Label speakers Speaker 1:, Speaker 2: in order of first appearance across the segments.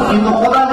Speaker 1: কিন্তু কোরআন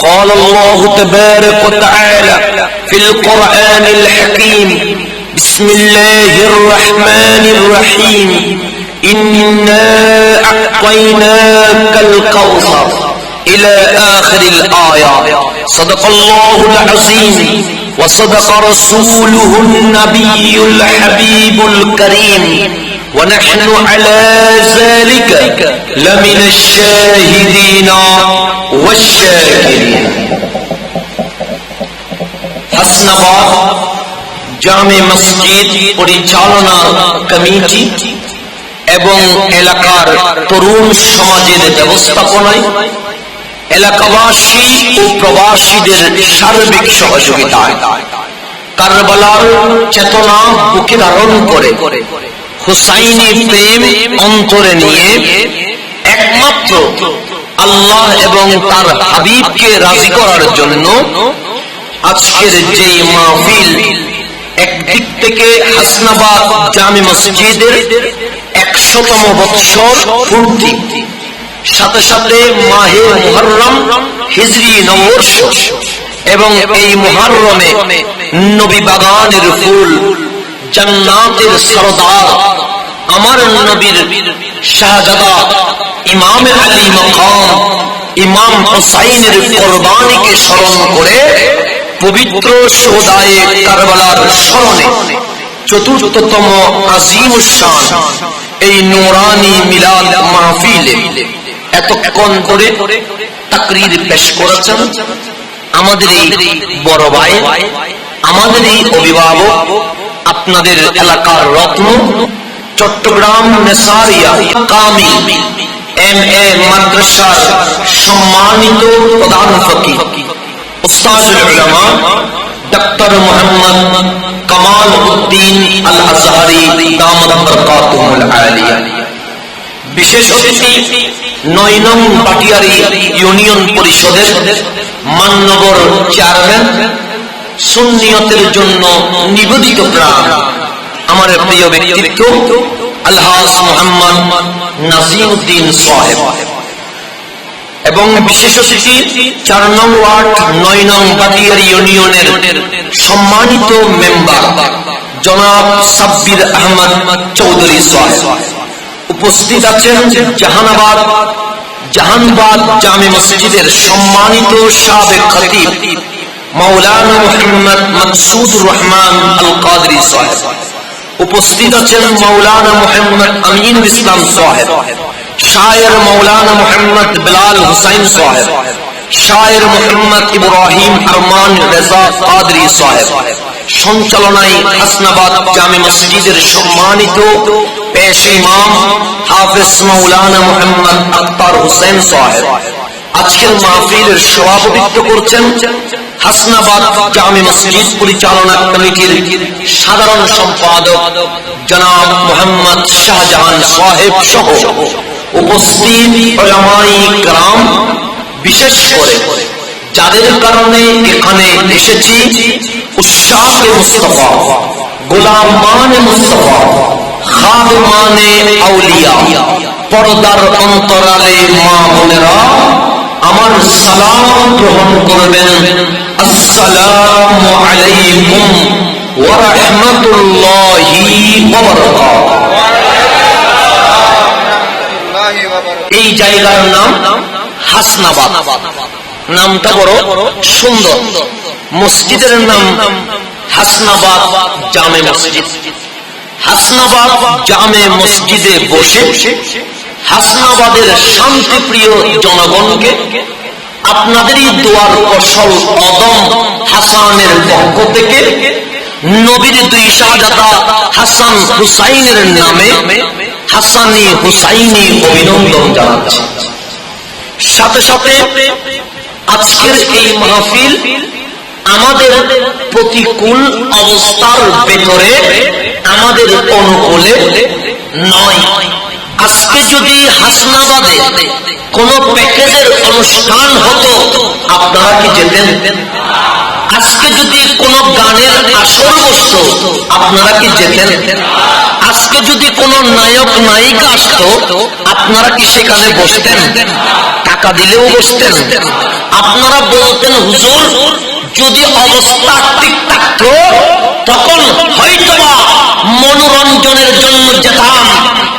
Speaker 2: قال الله تبارك وتعالى في القرآن الحكيم بسم الله الرحمن الرحيم إنا أعطيناك الكوثر إلى آخر الآية صدق الله العظيم وصدق رسوله النبي الحبيب الكريم ونحن على ذلك لمن الشاهدين والشاكرين হাসনাবাদ জামে মসজিদ পরিচালনা কমিটি এবং এলাকার তরুণ সমাজের ব্যবস্থাপনায় এলাকাবাসী ও প্রবাসীদের সার্বিক সহযোগিতায় কারবালার চেতনা বুকে ধারণ করে হুসাইনি প্রেম অন্তরে নিয়ে একমাত্র আল্লাহ এবং তার হাবিবকে রাজি করার জন্য আজকের যে মাহফিল, একদিক থেকে হাসনাবাদ জামে মসজিদের 100তম বৎসর পূর্তি, সাথে সাথে মাহে মুহররম হিজরি নববর্ষ এবং এই মুহররমে নবী বাগানের ফুল জান্নাতের সরদার আমার নবীর শাহজাদা ইমাম আলী মাকাম ইমাম হুসাইনের কুরবানিকে স্মরণ করে পবিত্র শোদায়ে কারবালার স্মরণে চতুর্থতম আজিমুশ শান এই নূরানি মিলাদ মাহফিলে এতক্ষণ ধরে তাকরীর পেশ করেছেন আমাদের এই বড় ভাই, আমাদের এই অভিভাবক, আপনাদের এলাকার রত্ন, চট্টগ্রাম নেসারিয়া কামিল MA মাদ্রাসার সম্মানিত প্রধান ফকিহ উস্তাদুল উলামা ডক্টর মোহাম্মদ কামাল উদ্দিন আল আজহারি দামাত বরকাতুহুল আলিয়া, বিশেষ অতিথি 9 নং পাটিয়ারি ইউনিয়ন পরিষদের মাননগর চেয়ারম্যান, সুন্নিয়তের জন্য নিবেদিত প্রাণ আমার প্রিয় ব্যক্তিত্ব আলহাজ মোহাম্মদ নাজিমউদ্দিন সাহেব, এবং বিশেষ অতিথি 4 নং ওয়ার্ড 9 নং পাটিয়ারি ইউনিয়নের সম্মানিত মেম্বার জনাব সাব্বির আহমদ চৌধুরী সাহেব। উপস্থিত আছেন জাহানবাদ জামে মসজিদের সম্মানিত সাবেক খতিব মাওলানা মুহাম্মদ মাকসুদুর রহমান আল কাদরি সাহেব। উপস্থিত আছেন মাওলানা মুহাম্মদ আমিনুল ইসলাম সাহেব, শায়ের মাওলানা মুহাম্মদ বিলাল হুসাইন সাহেব, শায়ের মুহাম্মদ ইব্রাহিম আরমান রেজা কাদরি সাহেব। সঞ্চালনায় হাসনাবাদ জামে মসজিদের সম্মানিত পেশ ইমাম হাফেজ মাওলানা মুহাম্মদ আখতার হোসেন সাহেব। আজকের মাহফিলের সভাপতিত্ব করছেন হাসনাবাদ জামে মসজিদ পরিচালনা কমিটির সাধারণ সম্পাদক জনাব মোহাম্মদ শাহজাহান সাহেব সহ উপস্থিত উলামায়ে কেরাম, বিশেষ করে যাদের কারণে এখানে এসেছি, উশাকে মুস্তাফা, গোলামানে মুস্তাফা, খাদেমানে আউলিয়া, পর্দার অন্তরালে মা বোনেরা, আমার সালাম গ্রহণ করবেন। আসসালামু আলাইকুম ওয়া রাহমাতুল্লাহি ওয়া বারাকাতুহু। এই জায়গার নাম হাসনাবাদ, নামটা বড় সুন্দর। মসজিদের নাম হাসনাবাদ জামে মসজিদ। হাসনাবাদ জামে মসজিদে বসে হাসনাবাদের শান্তিপ্রিয় জনগণকে আপনাদেরই দোয়ার ফসল অদম হাসানের পক্ষ থেকে নবীর দুই শাহজাদা হাসান হুসাইনের নামে হাসানি হুসাইনি অভিনন্দন জানাচ্ছি। সাথে সাথে আজকের এই মাহফিল আমাদের প্রতিকূল অবস্থার ভেতরে আমাদের অনুকূলে নয়। আজকে যদি হাসনাবাদে কোন প্যাকেজের অনুষ্ঠান হতো আপনারা কি যেতেন? আজকে যদি কোন গানের আসর বসতো আপনারা কি যেতেন? আজকে যদি কোন নায়ক নায়িকা আসতো আপনারা কি সেখানে বসতেন? টাকা দিলেও বসতেন? আপনারা বলতেন হুজুর যদি অবস্থা ঠিক থাকতো তখন হয়তোবা মনোরঞ্জনের জন্য যেতাম,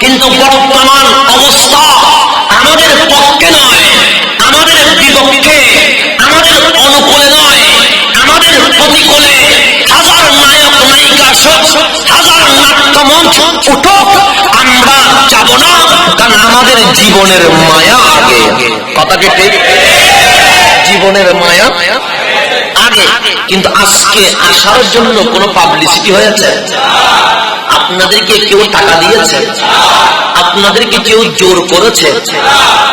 Speaker 2: কিন্তু বর্তমান অবস্থা আমাদের পক্ষে নয়, আমাদের বিপক্ষে, আমাদের অনুকূলে নয়, আমাদের প্রতিকূলে। হাজার নায়ক নায়িকা আসুক, হাজার নাট্যমঞ্চ উঠুক, আমরা যাব না, কারণ আমাদের জীবনের মায়া আগে। কথা কি ঠিক? জীবনের মায়া আগে। কিন্তু আজকে আসার জন্য কোনো পাবলিসিটি হয়েছে? আপনাদেরকে কেউ টাকা দিয়েছে? আপনাদেরকে কেউ জোর করেছে?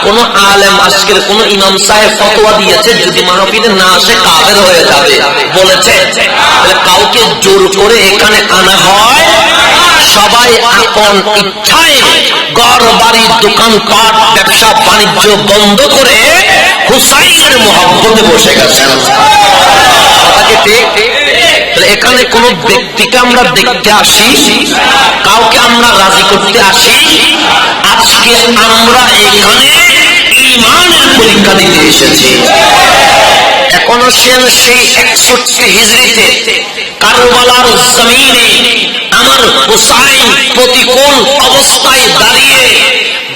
Speaker 2: কোন আলেম আজকের কোন ইমাম সাহেব ফতোয়া দিয়েছে যদি মাহফিলে না আসে কাফের হয়ে যাবে বলেছে? কাউকে জোর করে এখানে আনা হয়? সবাই আপন ইচ্ছায় ঘর বাড়ি দোকানপাট ব্যবসা বাণিজ্য বন্ধ করে হুসাইনের মহব্বতে বসে গেছেন। এখানে কোন ব্যক্তিকে আমরা দেখতে আসি, কাউকে আমরা রাজি করতে আসি? আজকে আমরা এখানে ঈমানের পরীক্ষা দিতে এসেছি। এখনো সেই 61 হিজরিতে কারবালার জমিনে আমার হুসাইন প্রতিকূল অবস্থায় দাঁড়িয়ে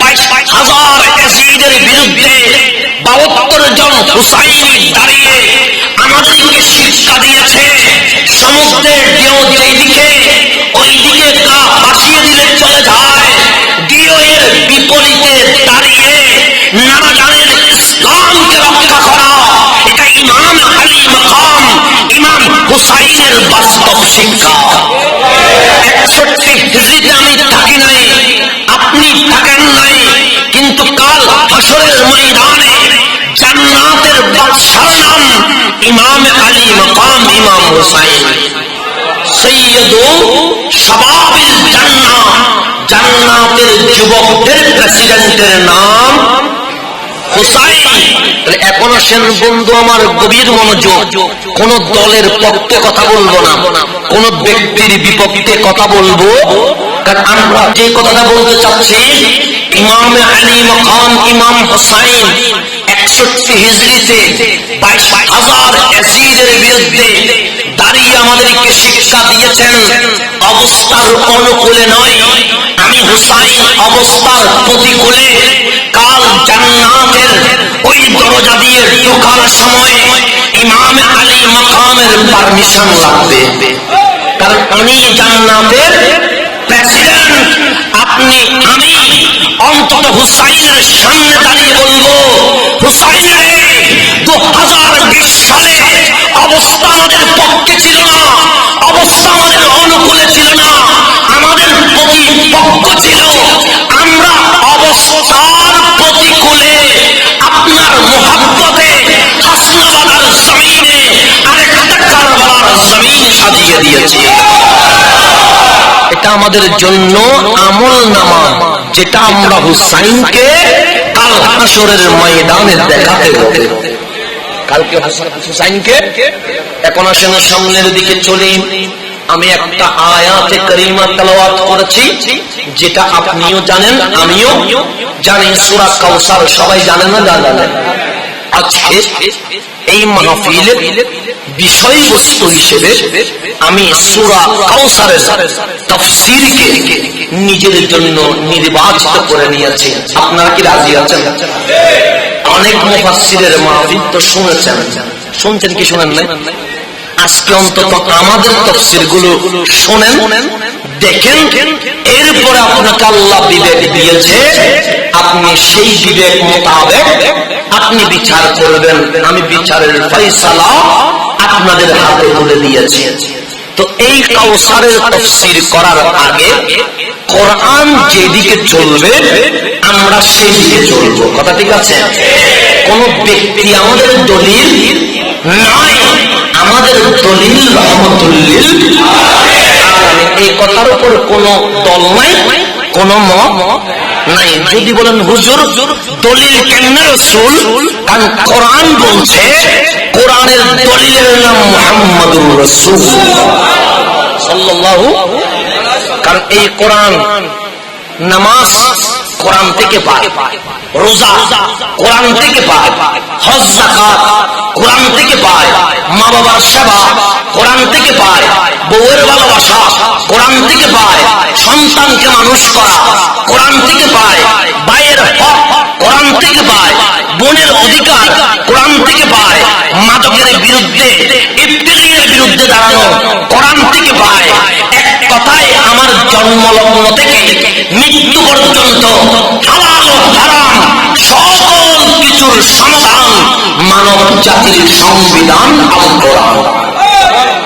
Speaker 2: 22,000 ইয়াজিদের বিরুদ্ধে 72 জন হুসাইনি দাঁড়িয়ে আমাদেরকে শিক্ষা দিয়েছে। সমুদ্রের ঢেউ যেদিকে ওই দিকে গা ভাসিয়ে দিলে চলে যায়, ঢেউয়ের বিপরীতে দাঁড়িয়ে নারাজানের ইসলামকে রক্ষা করা, এটা ইমাম আলী মাকাম ইমাম হুসাইনের বাস্তব শিক্ষা। 61 হিজরিতে আমি থাকি নাই, আপনি থাকেন নাই, কিন্তু কাল হাসরের ময়দানে জান্নাতের বাদশার নাম ইমাম আলী মাকাম ইমাম হুসাইন। সৈয়দু শাবাবিল জান্নাহ, জান্নাতের যুবকদের প্রেসিডেন্টের নাম হুসাইন। এখনো সেন বন্ধু আমার গভীর মনোযোগ, কোন দলের পক্ষে কথা বলবো না, কোন ব্যক্তির বিপক্ষে কথা বলবো। কারণ আমরা যে কথাটা বলতে চাচ্ছি, ইমাম আলী মাকাম ইমাম হুসাইন 61 হিজরিতে 22,000 ইয়াজিদের বিরুদ্ধে দাঁড়িয়ে আমাদেরকে শিক্ষা দিয়েছেন। অবস্থার অনুকূলে নয়, আমি হুসাইন অবস্থার প্রতিকূলে। কাল জান্নাতের ওই দরজা দিয়ে ঢোকার সময় ইমাম আলী মাকামের পারমিশন লাগবে, কারণ আমি জান্নাতের প্রেসিডেন্ট। আপনি আমি অন্তত হুসাইনের সামনে দাঁড়িয়ে বলবো, হুসাইন রে 2020 সালে অবস্থা আমাদের পক্ষে ছিল না, অবস্থা আমাদের অনুকূলে ছিল না, আমাদের প্রতিপক্ষ ছিল। আমরা অবস্থার প্রতিকূলে আপনার মুহাব্বতে হাসনাবাদের জমিনে আরেকটা কারবালার জমিন সাজিয়ে দিয়েছি। এটা আমাদের জন্য আমল নামা, যেটা আমরা হুসাইনকে কাল হাসরের ময়দানে দেখাতে হবে। কালকে হুসাইনকে। এখন আসেন সামনের দিকে চলি। আমি একটা আয়াতে কারিমা তেলাওয়াত করেছি, যেটা আপনিও জানেন আমিও জানি। সূরা কাউসার সবাই জানেন না? জানেন। আজকে এই মাহফিলের বিষয়বস্তু হিসেবে আমি সূরা কাউসারের তাফসীরকে নিজের জন্য নির্বাচিত করে নিয়েছি। আপনারা কি রাজি আছেন? অনেক মুফাসসিরের মাহফিল তো শুনেছেন, শুনছেন কি শুনেন না? আজকে অন্তত আমাদের তাফসীরগুলো শুনেন, দেখেন, এরপরে আপনাকে আল্লাহ বিবেক দিয়েছে, আপনি সেই বিবেক মোতাবেক আপনি বিচার করবেন। আমি বিচারের ফয়সালা আপনাদের হাতে তুলে দিয়েছি। তো এই কাউসারের তাফসীর করার আগে কোরআন যেদিকে চলবে আমরা সেই দিকে চলবো। কথা ঠিক আছে? কোন ব্যক্তি আমাদের দলিল নয়, আমাদের দলিল রহমতুল্লিল আলামিন। এই কথার উপর কোন দল নাই, কোন মত নাই। যদি বলেন হুজুর দলিল কেন রাসূল, কারণ কোরআন বলছে, কোরআনের দলিলের নাম মুহাম্মাদুর রাসূল সাল্লাল্লাহু। কারণ এই কোরআন, নামাজ কোরআন থেকে পায়, রোজা কোরআন থেকে পায়, হজ যাকাত কোরআন থেকে পায়, মা বাবার সেবা কোরআন থেকে পায়, বউয়ের ভালোবাসা কোরআন থেকে পায়, সন্তানকে মানুষ করা কোরআন থেকে পায়, ভাইয়ের হক কোরআন থেকে পায়, বোনের অধিকার কোরআন থেকে পায়, মাদকের বিরুদ্ধে, ইবতিলের বিরুদ্ধে দাঁড়ানো কোরআন থেকে পায়। এক কথায় আমার জন্মলগ্ন থেকে মৃত্যু পর্যন্ত হালাল ও হারাম সকল কিছুর সমাধান মানব জাতির সংবিধান আল কোরআন।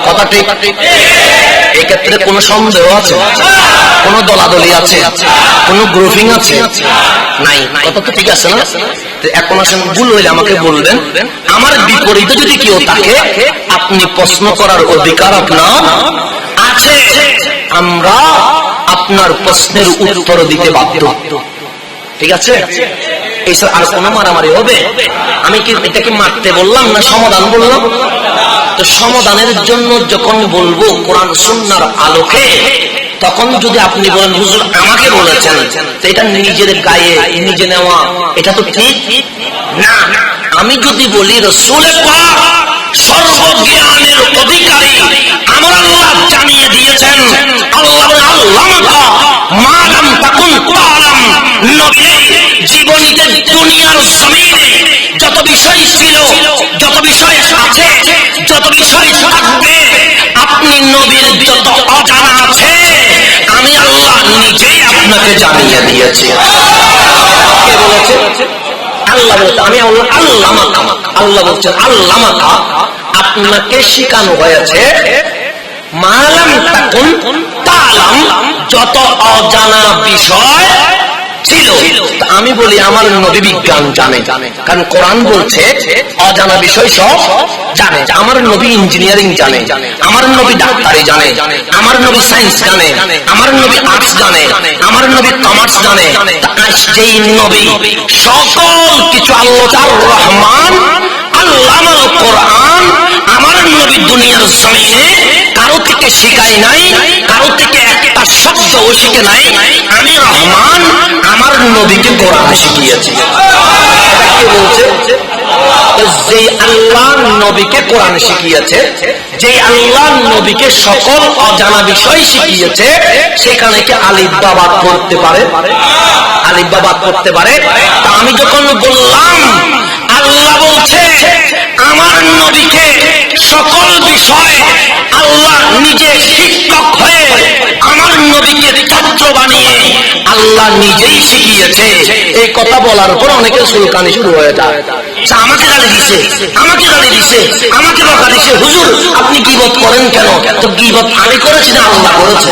Speaker 2: কথা ঠিক? এক্ষেত্রে কোন সন্দেহ আছে? কোন দলাদলি আছে? কোন গ্রুপিং আছে? নাই। কথা তো ঠিক আছে না? এখন আসেন, ভুল হইলে আমাকে বলবেন। আমার বিপরীতে যদি কেউ থাকে, আপনি প্রশ্ন করার অধিকার আপনার আছে। আমরা আপনার প্রশ্নের উত্তর দিতে বাধ্য। ঠিক আছে? এছাড়া আর কোন মারামারি হবে? আমি কি এটাকে মারতে বললাম না সমাধান বললাম? তো সমাধানের জন্য যখন বলবো কোরআন সুন্নাহর আলোকে, তখন যদি আপনি বলেন হুজুর আমাকে বলেছেন, তো এটা নিজের গায়ে নিজে নেওয়া, এটা তো ঠিক না। আমি যদি বলি রাসূল পাক সর্বজ্ঞানের অধিকারী, আমার আল্লাহ জানিয়ে দিয়েছেন, আল্লাহ আল্লামাকা মা লাম তাকুন তাআলাম, নবী জীবনীতে দুনিয়ার জমিনে যত বিষয় ছিল, যত বিষয় আছে, যত বিষয় থাকবে, আপনি নবীর যত অজানা আছে আমি আল্লাহ নিজেই আপনাকে জানিয়ে দিয়েছি। কে বলেছে? আল্লাহ বলছে। আমি আল্লামাকা, আল্লাহ বলছেন আল্লামাকা, আপনাকে শেখানো হয়েছে মা লাম তাকুন তাআলাম, যত অজানা বিষয় ছিল। আমি বলি আমার নবী বিজ্ঞান জানে, কারণ কোরআন বলছে অজানা বিষয় সব জানে। আমার নবী ইঞ্জিনিয়ারিং জানে, আমার নবী ডাক্তারি জানে, আমার নবী সায়েন্স জানে, আমার নবী আর্টস জানে, আমার নবী কমার্স জানে। যেই নবী সকল কিছু আল্লাহ রহমান আল্লামাল কোরআন, আমার নবী দুনিয়ার জমিনে কারো থেকে শিখায় নাই, কারো থেকে একটা শব্দও শিখে নাই। আমি রহমান আমার নবীকে কোরআন শিখিয়েছি। কে বলছে? যে আল্লাহ নবীকে কোরআন শিখিয়েছে, যে আল্লাহ নবীকে সকল অজানা বিষয় শিখিয়েছে, সেখানে কি আলিফ বা বাদ করতে পারে? আলিফ বা বাদ করতে পারে? তা আমি যখন বললাম আল্লাহ বলছে আমার নবীকে সকল বিষয় আল্লাহ নিজে শিক্ষক হয়ে আমার নবীকে ছাত্র বানিয়ে আল্লাহ নিজেই শিখিয়েছে, এই কথা বলার পর অনেকের সুলকানি শুরু হয়ে যায়। আমাকে গালি দিছে, আমাকে গালি দিছে, আমাকে বকা দিছে। হুজুর আপনি গীবত করেন কেন? তো গীবত আমি করেছি না আল্লাহ করেছে?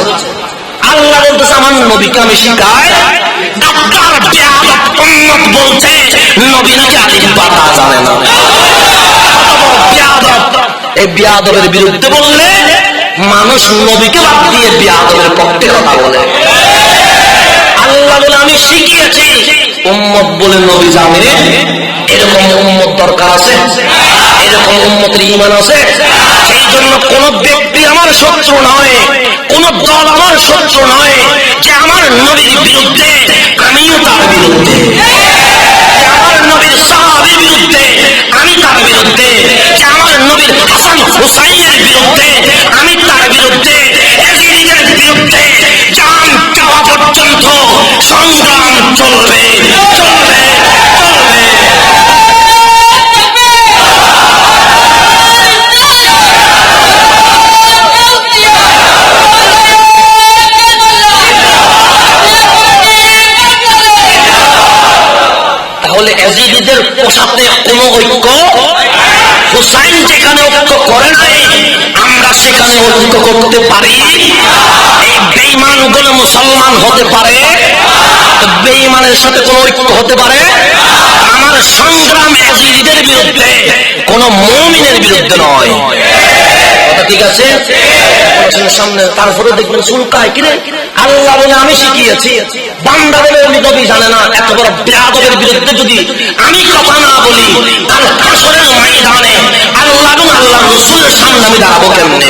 Speaker 2: আল্লাহ বলতেছে আমার নবীকে আমি শিখাই। ডাক্তার বেয়াদব উম্মত বলছে নবী নাকি আলিফ বা তা জানে না। এই বেয়াদবের বিরুদ্ধে বললে মানুষ নবীকে বাদ দিয়ে বেয়াদবের পক্ষে কথা বলে। আল্লাহ বলে আমি শিখিয়েছি, উম্মত বলে নবী জানে। এরকম উম্মত দরকার আছে? এরকম উম্মতের ঈমান আছে? সেই জন্য কোন ব্যক্তি আমার শত্রু নয়, কোন দল আমার শত্রু নয়। যে আমার নবীর বিরুদ্ধে আমিও তার বিরুদ্ধে, আমার নবীর সাহাবীর বিরুদ্ধে আমি তার বিরুদ্ধে, যে আমার নবীর হাসান হুসাইনের বিরুদ্ধে আমি তার বিরুদ্ধে, এজিদের বিরুদ্ধে জান যাওয়া পর্যন্ত সংগ্রাম চলবে, চলবে, চলবে। হুসাইন যেখানে ঐক্য করে নাই আমরা সেখানে ঐক্য করতে পারি? এই বেঈমানগুলো মুসলমান হতে পারে? বেঈমানের সাথে কোন ঐক্য হতে পারে? আমার সংগ্রাম ইয়াজিদের বিরুদ্ধে, কোন মুমিনের বিরুদ্ধে নয়। কথা ঠিক আছে? সামনে তারপরে দেখবেন শুল্কায় কিরে আল্লাহ বলে আমি শিখিয়েছি, বান্দা বলে নবী জানে না। এত বড় বেয়াদবের বিরুদ্ধে যদি আমি কথা না বলি, কাল হাসরের ময়দানে আল্লাহ এবং আল্লাহর রাসূলের সামনে আমি দাঁড়াবো কেমনে?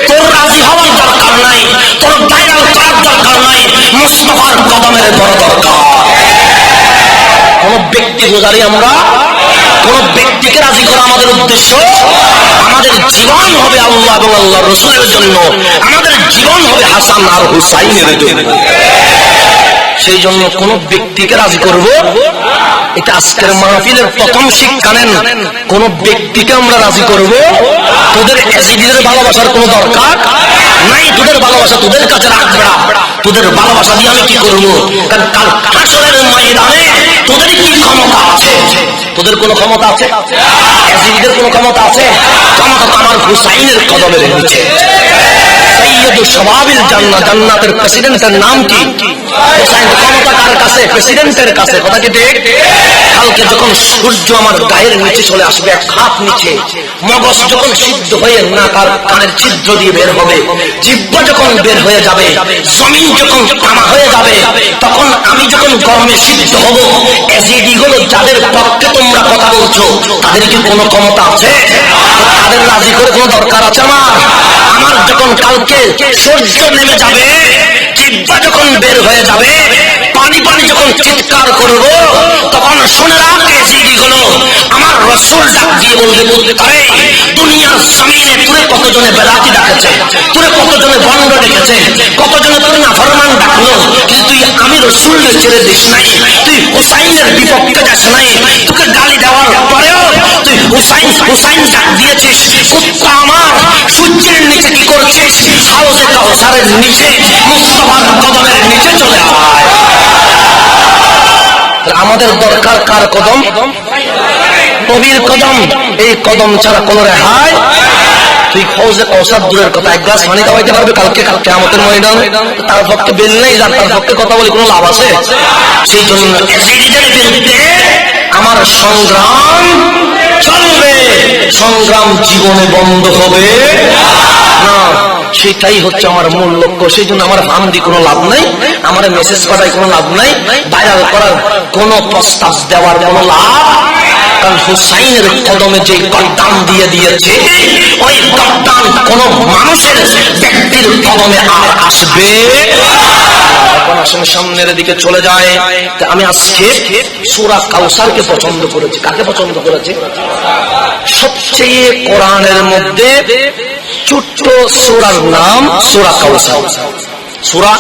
Speaker 2: তোর রাজি হওয়ার দরকার নাই, তোর ভাইরাল করার দরকার নাই, মুস্তাফার কদমের বড় দরকার। কোন ব্যক্তি গুজারি আমরা, কোন ব্যক্তিকে রাজি করা আমাদের উদ্দেশ্য। আমাদের জীবন হবে আল্লাহ এবং আল্লাহর রাসূলের জন্য, আমাদের জীবন হবে হাসান আর হুসাইনের জন্য। সেই জন্য কোন ব্যক্তিকে রাজি করব, এটা আজকের মাহফিলের প্রথম শিক্ষা নেন। কোন ব্যক্তিকে আমরা রাজি করব, তোদের এজিদের ভালোবাসার কোন দরকার নাই, তোদের ভালোবাসা তোদের কাছে রাখবে না। তোদের ভালোবাসা দিয়ে আমি কি করবো? কারণ কাল হাসরের ময়দানে তোদের কি ক্ষমতা আছে? তোদের কোন ক্ষমতা আছে? এজিদের কোন ক্ষমতা আছে? ক্ষমতা আমার হুসাইনের কদমের নিচে। সাইয়্যিদুশ শাবাবিল জান্নাত, জান্নাতের প্রেসিডেন্টের নাম কি? হুসাইন। ক্ষমতা কার কাছে? প্রেসিডেন্টের কাছে। কথা কি ঠিক? কালকে যখন সূর্য আমার গায়ের নিচে চলে আসবে, এক হাত নিচে, মগজ যখন সিদ্ধ হয়ে নাকার কানের ছিদ্র দিয়ে বের হবে, জিহ্বা যখন বের হয়ে যাবে, জমিন যখন তামা হয়ে যাবে, তখন আমি যখন গরমে সিদ্ধ হব, এজিডি হলো যাদের পক্ষে তোমরা কথা বলছো, তাদের কি কোনো ক্ষমতা আছে? তাদের রাজি করে কোনো দরকার আছে আমার? আমার যখন কালকে সূর্য নেমে যাবে, জিহ্বা যখন বের হয়ে যাবে, পানি পানি যখন চিৎকার করব, তখন শুনে রাখ এজিডি হলো আমার রাসূল ডাক দিয়ে বলবে, তারে দুনিয়ার জমিনে তুই কতজনে বেলাতি ডাকেছে, তুই কতজনে বন্ড ডেকেছে, কতজনে তুই নাফরমান ডাকলো, কিন্তু তুই আমি রাসূলকে ছেড়ে দিস নাই, তুই হুসাইনের বিপক্ষে যাস নাই। তোকে গালি দেওয়ার পরেও তুই হুসাইন হুসাইন ডাক দিয়েছিস। কুত্তা আমার, সূর্যের নিচে কি করছিস? হাউজে কাউসারের নিচে, মুস্তাফার কদমের নিচে চলে আয়। আমাদের দরকার কার কদম? নবীর কদম। এই কদম ছাড়া কোন রেহাই। তুই হাউজে কাউসার দূরের কথা, এক গ্লাস পানি খাওয়াইতে পারবে কালকে কিয়ামতের ময়দানে? তার পক্ষে বেল নেই, যার তার পক্ষে কথা বলে কোনো লাভ আছে? সেই জন্য এজিদের বিরুদ্ধে আমার সংগ্রাম চলবে, সংগ্রাম জীবনে বন্ধ হবে না। সেটাই হচ্ছে আমার মূল লক্ষ্য। সেই জন্য আমার ফান দিয়ে কোনো লাভ নাই, আমার মেসেজ করায় কোনো লাভ নাই, ভাইরাল করার কোনো প্রস্তাব দেওয়ার কোনো লাভ। কারণ হুসাইনের কদমে যে গর্দান দিয়ে দিয়েছে, ওই গর্দান কোন মানুষের ব্যক্তির কদমে আর আসবে। এখন আসলে সামনের দিকে চলে যায়। আমি আজকে সূরা কাউসারকে পছন্দ করেছি। কাকে পছন্দ করেছি? সবচেয়ে কোরআনের মধ্যে ছোট্ট সূরার নাম সূরা কাউসার। সূরা,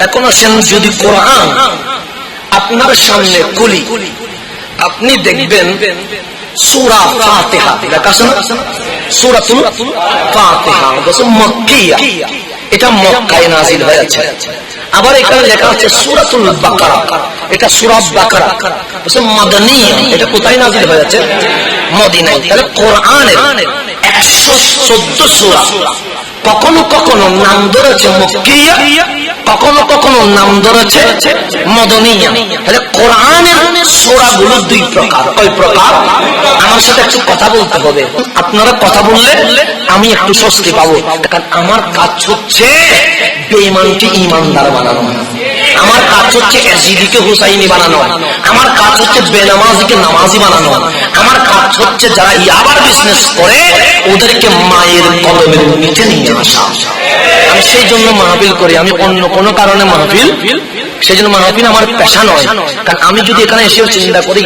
Speaker 2: এখন আসেন যদি কোরআন আপনার সামনে খুলি, আপনি দেখবেন সূরা ফাতিহা লেখা আছে না? সূরাতুল ফাতিহা মক্কিয়া, এটা মক্কায় নাযিল হয়েছে। আবার এখানে লেখা আছে সূরাতুল বাকারা, এটা সূরা বাকারা মাদানিয়া, এটা কোথায় নাযিল হয়েছে? মদিনায়। তাহলে কোরআনের 114 সূরা, কখনো কখনো নাম ধরেছে মক্কিয়া, কখনো কখনো নাম ধরেছে মদনিয়া। তাহলে কোরআনের সূরাগুলো দুই প্রকার। কয় প্রকার? আমার সাথে একটু কথা বলতে হবে। আপনারা কথা বললে আমি একটু স্বস্তি পাবো। কারণ আমার কাজ হচ্ছে বেঈমানকে ঈমানদার বানানো, আমার কাজ হচ্ছে এজিদিকে হুসাইনি বানানো, আমার কাজ হচ্ছে বেনামাজিকে নামাজি বানানো, আমার কাজ হচ্ছে যারা ইয়াবার বিজনেস করে ওদেরকে মায়ের কদমের নিচে নিয়ে আসা। আমি সেই জন্য মাহফিল করি, আমি অন্য কোনো কারণে মাহফিল, সেই জন্য মাহফিল আমার পেশা নয়। কারণ আমি যদি এখানে এসেও চিন্তা করি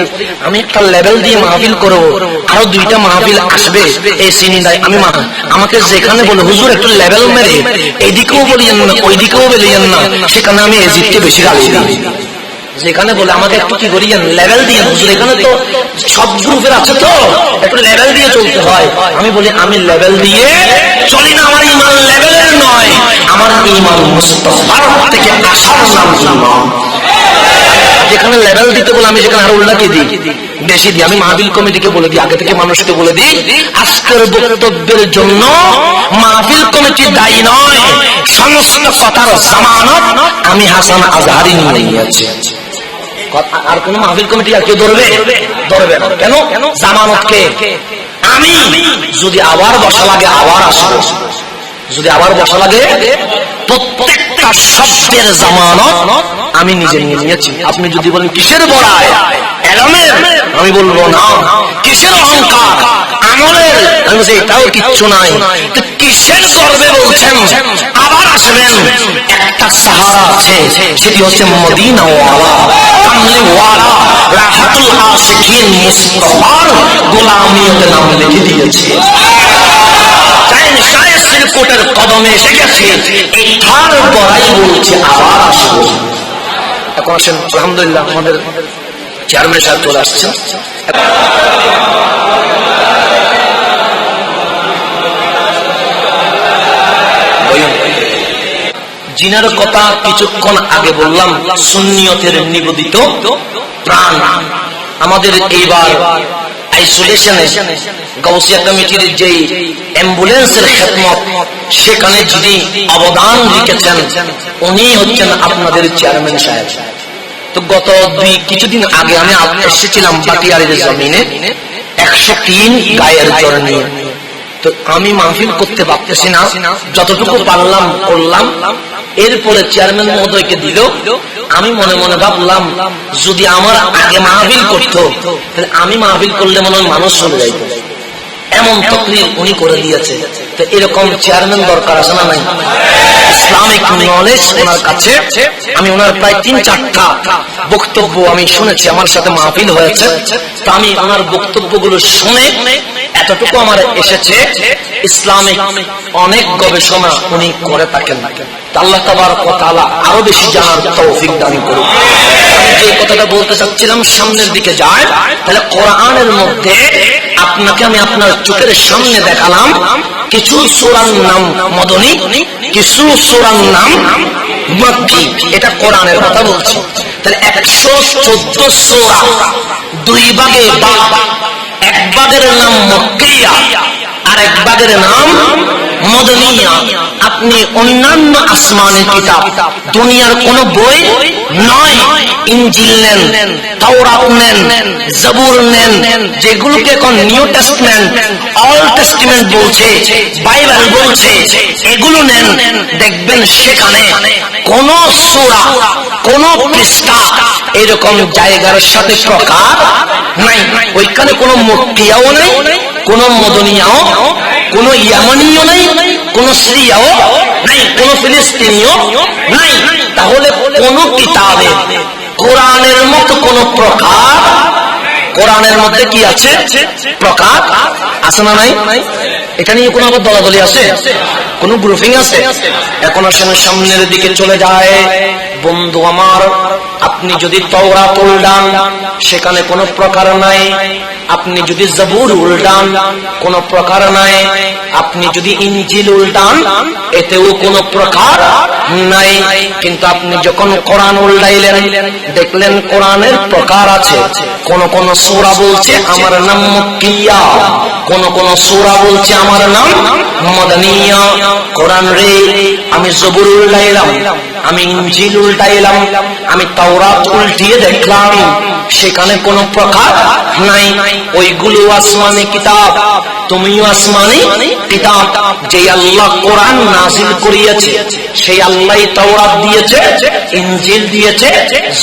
Speaker 2: আমি একটা লেভেল দিয়ে মাহফিল করবো, আরো 2টা মাহফিল আসবে এই সিনিদায়, আমি আমাকে যেখানে বলে হুজুর একটু লেভেল মেরে এইদিকেও বলিয়েন না ওইদিকেও বলিয়েন না, সেখানে আমি এজিদকে বেশি গালি দিই। যেখানে বলে আমাকে একটু কি করিয়েন, লেভেল দিয়ে হুজুর, এখানে তো সব গ্রুপের আছে তো একটু লেভেল দিয়ে চলতে হয়। আমি বলি আমি লেভেল দিয়ে চলি না, আমার ঈমান লেভেলের নয়, আমার ঈমান মুস্তাফার থেকে আসার নাম ঈমান। যেখানে লেভেল দিতে বলে আমি সেখানে আরো উল্লাকে দিই, বেশি দিই। আমি মাহফিল কমিটিকে বলে দিই, আগে থেকে মানুষকে বলে দিই, আজকের বক্তব্যের জন্য মাহফিল কমিটি দায়ী নয়, সমস্ত কথার জামানত আমি হাসান আজহারি নিয়ে নিয়েছি। আর কোন মাহফিল কমিটি আর কেউ ধরবে না। কেন? জামানত কে? আমি। যদি আবার বসা লাগে আবার আসবো, যদি আবার বসা লাগে প্রত্যেকটা শব্দের জামানত আমি নিজে নিয়ে নিয়েছি। আপনি যদি বলেন কিসের বড়াই এলমের, আমি বলবো না। কিসের অহংকার আমলের, আমি বলছি এটাও কিচ্ছু নাই। তো কিসের করবে বলছেন? আবার আসবেন। একটা সাহারা আছে, সেটি হচ্ছে মদিনাওয়ালা, কামলিওয়ালা, রাহাতুল আশিকিন মুস্তাফার গোলামিয়তে নাম লিখে দিয়েছে। কোটের কদমে এসে গেছে, এটার বড়াই বলছে আবার আসবো। এখন আসেন, আলহামদুলিল্লাহ আমাদের চেয়ারম্যান সাহেব চলে আসছেন। জিনার কথা কিছুক্ষণ আগে বললাম, সুন্নিয়তের নিবেদিত প্রাণ। আমাদের এইবার আইসোলেশনে গাউসিয়া কমিটির যে অ্যাম্বুলেন্সের খেদমত, সেখানে যিনি অবদান রেখেছেন উনি হচ্ছেন আপনাদের চেয়ারম্যান সাহেব। তো গত কিছুদিন আগে আমি এসেছিলাম বাটিয়ারের জমিনে 103 গায়ের জ্বর নিয়ে। তো আমি মাহফিল করতে পারতেছি না, যতটুকু পারলাম করলাম। এরপরে চেয়ারম্যান মহোদয়কে দিল। আমি মনে মনে ভাবলাম যদি আমার আগে মাহফিল করতো তাহলে আমি মাহফিল করলে মনে হয় মানুষ চলে যাইত। এমন তকলিফ উনি করে দিয়েছে। তো এরকম চেয়ারম্যান দরকার আছে না নাই? ইসলামিক নলেজ ওনার কাছে। আমি ওনার প্রায় 3-4টা বক্তব্য আমি শুনেছি, আমার সাথে মাহফিল হয়েছে। তো আমি ওনার বক্তব্যগুলো শুনে এতটুকু আমার এসেছে, ইসলামিক অনেক গবেষণা উনি করে থাকেন। আল্লাহ তাবারক ওয়া তাআলা আরো বেশি জানার তৌফিক দান করুন। আমি যে কথাটা বলতে চাচ্ছিলাম সামনের দিকে যায়, তাহলে কোরআনের মধ্যে আপনাকে আমি আপনার চোখের সামনে দেখালাম কিছু সূরার নাম মদনী, কিছু সূরার নাম মক্কি। এটা কোরআনের কথা বলছি। তাহলে 114 সূরা দুই ভাগে ভাগ। এক ভাগের নাম মক্কিয়া, আর এক ভাগের নাম মদনিয়া। আপনি অন্যান্য আসমানি কিতাব, দুনিয়ার কোন বই নয়, ইনজিল নেন, তাওরাত নেন, জবুর নেন, যেগুলোকে এখন নিউ টেস্টমেন্ট, অল্ড টেস্টমেন্ট বলছে, বাইবেল বলছে, এগুলো নেন। দেখবেন সেখানে কোন সূরা, কোন পৃষ্ঠা এরকম জায়গার সাথে প্রকার নাই। ওইখানে কোন মক্কিয়াও নেই, কোন মদনিয়াও, কোন ইয়ামানিও নেই, কোন সিরিয়াও নাই, কোন ফিলিস্তিনিও নাই। তাহলে কোন কিতাবে কোরআনের মতো কোন প্রকার, কোরআনের মধ্যে কি আছে প্রকার আছে না নাই? এটা নিয়ে কোন আবার দলাদলি আছে, কোন গ্রুপিং আছে? এখন আসলে সামনের দিকে চলে যায়। বন্ধু আমার, আপনি যদি তাওরাত উল্টান সেখানে কোনো প্রকার নাই, আপনি যদি জবুর উল্টান কোনো প্রকার নাই, আপনি যদি ইনজিল উল্টান এতেও কোনো প্রকার নাই। কিন্তু আপনি যখন কোরআন উল্টাইলেন দেখলেন কোরআনের প্রকার আছে। কোন কোন সূরা বলছে আমার নাম মক্কিয়া, কোন কোন সূরা বলছে আমার নাম মদনিয়া। কোরআন রে, আমি জবুর উল্টাইলাম, আমি ইনজিল উল্টাইলাম, আমি তাওরাত উল্টিয়ে দেখলাম সেখানে কোনো প্রকার নাই। ওইগুলো আসমানি কিতাব, তুমিও আসমানি কিতাব। যে আল্লাহ কোরআন নাযিল করিয়েছে সেই আল্লাহ তাওরাত দিয়েছে, ইনজিল দিয়েছে,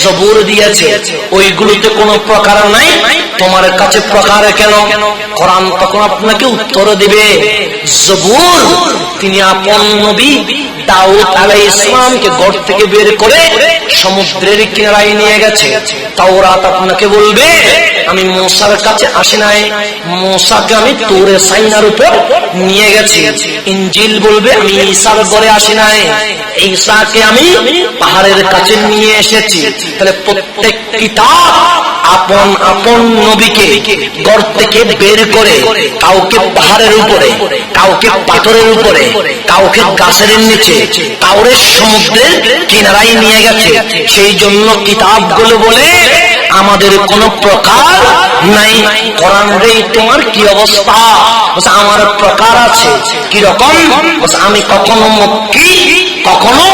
Speaker 2: জবুর দিয়েছে। ওইগুলোতে কোনো প্রকার নাই, তোমার কাছে প্রকার কেন? কোরআন তখন আপনাকে উত্তর দিবে। জবুর তিনি আপন নবী দাউদ আলাইহিস সালামকে ঘর থেকে বের করে সমুদ্রের কিনারায় নিয়ে গেছে। তাওরাত আপনাকে বলবে আমি মূসার কাছে আসি নাই, মূসাকে আমি তুরে সাইনার উপর নিয়ে গেছি। ইনজিল বলবে আমি ঈসার ঘরে আসি নাই, ঈসাকে আমি পাহাড়ের কাছে নিয়ে এসেছি। তাহলে প্রত্যেক কিতাব আপন আপন নবীকে ঘর থেকে বের করে কাউকে পাহাড়ের উপরে, কাউকে পাথরের উপরে, কাউকে গাছের নিচে, কাউরে সমুদ্রের কিনারায় নিয়ে গেছে। সেই জন্য কিতাবগুলো বলে আমাদের কোন প্রকার নাই। কোরআন রে তোমার কি অবস্থা? আমার প্রকার আছে। কিরকম? আমি কখনো মক্কি, কখনো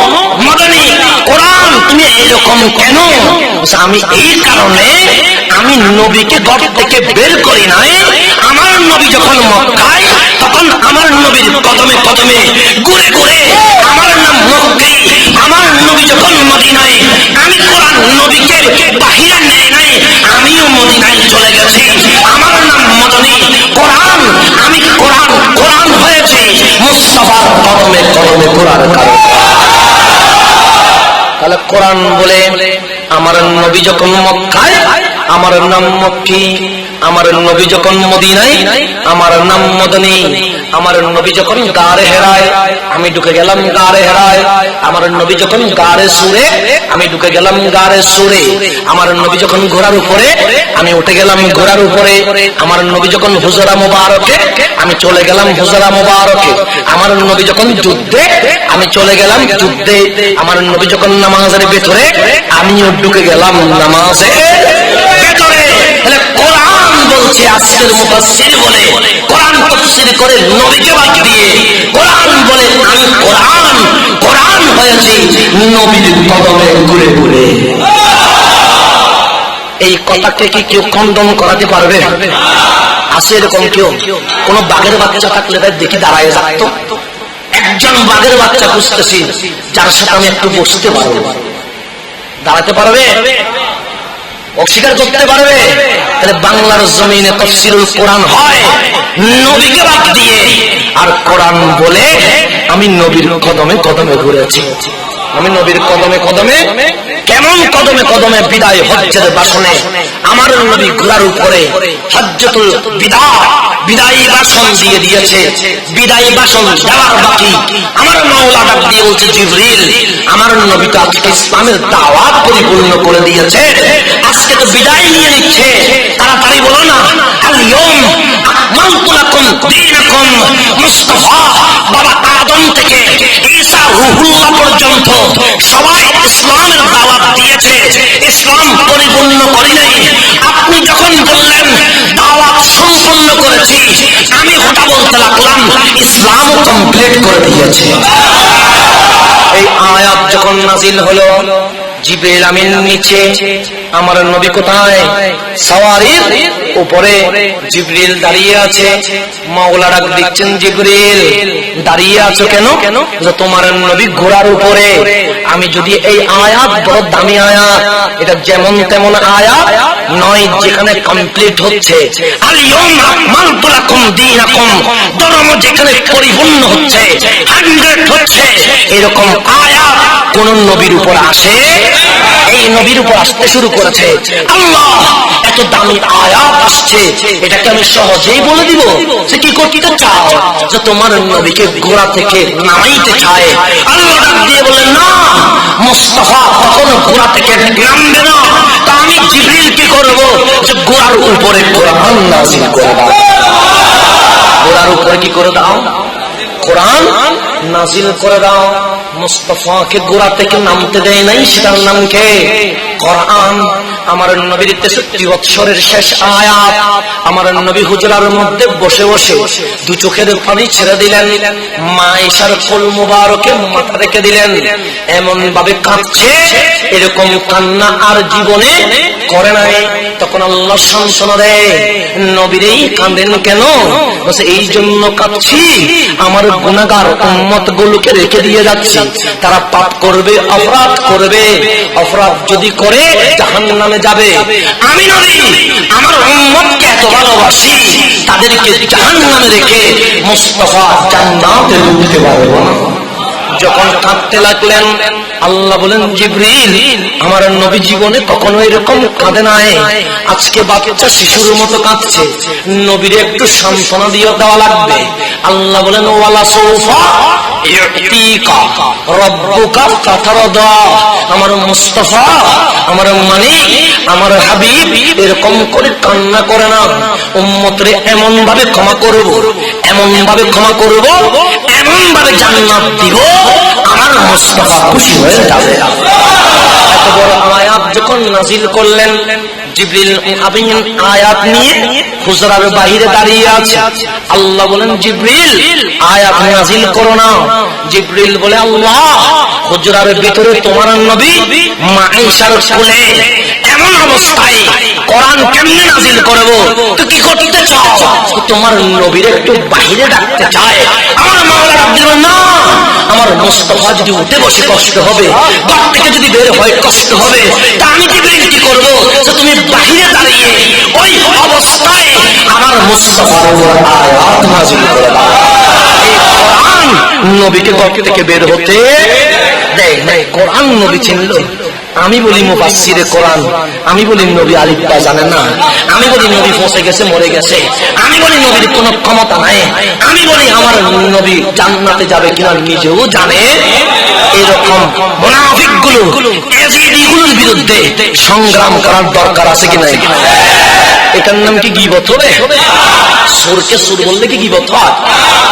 Speaker 2: মদনী। কোরআন তুমি এইরকম কেন? আমি এই কারণে, আমি নবীকে ঘর থেকে বের করি নাই। আমার নবী যখন মক্কায়, তখন আমার নবীর কদমে কদমে ঘুরে ঘুরে আমার নাম মক্কি। আমার নবী যখন মদিনায়, আমি কোরআন নবীকে বাহিরে নেই নাই, আমিও মদিনায় চলে গেছি। আমার নাম মদনী। কোরআন, আমি কোরআন, কোরআন হয়েছে মুস্তাফার কদমে কদমে ঘোরার কারণে। তাহলে কোরআন বলে আমার নবী যখন মক্কায়, আমার নাম মক্কি। আমার নবী যখন মদিনায়, আমার নাম মদনী। আমার নবী যখন গারে হেরায়, আমি ঢুকে গেলাম গারে হেরায়। আমার নবী যখন গারে সুরে, আমি ঢুকে গেলাম গারে সুরে। আমার নবী যখন ঘোড়ার উপরে, আমি উঠে গেলাম ঘোড়ার উপরে। আমার নবী যখন হুজরা মুবারকে, আমি চলে গেলাম হুজরা মুবারকে। আমার নবী যখন যুদ্ধে, আমি চলে গেলাম যুদ্ধে। আমার নবী যখন নামাজের ভেতরে, আমিও ঢুকে গেলাম নামাজের ভেতরে। তাহলে কোরআন বলছে, আজকের মুফাসসির বলে কোরআন তাফসীর করে নবীকে বাদ দিয়ে, কোরআন বলে আমি কোরআন, কোরআন হয়েছে নবীর কদমে ঘুরে ঘুরে। এই কথাকে কি কেউ খণ্ডন করাতে পারবে? আছে এরকম কেউ? কোন বাঘের বাচ্চা থাকলে তাই দেখি দাঁড়ায় থাকতো। একজন বাঘের বাচ্চা খুঁজতেছি যার সাথে আমি একটু বসতে পারবো। দাঁড়াতে পারবে? অস্বীকার করতে পারবে? তাহলে বাংলার জমিনে তাফসীরুল কোরআন হয় নবীকে বাদ দিয়ে। আর কোরআন বলে আমি নবীর কদমে কদমে ঘুরেছি। আমি নবীর কদমে কদমে, কেমন কদমে কদমে? বিদায় হজ্জের ভাষণে আমার নবী ঘোড়ার উপরে হজ্জতুল বিদা, বিদায়ী ভাষণ দিয়ে দিয়েছে। বিদায়ী ভাষণ দেওয়ার বাকি আমার মাওলা ডাক দিয়ে বলছে, জিবরিল আমার নবী তো আজকে ইসলামের দাওয়াত পরিপূর্ণ করে দিয়েছে, আজকে তো বিদায় নিয়ে নিচ্ছে, তাড়াতাড়ি বলো না। আল ইয়াউম আকমালতু লাকুম দীনাকুম। মুস্তাফা বাবা আদম থেকে ঈসা রূহুল্লাহ পর্যন্ত সবাই ইসলামের দাওয়াত দিয়েছে, ইসলাম পরিপূর্ণ করি নাই। আপনি যখন বললেন দাওয়াত সম্পূর্ণ করেছি, আমি হঠাৎ বলতে লাগলাম ইসলাম কমপ্লিট করে দিয়েছে। এই আয়াত যখন নাযিল হলো, জিবরিল আমিন নিচে, আমার নবী কোথায়? সওয়ারির উপরে জিবরিল দাঁড়িয়ে আছে। মাওলা ডাক দিচ্ছেন, জিবরিল দাঁড়িয়ে আছো কেন? যে তোমার নবী ঘোড়ার উপরে। আমি যদি এই আয়াত, বড় দামি আয়াত, এটা যেমন তেমন আয়াত নয়, যেখানে কমপ্লিট হচ্ছে। আল ইয়াউমা আকমালতু লাকুম দীনাকুম, ধর্ম যেখানে পরিপূর্ণ হচ্ছে, 100 হচ্ছে, এরকম আয়াত কোন নবীর উপর আসে? এই নবীর উপর আসতে শুরু করেছে। আল্লাহ এত দামি আয়াত আসছে, এটাকে আমি সহজেই বলে দিব যে কি করতে চাও? যে তোমার নবীকে ঘোড়া থেকে নামাইতে চায়। আল্লাহ ডাক দিয়ে বলেন, না, মুস্তাফা কখনো ঘোড়া থেকে নামবে না। তা আমি জিবরিল কি করব? যে ঘোড়ার উপরে কোরআন নাযিল করে দাও। ঘোড়ার উপরে কি করে দাও? কোরআন নাযিল করে দাও। মুস্তাফাকে ঘোড়া থেকে নামতে দেয় নাই, সেটার নাম কে? কোরআন। আমার নবীর 63 বছরের শেষ আয়াত। আমার নবী হুজরার মধ্যে বসে বসে দু চোখের পানি ছেড়ে দিলেন। মা আয়েশার কোল মুবারকে মাথা রেখে দিলেন। এমন ভাবে কাঁদছে, এরকম কান্না আর জীবনে করে নাই। তখন আল্লাহ সান্ত্বনা দেয়, নবীরেই কাঁদেন কেন? বলছে এই জন্য কাঁদছি, আমার গুনাহগার উম্মত গুলোকে রেখে দিয়ে যাচ্ছি। তারা পাপ করবে, অপরাধ করবে। অপরাধ যদি করে জাহান্নামে যাবে। আমি নবী আমার উম্মতকে এত ভালোবাসি, তাদেরকে জাহান্নামে রেখে মুস্তাফা জান্নাতে ঢুকতে পারবো না। যখন কাঁদতে লাগলেন, আল্লাহ বলেন জিবরিল, আমার নবী জীবনে কখনো এরকম কাঁদে নাই, আজকে বাচ্চা শিশুর মতো কাঁদছে, নবীর একটু সান্ত্বনা দিয়ে দেওয়া লাগবে। আল্লাহ বলেন ওয়ালা সাউফা ইউতিকা রাব্বুকা ফাতারদা, আমার মুস্তাফা, আমার মানিক, আমার হাবিব এরকম করে কান্না করে না, উম্মতরে এমন ভাবে ক্ষমা করব, এমন ভাবে ক্ষমা করব, এমন ভাবে জান্নাত দিব, আমার মুস্তাফা খুশি হয়ে যাবে। এত বড় আয়াত যখন নাজিল করলেন, জিবরিল আমিন আয়াত নিয়ে হুজরার বাইরে দাঁড়িয়ে আছে। আল্লাহ বলেন জিবরিল আয়াত নাজিল করো না। জিবরিল বলে আল্লাহ, হুজরার ভিতরে তোমার নবী মা আয়েশার কোলে এমন অবস্থায় কোরআন কেমনে নাজিল করব? তো কি করতে চাও? তোমার নবীর একটু বাইরে ডাকতে চায়। আমার মাওলা রাব্বুল না, আমার মুস্তাফা যদি উঠে বসে কষ্ট হবে, ঘর থেকে যদি বের হয় কষ্ট হবে, তা আমি জিবরিল কি করব? যে তুমি বাইরে দাঁড়িয়ে ওই অবস্থায় আমার মুস্তাফার উপর আয়াত নাজিল করে দাও। এই কোরআন নবীকে ঘর থেকে বের হতে দেয় নাই। কোরআন নবী চিনল। আমি বলি মুফাসসিরে কোরআন, আমি বলি নবী আলিফ বা জানে না, আমি বলি নবী ফসে গেছে, মরে গেছে, আমি বলি নবীর কোনো ক্ষমতা নাই, আমি বলি আমার নবী জান্নাতে যাবে কিনা নিজেও জানে। এরকম মুনাফিকগুলো এজিদিগুলোর বিরুদ্ধে সংগ্রাম করার দরকার আছে কিনা? এটার নাম কি গীবত হবে? সুরকে সুর বললে কি গীবত হয়?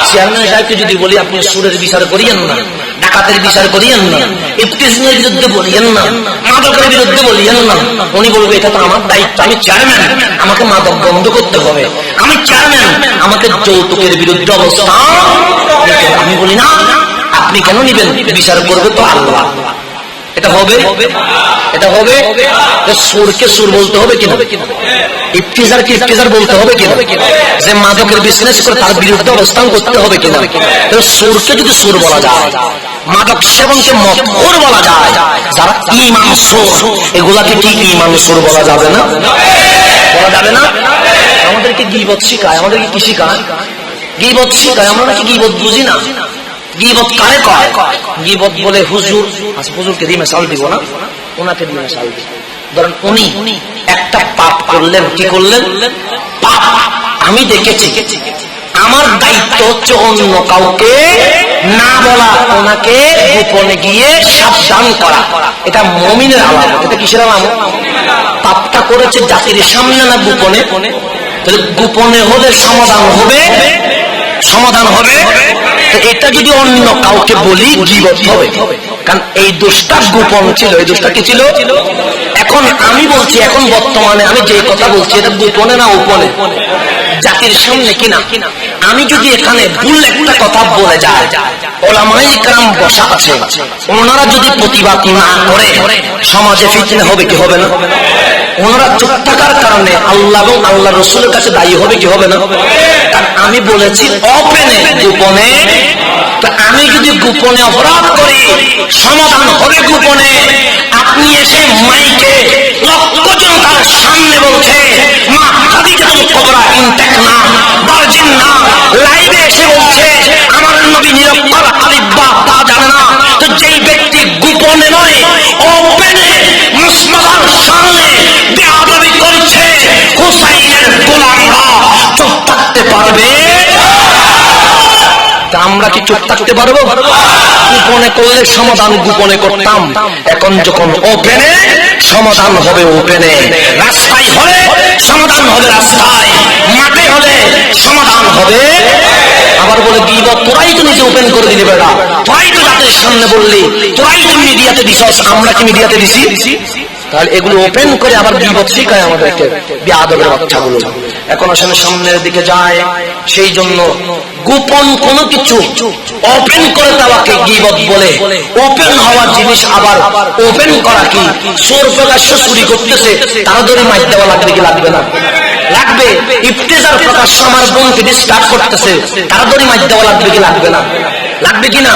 Speaker 2: চেয়ারম্যান সাহেবকে যদি বলি আপনি সুরের বিচার করিয়েন না, ডাকাতের বিচার করিয়েন না, ইফতিজিনের বিরুদ্ধে বলিয়েন না, মাদকের বিরুদ্ধে বলিয়েন না, উনি বলবে এটা তো আমার দায়িত্ব, আমি চেয়ারম্যান, আমাকে মাদক বন্ধ করতে হবে, আমি চেয়ারম্যান, আমাকে যৌতুকের বিরুদ্ধে অবস্থান। আমি বলি না, আপনি কেন নিবেন? বিচার করবে তো আল্লাহ। এটা হবে? এটা হবে? সুরকে সুর বলতে হবে কিনা? ইফতিজারকে ইফতিজার বলতে হবে কিনা? যে মাদকের বিজনেস করে তার বিরুদ্ধে অবস্থান করতে হবে কিনা? সুরকে যদি সুর বলা যায়, মাদক সেবনকে মদখোর বলা যায়, যারা ঈমান সুর, এগুলাকে কি ঈমান সুর বলা যাবে না? বলা যাবে না? আমাদেরকে গীবত শিখায়, আমাদেরকে কি শিখায়? গীবত শিখায়। আমরা নাকি গীবত বুঝি না। গীবত কারে কয়? গীবত বলে হুজুর, আচ্ছা হুজুরকে দিয়ে মিশাল দিব না, ওনাকে দিয়ে মিশাল দিব। ধরেন উনি একটা পাপ করলেন, কি করলেন? পাপ। আমি দেখেছি, আমার দায়িত্ব হচ্ছে অন্য কাউকে না বলা, ওনাকে গোপনে গিয়ে সাবধান করা। এটা মুমিনের আলামত। এটা কিসের আলামত? পাপটা করেছে জাতির সামনে না গোপনে? তাহলে গোপনে হলে সমাধান হবে, সমাধান হবে। এটা যদি অন্য কাউকে বলি গীবত হবে, কারণ এই দোষটা গোপন ছিল। এই দোষটা কি ছিল? এখন আমি বলছি, এখন বর্তমানে আমি যে কথা বলছি এটা গোপনে না উপনে? জাতির সামনে কিনা? আমি যদি এখানে ভুল একটা কথা বলে যাই, ওলামায়ে কেরাম বসা আছে, ওনারা যদি প্রতিবাদ না করে সমাজে ফিতনা হবে কি হবে না? ওনারা চুপ থাকার কারণে আল্লাহ এবং আল্লাহ রসুলের কাছে দায়ী হবে কি হবে না? কারণ আমি বলেছি ওপেনে, গোপনে। আমি যদি গোপনে অপরাধ করি সমাধান হবে গোপনে। আপনি এসে মাইকে লক্ষ জনতার সামনে বলছে মা খাদিজাতুল কুবরা ইনটেক না, ভার্জিন না, লাইভে এসে বলছে আমার নবী নিরক্ষর, আলিফ বা তা জানে না। তো যেই ব্যক্তি গোপনে নয় ওপেনে মুসলমানের সামনে বেয়াদবি করছে, হুসাইনের গোলামরা চুপ থাকতে পারবে? আমরা কি চুপ থাকতে পারবো? গোপনে করলে সমাধান গোপনে করতাম, এখন যখন ওপেনে সমাধান হবে ওপেনে। রাস্তায় হলে সমাধান হবে রাস্তায়, মাঠে হলে সমাধান হবে। আবার বলে গীবত তোরাই তো নিজে ওপেন করে দিলি, বেড়া তোরাই তো জাতির সামনে বললি, তোরাই তো মিডিয়াতে দিছস, আমরা কি মিডিয়াতে দিছি? তাহলে এগুলো ওপেন করে আবার গীবত শিখায় আমাদেরকে, বেয়াদবের বাচ্চাগুলো। এখন আসলে সামনের দিকে যায়, সেই জন্য গোপন কোনো কিছু ওপেন করে দেওয়াকে গীবত বলে। ওপেন হওয়ার জিনিস আবার ওপেন করা কি? চোর প্রকাশ্য চুরি করতেছে, তাড়াতাড়ি মাইর দেওয়া লাগবে কি লাগবে না? লাগবে। ইফতেজার প্রকাশ্য আমার বোনকে ডিস্টার্ব করতেছে, তাড়াতাড়ি মাইর দেওয়া লাগবে কি লাগবে না? লাগবে কিনা?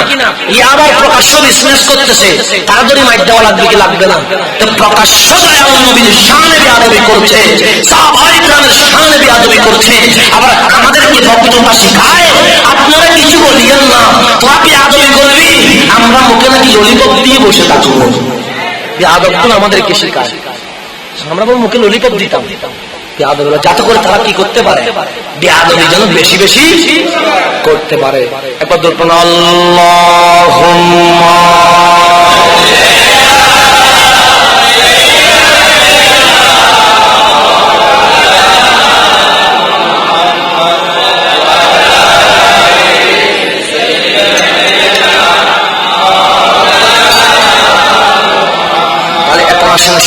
Speaker 2: আবার প্রকাশ্য বিজনেস করতেছে, তাড়াতাড়ি মাইর দেওয়া লাগবে কি লাগবে না? তো প্রকাশ্য দয়াল নবীর শানে বেয়াদবি করছে, সাহাবায়ে কেরামের শানে বেয়াদবি করছে, আবার আমাদেরকে বক্তব্য শিখায় আপনারা কিছু বলিয়েন না, তোরা বেয়াদবি করবি, আমরা নাকি ললিপপ দিয়ে বসে থাকবো। বেয়াদবগুলো আমাদেরকে শেখায়। আমরা বল মুখে ললিপপ দিতাম, বেয়াদবরা যাতে করে তারা কি করতে পারে, বেয়াদবি যেন বেশি বেশি করতে পারে। একবার দর্পণ আল্লাহুম্মা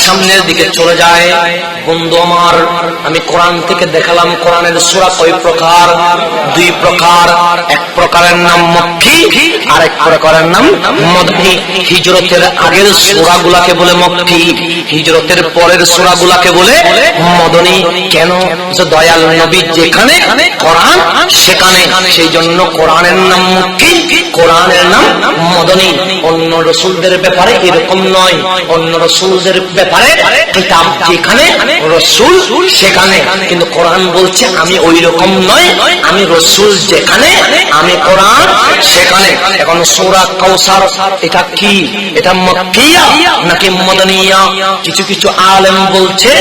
Speaker 2: সামনের দিকে চলে যায়। বন্ধু আমার, আমি কোরআন থেকে দেখালাম কোরআনের সূরা কয় প্রকার? দুই প্রকার। এক প্রকারের নাম মক্কি, আর এক প্রকারের নাম মদনী। হিজরতের আগের সূরাগুলোকে বলে মক্কি, হিজরতের পরের সূরাগুলোকে বলে মদনী। কেন? দয়াল নবী যেখানে কোরআন সেখানে, সেই জন্য কোরআনের নাম মক্কি, কোরআনের নাম মদনী। অন্য রাসূলদের ব্যাপারে এরকম নয়। অন্য রাসূলদের ব্যাপারে কিতাব যেখানে, রাসূল সেখানে। কিন্তু কোরআন বলছে আমি ওই রকম নয়, আমি রাসূল যেখানে, আমি কোরআন সেখানে। এখন সূরা কাউসার এটা কি? এটা মক্কিয়া নাকি মদনিয়া? কিছু কিছু আলেম বলছে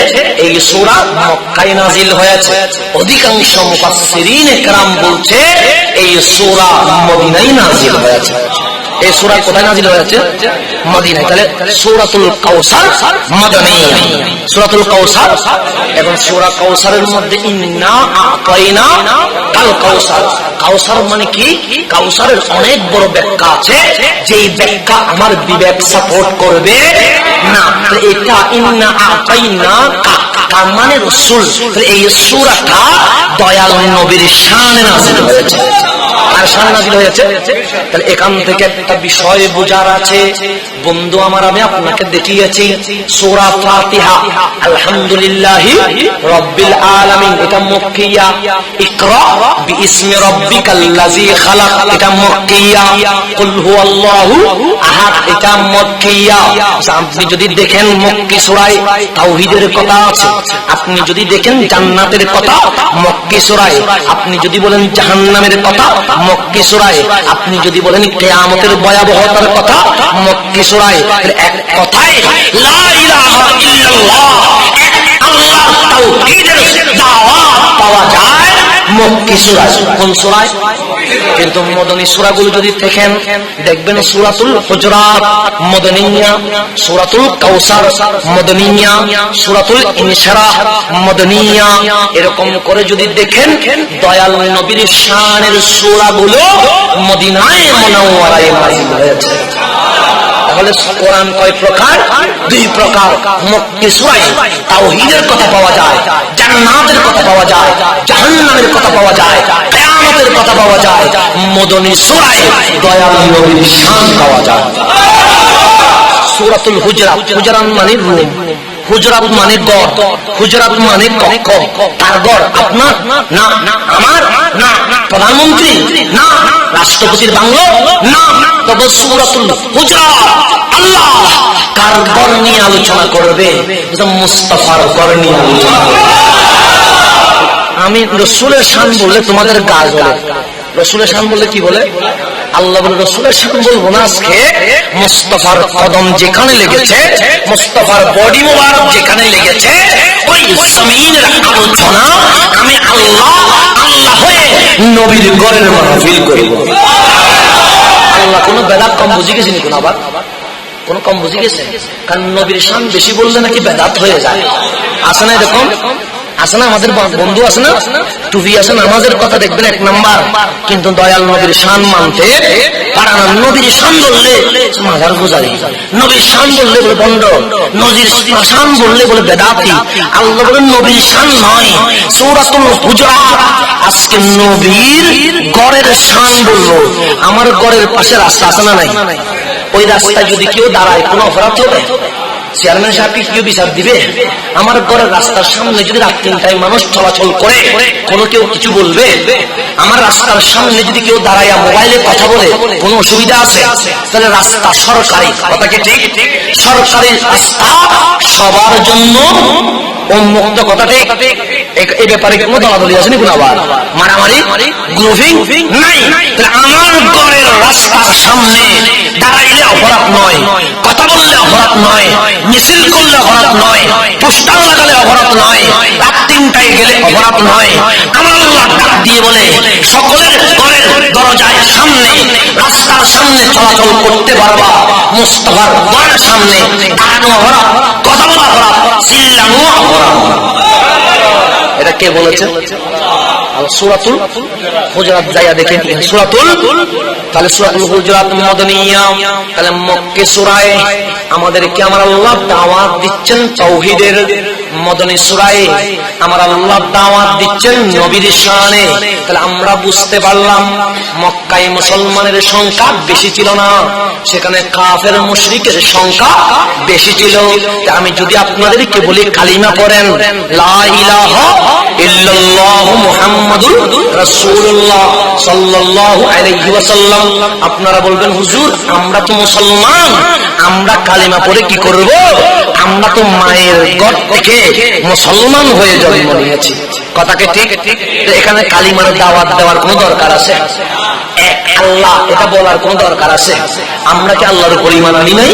Speaker 2: এই সূরা মক্কায় নাজিল হয়েছে। অধিকাংশ মুফাসসিরিন ইকরাম বলছে এই সূরা মদিনায় নাজিল হয়েছে। এই সূরা কোথায় নাজিল হয়েছে? মদিনায়। তাহলে সূরাতুল কাউসার মদনী, সূরাতুল কাউসার। এখন সূরা কাউসারের মধ্যে ইন্না আতাইনা কাল কাউসার। কাউসার মানে কি? কাউসারের অনেক বড় ব্যাখ্যা আছে, যেই ব্যাখ্যা আমার বিবেক সাপোর্ট করবে না। এটা ইন্না আতাইনা কা মানে রাসূল। এই সূরাটা দয়াল নবীর শানে নাজিল হয়েছে। আর শান নাজিল হয়েছে। তাহলে এখান থেকে একটা বিষয় বোঝার আছে। বন্ধু আমার, আমি আপনাকে দেখিয়েছি সূরা ফাতিহা আলহামদুলিল্লাহি রাব্বিল আলামিন, এটা মক্কিয়া। ইকরা বিইসমি রাব্বিকাল্লাযী খালাক, এটা মক্কিয়া। কুল হুয়াল্লাহু আহাদ, এটা মক্কিয়া। আপনি যদি দেখেন মক্কি সূরায় তাওহীদের কথা আছে, আপনি যদি দেখেন জান্নাতের কথা মক্কি সূরায়, আপনি যদি বলেন জাহান্নামের কথা মক্কি সূরায়, আপনি যদি বলেন কিয়ামতের ভয়াবহতার কথা মক্কি সূরায়। এক কথায় লা ইলাহা ইল্লাল্লাহ, এক আল্লাহর তাওহীদের দাওয়াত পাওয়া যায় মক্কি সূরায়। কোন সূরায়? কিন্তু মদনী সূরাগুলো যদি দেখেন, দেখবেন সূরাতুল হুজুরাত মদনিয়া, সূরাতুল কাউসার মদনিয়া, সূরাতুল ইনশিরাহ মদনিয়া। এরকম করে যদি দেখেন দয়াল নবীর শানের সূরাগুলো মদিনায়ে মুনাওয়ারায় নাযিল হয়েছে। তাহলে কোরআন কয় প্রকার? দুই প্রকার। মক্কি সূরায় তাওহীদের কথা পাওয়া যায়, জান্নাতের কথা পাওয়া যায়, জাহান্নামের কথা পাওয়া যায়, কিয়ামতের কথা পাওয়া যায়। মদনী সূরায় দয়াল নবীর শান পাওয়া যায়। সূরাতুল হুজুরাত, হুজুরাত মানে রুম, হুজরাত মানে গড়, হুজরাত মানে কক্ষ। তার গড় আপনার না, আমার না, প্রধানমন্ত্রী না, রাষ্ট্রপতির বাংলো না। তবে সূরাতুল হুজরাত আল্লাহ কার গড় নিয়ে আলোচনা করবে? মুস্তাফার গড় নিয়ে আলোচনা করবে। আমি রাসূলের শান বললে তোমাদের গাল জ্বলে। রাসূলের শান বললে কি বলে? আল্লাহ বলে রাসূলের শান বলবো না আজকে। মুস্তাফার কদম যেখানে লেগেছে, মুস্তাফার বডি মোবারক যেখানে লেগেছে, ওই জমিনের আলোচনা আমি আল্লাহ আল্লাহ হয়ে নবীর ঘরের মাহফিল করব। আল্লাহ কোন বেদাত কম বুঝে গেছেন? কোন আবার কোন কম বুঝে গেছে? কারণ নবীর শান বেশি বললে নাকি বেদাত হয়ে যায়। আছে না এরকম? আছে না? আমাদের বন্ধু আছে না, টুপি আছে, নামাজের কথা দেখবেন এক নাম্বার, কিন্তু দয়াল নবীর শান মানতে পারে না। নবীর শান বললে মাজার পূজারি, নবীর শান বললে বলে বন্ড, নবীর শান বললে বলে বেদাতি। আল্লাহ বলেন নবীর শান নয়। সূরাতুল হুজুরাত আজকে নবীর গড়ের শান বলবো। আমার গড়ের পাশে রাস্তা আছে না নাই? ওই রাস্তায় যদি কেউ দাঁড়ায় কোনো অপরাধ হবে? চেয়ারম্যান সাহেবকে কেউ বিচার দিবে? আমার ঘরের রাস্তার সামনে যদি রাত 3টায় মানুষ চলাচল করে, কোনো কেউ কিছু বলবে? আমার রাস্তার সামনে যদি কেউ দাঁড়াইয়া মোবাইলে কথা বলে, কোনো অসুবিধা আছে? তাহলে রাস্তা সরকারি, কথা কি ঠিক? সরকারি রাস্তা সবার জন্য উন্মুক্ত, কথা ঠিক? এই ব্যাপারে কোনো দলাদলি আসেনি, কোনো আবার মারামারি গ্রুপিং নাই। আমার ঘরের রাস্তার সামনে দাঁড়াইলে অপরাধ নয়, কথা বললে অপরাধ নয়, মিছিল করলে অপরাধ নয়, পোস্টার লাগালে অপরাধ নয়, রাত 3টায় গেলে অপরাধ নয়। আমার আল্লাহ ডাক দিয়ে বলে সকলের ঘরের দরজায় সামনে রাস্তার সামনে চলাচল করতে পারবা, মুস্তাফার ঘরের সামনে দাঁড়ানো অপরাধ, কথা বলা অপরাধ, চিল্লানো অপরাধ। এটা কে বলেছে? সূরাতুল হুজুরাত যায়া দেখেন, সূরাতুল, তাহলে সূরাতুল হুজুরাত মদনিয়া, তাহলে মক্কি সূরায় আমাদেরকে আমার আল্লাহ দাওয়াত দিচ্ছেন তাওহীদের। মদনী সূরায় আমার আল্লাহ দাওয়াত দিচ্ছেন নবীর শানে। তাহলে আমরা বুঝতে পারলাম মক্কায় মুসলমানের সংখ্যা বেশি ছিল না, সেখানে কাফের মুশরিকের সংখ্যা বেশি ছিল। আমি যদি আপনাদেরকে বলি কালিমা পড়েন লা ইলাহা ইল্লাল্লাহু মুহাম্মাদুর রাসূলুল্লাহ সাল্লাল্লাহু আলাইহি ওয়াসাল্লাম, আপনারা বলবেন হুজুর আমরা তো মুসলমান, আমরা কালিমা পড়ে কি করব? আমরা তো মায়ের গর্ভ থেকে মুসলমান হয়ে জন্ম নিয়েছি, কথাকে ঠিক? এখানে কালিমার দাওয়াত দেওয়ার কোনো দরকার আছে? এক আল্লাহ এটা বলার কোন দরকার আছে? আমরা কি আল্লাহর উপর ঈমান আনি নাই?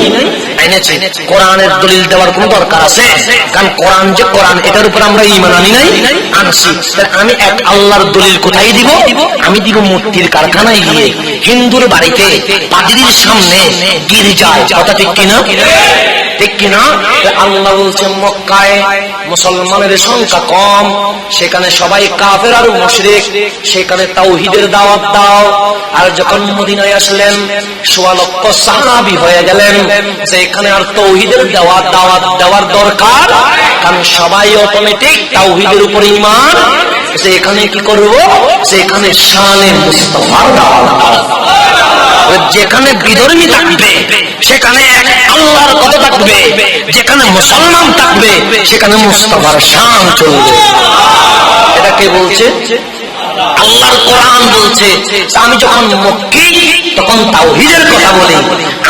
Speaker 2: এনেছি। কোরআনের দলিল দেওয়ার কোন দরকার আছে? কারণ কোরআন যে কোরআন এটার উপর আমরা ঈমান আনি নাই, আনছি। আমি এক আল্লাহর দলিল কোথায় দিব? আমি দিব মূর্তির কারখানায় গিয়ে, হিন্দুর বাড়িতে, পাদ্রীর সামনে, গির্জায়, কথা ঠিক কিনা? ঠিক কিনা? আল্লাহ বলছেন মক্কায় মুসলমানের সংখ্যা কম, সেখানে সবাই কাফের আর মুশরিক, সেখানে তাওহীদের দাওয়াত দাও। আর যখন মদিনায় আসলেন ১৬ লক্ষ সাহাবী হয়ে গেলেন, সেখানে আর তাওহীদের দাওয়াত দেওয়ার দরকার, কারণ সবাই অটোমেটিক তাওহীদের উপর ঈমান। সেখানে কি করব? সেখানে শানে মুস্তাফার দাওয়াত। যেখানে বিধর্মী থাকবে সেখানে আল্লাহর কথা থাকবে, যেখানে মুসলমান থাকবে সেখানে মুস্তাফার শান চলবে। এটা কে বলছে? আল্লাহর কোরআন বলছে। আমি যখন মক্কি তখন তাওহীদের কথা বলি,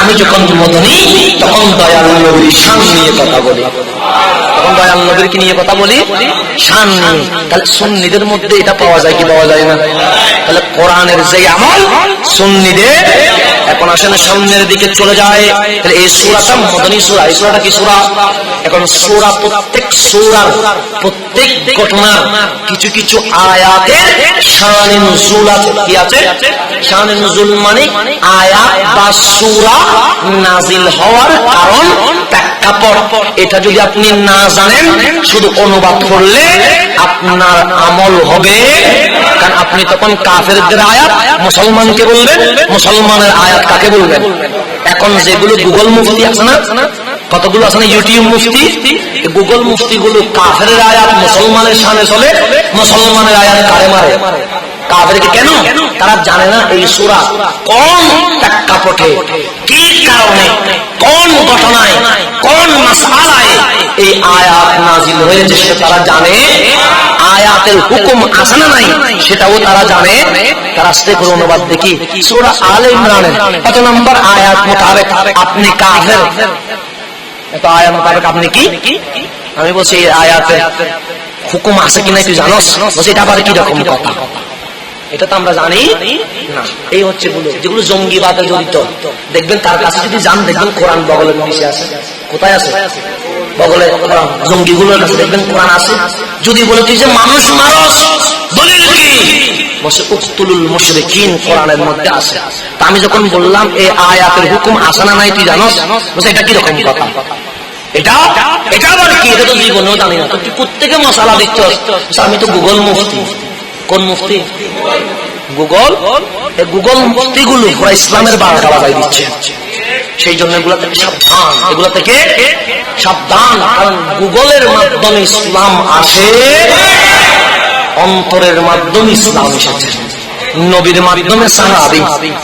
Speaker 2: আমি যখন মদনী তখন দয়াল নবীর শান নিয়ে কথা বলি। তখন দয়াল নবীর কি নিয়ে কথা বলি? শান নিয়ে। তাহলে সুন্নিদের মধ্যে এটা পাওয়া যায় কি পাওয়া যায় না? তাহলে কোরআনের যে আমল সুন্নিদের। এখন আসেন সামনের দিকে চলে যায়। তাহলে এই সূরাটা মদনী সূরা। এই সূরাটা কি সূরা? এখন সূরা, প্রত্যেক সূরার প্রত্যেক ঘটনার কিছু কিছু আয়াতের শানে নুজুল আছে। কি আছে? শানে নুজুল মানে আয়াত বা সূরা নাজিল হওয়ার কারণ, প্রেক্ষাপট। এটা যদি আপনি না জানেন, শুধু অনুবাদ করলে আপনার আমল হবে, কারণ আপনি তখন কাফেরদের আয়াত মুসলমানকে বলবেন, মুসলমানের আয়াত কাকে বলবেন? এখন যেগুলো গুগল মুফতি আছে না, কতগুলো আছে না ইউটিউব মুফতি, গুগল মুফতি গুলো কাফের আয়াত মুসলমানের সামনে চলে, মুসলমানের আয়াত কারে মারে? কাফেরকে। কেন? তারা জানে না এই সূরা কোন প্রেক্ষাপটে, কি কারণে, কোন ঘটনায়, কোন মাসআলায় এই আয়াত নাজিল হয়েছে, সেটা তারা জানে। আয়াতের হুকুম আছে না নাই সেটাও তারা জানে। তারা আস্তে করে অনুবাদ দেখি সূরা আলে ইমরানের কত নম্বর আয়াত মোতাবেক আপনি কাফের, এত আয়াত মোতাবেক আপনি কি? আমি বলছি এই আয়াতে হুকুম আছে কিনা তুই জানোস? বলছি এটা আবার কি রকম কথা? এটা তো আমরা জানি না। এই হচ্ছে যেগুলো জঙ্গিবাদে জড়িত, দেখবেন তার কাছে যদি যান, দেখবেন কোরআন বগলের নিচে আছে। কোথায় আছে? বগলে। জঙ্গিগুলোর কাছে দেখবেন কোরআন আছে। যদি বলে তুই যে মানুষ মারস, দলিল কি? বসে উকতুলুল মুশরিকিন কোরআনের মধ্যে আছে। তা আমি যখন বললাম এই আয়াতের হুকুম আছে না নাই তুই জানোস, বলছে এটা কি রকম কথা? এটা আবার কি? এটা তো জীবনেও জানি না। তুই প্রত্যেকে মশালা দিচ্ছস। আমি তো গুগল মুফতি। কোন মুফতি? গুগল। গুগল মুফতি গুলো পুরো ইসলামের 12টা বাজাই দিচ্ছে। সেই জন্য এগুলা থেকে সাবধান, এগুলা থেকে সাবধান। কারণ গুগলের মাধ্যমে ইসলাম আসে, অন্তরের মাধ্যমে ইসলাম এসেছে। নবীর মাধ্যমে সাহাবী,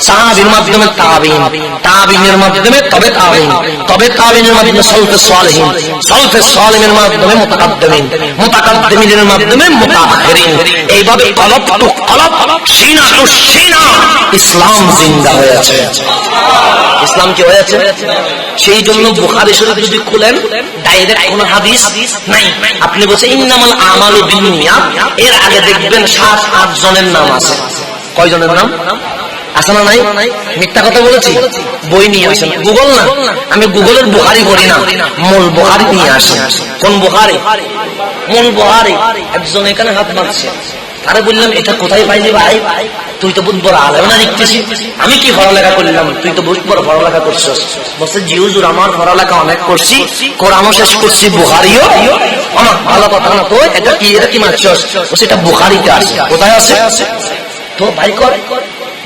Speaker 2: সাহাবীর মাধ্যমে তাবিঈন, তাবিঈনের মাধ্যমে তবে তাবিঈন, তবে তাবিঈনের মাধ্যমে সালফে সালেহিন, সালফে সালেহিনের মাধ্যমে মুতাকাদ্দিমিন, মুতাকাদ্দিমিনের মাধ্যমে মুতাআখিরিন। এইভাবে কলব টু কলব, সিনা টু সিনা ইসলাম জিন্দা হয়েছে। ইসলাম কি হয়েছে? সেই জন্য বুখারী শরীফ যদি খুলেন, ডাইরেক্ট কোন হাদিস নাই। আপনি বলছেন ইন্নামাল আমালু বিন্নিয়াত, এর আগে দেখবেন 7-8 জনের নাম আছে। কয়জনের নাম? আছে না নাই? মিথ্যা কথা বলেছি? বই নিয়ে আসেন, গুগল না, আমি গুগলের বুখারি পড়ি না, মূল বুখারি নিয়ে আসেন। কোন বুখারি? মূল বুখারি। একজন এখানে হাত মারছে, তারে বললাম এটা কোথায় পাইলি ভাই? তুই তো বহুত বড় আলেম না লিখতেছি। আমি কি পড়ালেখা করলাম? তুই তো বহুত বড় পড়ালেখা করছিস। বলছে জি হুজুর আমার পড়ালেখা অনেক করছি, কোরআনও শেষ করছি, বুখারিও। আমার ভালো কথা না তো, এটা কি মারছিস? বলছে এটা বুখারিতে আছে। কোথায় আছে? তো ভাই কর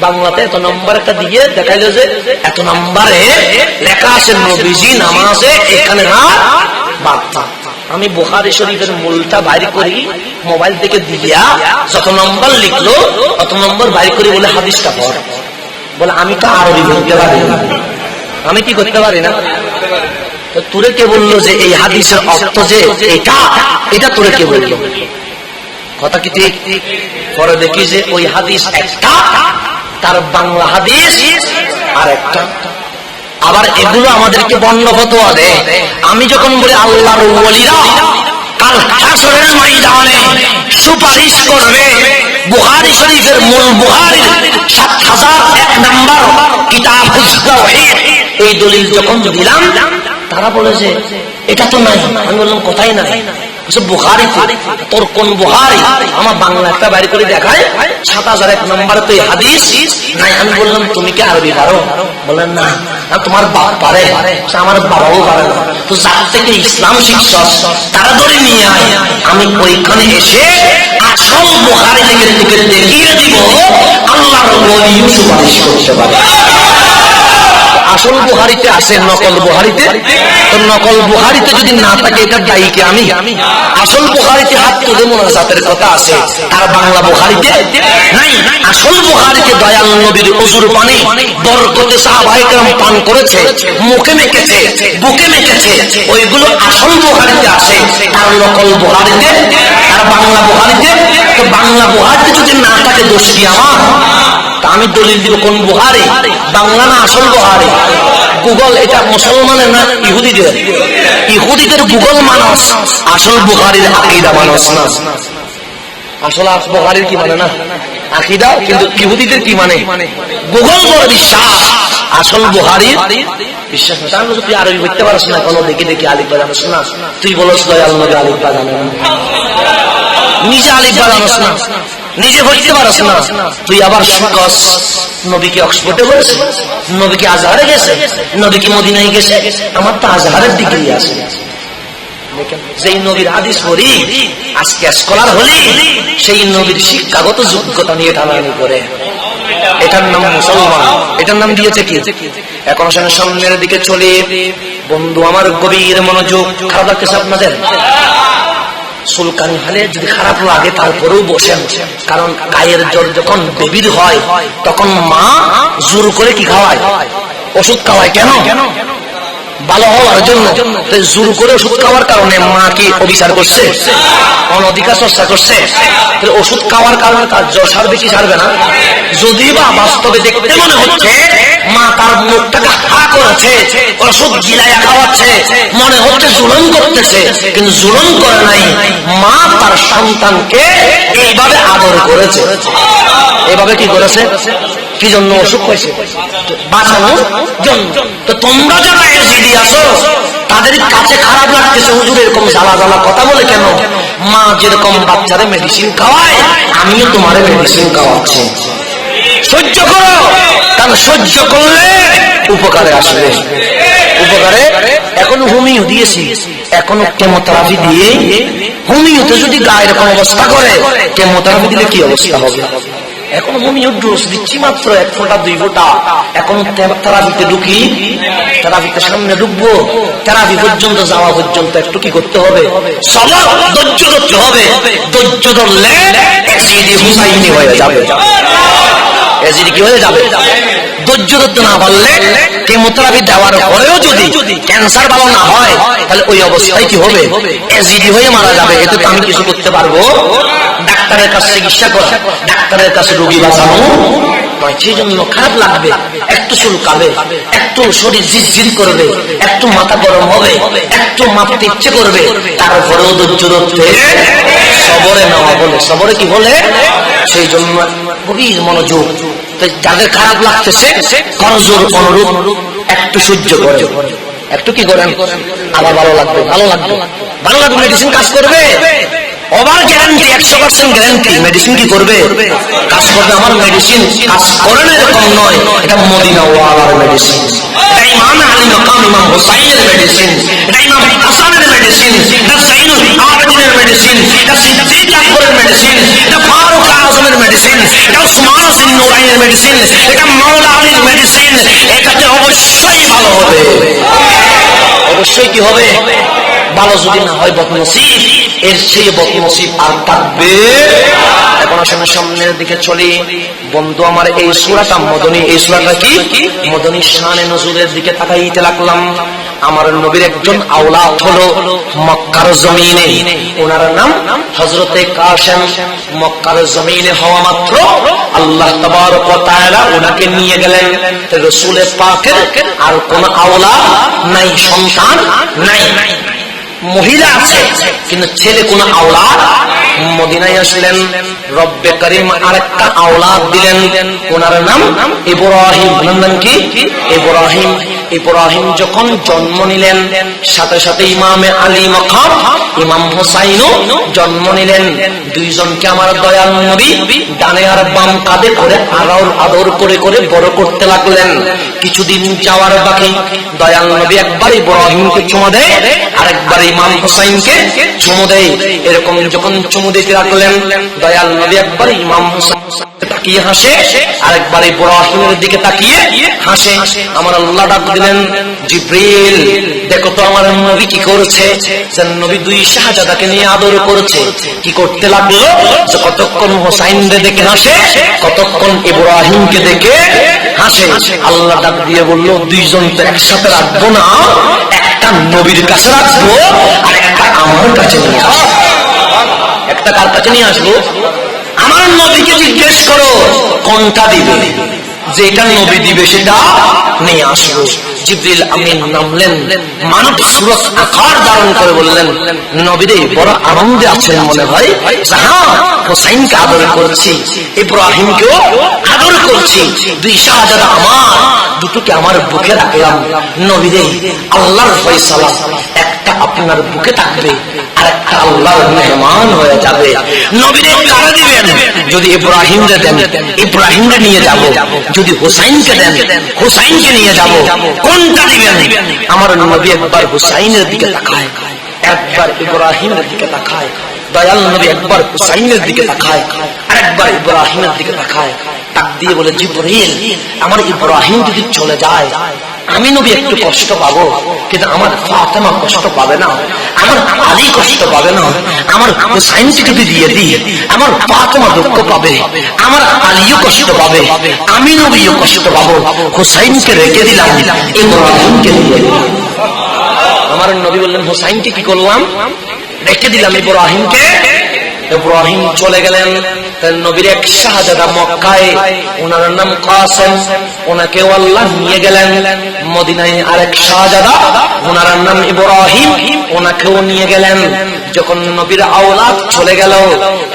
Speaker 2: বাংলাতে এত নম্বর একটা দিয়ে দেখাইল যে এত নম্বরে লেখা আছে নবীজি নামাজে এখানে হাত বাড়তা। আমি বুখারী শরীফের মূলটা বাইর করি, মোবাইল থেকে দিয়া যত নম্বর লিখলো অত নম্বর বাইর করি, বলে হাদিসটা পড়। বলে আমি তো আরবি বলতে পারি না। আমি কি করতে পারি না? তো তোরে কে বললো যে এই হাদিসের অর্থ যে এটা তোরে কে বললো? কথা কি ঠিক? পরে দেখি যে ওই হাদিস একটা, তার বাংলা হাদিস আর একটা। আবার এগুলো আমাদেরকে বন্য ফতোয়া দেয়। আমি যখন বলি আল্লাহর ওলিরা কাল হাশরের ময়দানে সুপারিশ করবে, বুখারী শরীফের মূল বুখারীর ৭০০১ নম্বর কিতাবুত তাওহীদ, এই দলিল যখন দিলাম তারা বলে যে এটা তো নাই। আমি বললাম কোথায় নাই? বুখারীতে। তোর কোন বুখারী? আমার বাংলা একটা বাইর করে দেখায় ৭০০১ নম্বরে তো এই হাদিস নাই। আমি বললাম তুমি কি আরবি পারো? বললেন না। তোমার বাপ পারে? আমার বাবাও পারে না। তো যার থেকে ইসলাম শিখছস তারা ধরে নিয়ে আয়, আমি ওইখানে এসে আসল বুখারী থেকে তোকে দেখিয়ে দিব আল্লাহর ওলিও সুপারিশ করতে পারে। আসল বুখারীতে আছে, নকল বুখারীতে? তো নকল বুখারীতে যদি না থাকে এটা দায়ী কি আমি? আসল বুখারীতে হাত তুলে মোনাজাতের কথা আছে, তার বাংলা বুখারীতে নাই। আসল বুখারীতে দয়াল নবীর ওযুর পানি বরকতে সাহাবায়ে কেরাম পান করেছে, মুখে মেখেছে, বুকে মেখেছে, ওইগুলো আসল বুখারীতে আছে। তার নকল বুখারীতে, তার বাংলা বুখারীতে। তো বাংলা বুখারীতে যদি না থাকে দোষ কি আমার? তা আমি দলিল দিব কোন বুখারী? বাংলা না আসল বুখারী? গুগল এটা মুসলমানের না ইহুদিদের? ইহুদিদের গুগল মানুষ, আসল বুখারীর আকীদা মানুষ না। আসল বুখারীর কি মানে না আকীদা, কিন্তু ইহুদিদের কি মানে? গুগল বড় বিশ্বাস, আসল বুখারীর বিশ্বাস না। তাহলে তুই আরবি পড়তে পারছ না, কোনো দেখি দেখি আলিফ বা জানিস না, তুই বলছ দয়াল নবী আলিফ বা জানে না, নিজে আলিফ বা জানিস না, নিজে পড়তে পারছ না। তুই আবার শুকস নবীকে অক্সফোর্ডে বলেছে, নবীকে আজহারে গেছে, নবীকে মদিনায় গেছে। আমার তো আজহারের ডিগ্রি আছে। যেই নবীর হাদিস পড়ি আজকে স্কলার হলি, সেই নবীর শিক্ষাগত যোগ্যতা নিয়ে টানাটানি করে। এটার নাম মুসলমান, এটার নাম দিয়েছে কি? এখন সামনের দিকে চলে বন্ধু আমার, গভীর মনোযোগ। খারাপ লাগতেছে আপনাদের? চুলকানি হলে যদি খারাপ লাগে তারপরেও বসেন, কারণ গায়ের জ্বর যখন বেবির হয় তখন মা জোর করে কি খাওয়ায়? ওষুধ খাওয়ায়। কেন? ভালো হওয়ার জন্য। জোর করে ওষুধ খাওয়ার কারণে মা কি অবিচার করছে? অনধিকার চর্চা করছে? ওষুধ খাওয়ার কারণে তার জ্বর সারবে কি সারবে না? যদি বা বাস্তবে দেখতে মনে হচ্ছে মা তার মুখটাকে হা করেছে, ওষুধ গিলাইয়া খাওয়াচ্ছে, মনে হচ্ছে জুলুম করতেছে, কিন্তু জুলুম করে নাই। মা তার সন্তানকে এইভাবে আদর করেছে। এভাবে কি করেছে? কি জন্য অসুখ হয়েছে? বাঁচানোর জন্য। তো তোমরা যারা এজিডি আছো তাদের কাছে খারাপ লাগতেছে, হুজুর এরকম জ্বালা জ্বালা কথা বলে কেন? মা যেরকম বাচ্চারে মেডিসিন খাওয়ায় আমিও তোমারে মেডিসিন খাওয়াচ্ছি। সহ্য করো, কারণ সহ্য করলে উপকারে আসবে। উপকারে এখনো হোমিও দিয়েছি, এখনো কেমোথেরাপি দিয়ে, হোমিওতে যদি গায়ে এরকম অবস্থা করে, কেমোথেরাপি দিলে কি অবস্থা হবে? এখন হোমিও ডোজ দিচ্ছি মাত্র 1 ফোঁটা 2 ফোঁটা। এখন থেরাপিতে ঢুকি, থেরাপিতে সামনে ঢুকবো, থেরাপি পর্যন্ত যাওয়া পর্যন্ত একটু কি করতে হবে? সবর, ধৈর্য ধরতে হবে। ধৈর্য ধরলে অ্যাসিডি হুসাইনি হয়ে যাবে। অ্যাসিডি কি হয়ে যাবে? ধৈর্য ধরতে না পারলে কেমোথেরাপি দেওয়ার পরেও যদি ক্যান্সার ভালো না হয়, তাহলে ওই অবস্থায় কি হবে? অ্যাসিডি হয়ে মারা যাবে। এতে তো আমি কিছু করতে পারবো? ডাক্তারের কাছে চিকিৎসা করা, ডাক্তারের কাছে রোগী বাঁচানো নয়। সেই জন্য খারাপ লাগবে, একটু চুলকাবে, একটু শরীর ঝিরঝির করবে, একটু মাথা গরম হবে, একটু মাপতে ইচ্ছে করবে, তারপরেও ধৈর্য ধরতে সবরে নেওয়া বলে। সবরে কি বলে? সেই জন্য গভীর মনোযোগ। যাদের খারাপ লাগতেছে করজোর অনুরূপ একটু সহ্য করে, একটু কি করেন, আবার ভালো লাগবে, ভালো লাগবে, ভালো লাগবে, মেডিসিন কাজ করবে, ওভার গ্যারান্টি, 100% গ্যারান্টি মেডিসিন কি করবে, কাজ করবে। আমার মেডিসিন কাজ করে না এরকম নয়, এটা মদিনা ওয়ালার মেডিসিন, এটা ইমাম আলী মাকাম ইমাম হুসাইনের মেডিসিন, এটা ইমাম হাসানের মেডিসিন, এটা সাইয়্যিদুল আবেদিনের মেডিসিন, এটা সিদ্দিক আকবরের মেডিসিন, এটা ফারুক আজমের মেডিসিন, এটা উসমান বিন নুরাইনের মেডিসিন, এটা মাওলা আলীর মেডিসিন। এটাতে অবশ্যই ভালো হবে, অবশ্যই কি হবে, ভালো। যদি না হয় বদনসিব, এর সেই বদনসিব আর থাকবে। এখন আসলে সামনের দিকে চলি বন্ধু আমার। এই সূরাটা মদনী, এই সূরাটা কি মদনী, শানে নজুলের দিকে তাকাইতে লাগলাম। আমার নবীর একজন আওলাদ হলো মক্কার জমিনে, ওনার নাম হযরতে কাসেম। মক্কার জমিনে হওয়া মাত্র আল্লাহ তাবারক ওয়া তাআলা ওনাকে নিয়ে গেলেন। রাসূল পাকের আর কোন আওলাদ নাই, সন্তান নাই, মহিলা আছে কিন্তু ছেলে কোন আওলাদ। মদিনায় আসলেন, রব্বে করিম আরেকটা আওলাদ দিলেন, ওনার নাম ইব্রাহিম। ওনার নাম কি ইব্রাহিম। ইব্রাহিম যখন জন্ম নিলেন, সাথে সাথে ইমামে আলী মাকাম ইমাম হুসাইনও জন্ম নিলেন। দুইজনকে আমার দয়াল নবী ডানে আর বাম কাঁধে করে আদর করে করে বড় করতে লাগলেন। কিছুদিন যাওয়ার বাকি দয়াল নবী একবার ইব্রাহিমকে চুমু দেয়, আরেকবার ইমাম হুসাইনকে চুমু দেয়। এরকম যখন চুমু দিতে লাগলেন, দয়াল নবী একবার ইমাম হুসাইন তাকিয়ে হাসে, আরেকবার ইব্রাহিমের দিকে তাকিয়ে হাসে। আমার আল্লাহ ডাক দিলেন, জিবরিল দেখো তো আমার নবী কি করেছে। নবী দুই শাহজাদাকে নিয়ে আদর করেছে। কি করতে লাগলো, যে কতক্ষণ হুসাইনকে দেখে হাসে, কতক্ষণ ইব্রাহিমকে দেখে হাসে। আল্লাহ ডাক দিয়ে বলল, দুইজন তো একসাথে রাখবো না, একটা নবীর কাছে রাখবো আর একটা আমার কাছে নিয়ে আসবো। একটা কার কাছে নিয়ে আসবো, আমার নবীকে জিজ্ঞেস করো কোনটা দিবে, যেটা নবী দিবে সেটা নিয়ে আসবো। জিবরিল আমিন নামলেন, মানব সুরত আকার ধারণ করে বললেন, নবীরে বড় আনন্দে আছেন মনে হয়। হ্যাঁ, হোসাইনকে আদর করছি, ইব্রাহিমকেও আদর করছি, দুই শাহজাদা আমার দুটোকে আমার বুকে রাখলাম। নবীরে আল্লাহর ফয়সালা, একটা আপনার বুকে থাকবে আর একটা আল্লাহর মেহমান হয়ে যাবে। নবীরে কারা দিবেন, যদি ইব্রাহিমকে দেন ইব্রাহিমকে নিয়ে যাব, যদি হুসাইনকে দেন হুসাইনকে নিয়ে যাব। কোনটা দিবেন? আমার নবী একবার হুসাইনের দিকে তাকায়, একবার ইব্রাহিমের দিকে তাকায়। দয়াল নবী একবার হুসাইনের দিকে তাকায় আর একবার ইব্রাহিমের দিকে তাকায়। তাক দিয়ে বলে, জিবরিল আমার ইব্রাহিম যদি চলে যায় আমি নবী একটু কষ্ট পাবো, কিন্তু আমার ফাতেমা কষ্ট পাবে না, আমার আলী কষ্ট পাবে না। আমার হুসাইনকে যদি দিয়ে দিই আমার ফাতেমা দুঃখ পাবে, আমার আলীও কষ্ট পাবে, আমি নবীও কষ্ট পাবো। হুসাইনকে রেখে দিলাম, ইব্রাহিমকে দিয়ে দিলাম। আমার নবী বললেন, হুসাইনকে কি করলাম, রেখে দিলাম ইব্রাহিমকে। ইব্রাহিম চলে গেলেন। নবীর এক শাহজাদা মক্কায়, ওনার নাম কাসেম, ওনাকেও আল্লাহ নিয়ে গেলেন। মদিনায় আরেক শাহজাদা, ওনার নাম ইব্রাহিম, ওনাকেও নিয়ে গেলেন। যখন নবীর আওলাদ চলে গেল,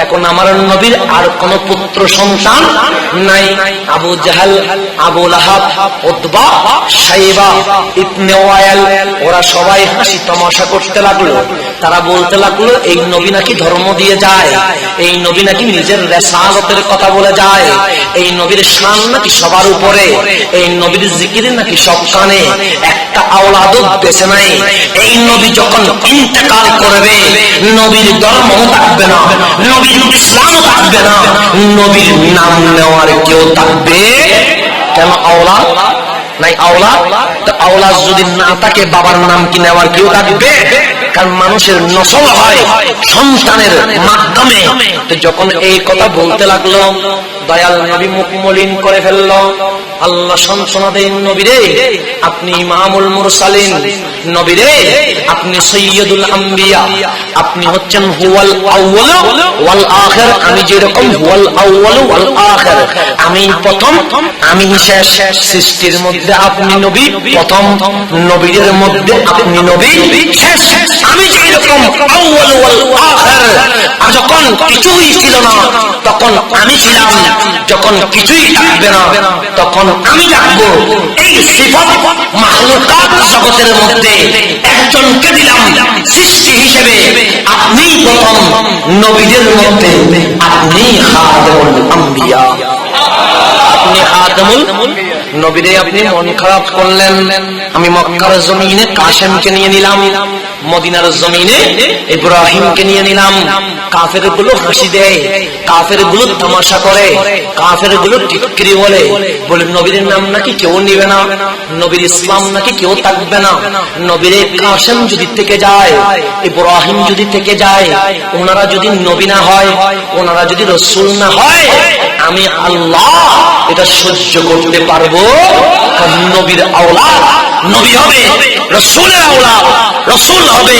Speaker 2: এখন আমার নবীর আর কোন পুত্র সন্তান নাই। আবু জাহাল, আবু লাহাব, উতবা, শাইবা, ইবনে ওয়াইল, ওরা সবাই হাসি তামাশা করতে লাগলো। তারা বলতে লাগলো, এই নবী নাকি ধর্ম দিয়ে যায়, এই নবী নাকি নিজের রিসালাতের কথা বলে যায়, এই নবীর শান নাকি সবার উপরে, এই নবীর জিকির নাকি সব কানে, একটা আওলাদও বেঁচে নাই। এই নবী যখন ইন্তেকাল করবে, নবীর ধর্ম থাকবে না, নবীর ইসলাম থাকবে না, নবীর নাম নেওয়ার কেউ থাকবে কেন? আওলাদ নাই, আওলাদ। আওলাদ যদি না থাকে, বাবার নাম কি নেওয়ার কেউ থাকবে? কারণ মানুষের নসল হয় সন্তানের মাধ্যমে। যখন এই কথা বলতে লাগলো, দয়াল নবী মুখ মলিন করে ফেলল। আল্লাহ সান্ত্বনা দেন, নবীরে আপনি ইমামুল মুরসালিন, নবীরে আপনি সাইয়্যিদুল আম্বিয়া, আপনি হচ্ছেন হুয়াল আউয়াল ওয়াল আখির। আমি যেরকম হুয়াল আউয়াল ওয়াল আখির, আমি প্রথম আমি শেষ, সৃষ্টির মধ্যে আপনি নবী প্রথম, নবীদের মধ্যে আপনি নবী শেষ। আমি যেরকম আউয়াল ওয়াল আখির, যখন কিছুই ছিল না তখন আমি ছিলাম, যখন কিছুই থাকবে না তখন আমি ডাকবো। এই সিফাত মাখলুকাত জগতের মধ্যে একজনকে দিলাম সৃষ্টি হিসেবে, আপনি প্রথম নবীদের মধ্যে, আপনি খাতামুল আম্বিয়া, আপনি খাতামুল নবীরে। আপনি মন খারাপ করলেন, আমি মক্কার জমিনে কাশেমকে নিয়ে নিলাম, মদিনার জমিনে ইব্রাহিমকে নিয়ে নিলাম। কাফের গুলো হাসি দেয়, কাফের গুলো তামাশা করে, কাফের গুলো টিটকিরি বলে, বলে নবীর নাম নাকি কেউ নিবে না, নবীর ইসলাম নাকি কেউ থাকবে না। নবীর কাশেম যদি থেকে যায়, ইব্রাহিম যদি থেকে যায়, ওনারা যদি নবী না হয়, ওনারা যদি রসুল না হয়, আমি আল্লাহ এটা সহ্য করতে পারবো? নবীর আওলাদ নবী হবে, রসুলের আওলাদ রসুল হবে।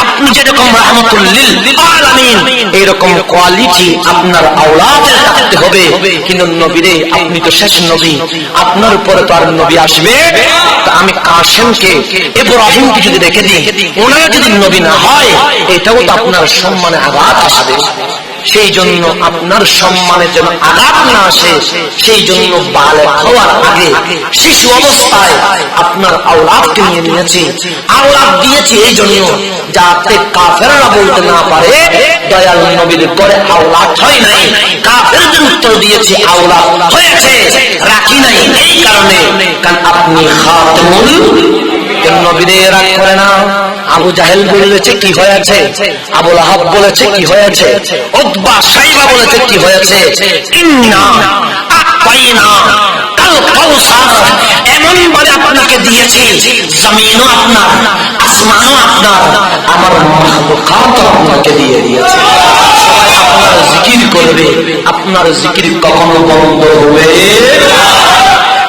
Speaker 2: আপনি যেরকম রাহমাতুল লিল আলামিন, এরকম কোয়ালিটি আপনার আওলাদের থাকতে হবে। কিন্তু নবীরে আপনি তো শেষ নবী, আপনার উপরে তো আর নবী আসবে। তা আমি কাশেমকে ইব্রাহিমকে যদি রেখে দিই, ওনারা যদি নবী না হয়, এটাও তো আপনার সম্মানে আঘাত আসবে। সেই জন্য আপনার সম্মানের জন্য আঘাত না আসে, সেই জন্য বালেগ হওয়ার আগে শিশু অবস্থায় আপনার আওলাদকে নিয়ে নিয়েছি। আওলাদ দিয়েছি এই জন্য যাতে কাফেররা বলতে না পারে দয়াল নবীর পরে আওলাদ হয় নাই। কাফেরদের উত্তর দিয়েছি আওলাদ হয়েছে, রাখি নাই এই কারণে, কারণ আপনি খাতামুল নবীরে রাগ করে না। আবু জাহেল বলেছে কি হয়েছে, আবু লাহাব বলেছে কি হয়েছে, উতবা শাইবা বলেছে কি হয়েছে, ইন্না আতাইনা কাল কাউসার, এমন বলে আপনাকে দিয়েছি, জমিনও আপনার, আসমানও আপনার, আমার মাখলুকাতও আপনাকে দিয়ে দিয়েছে। সবাই আপনার জিকির করবে, আপনার জিকির কখনো বন্ধ হবে না।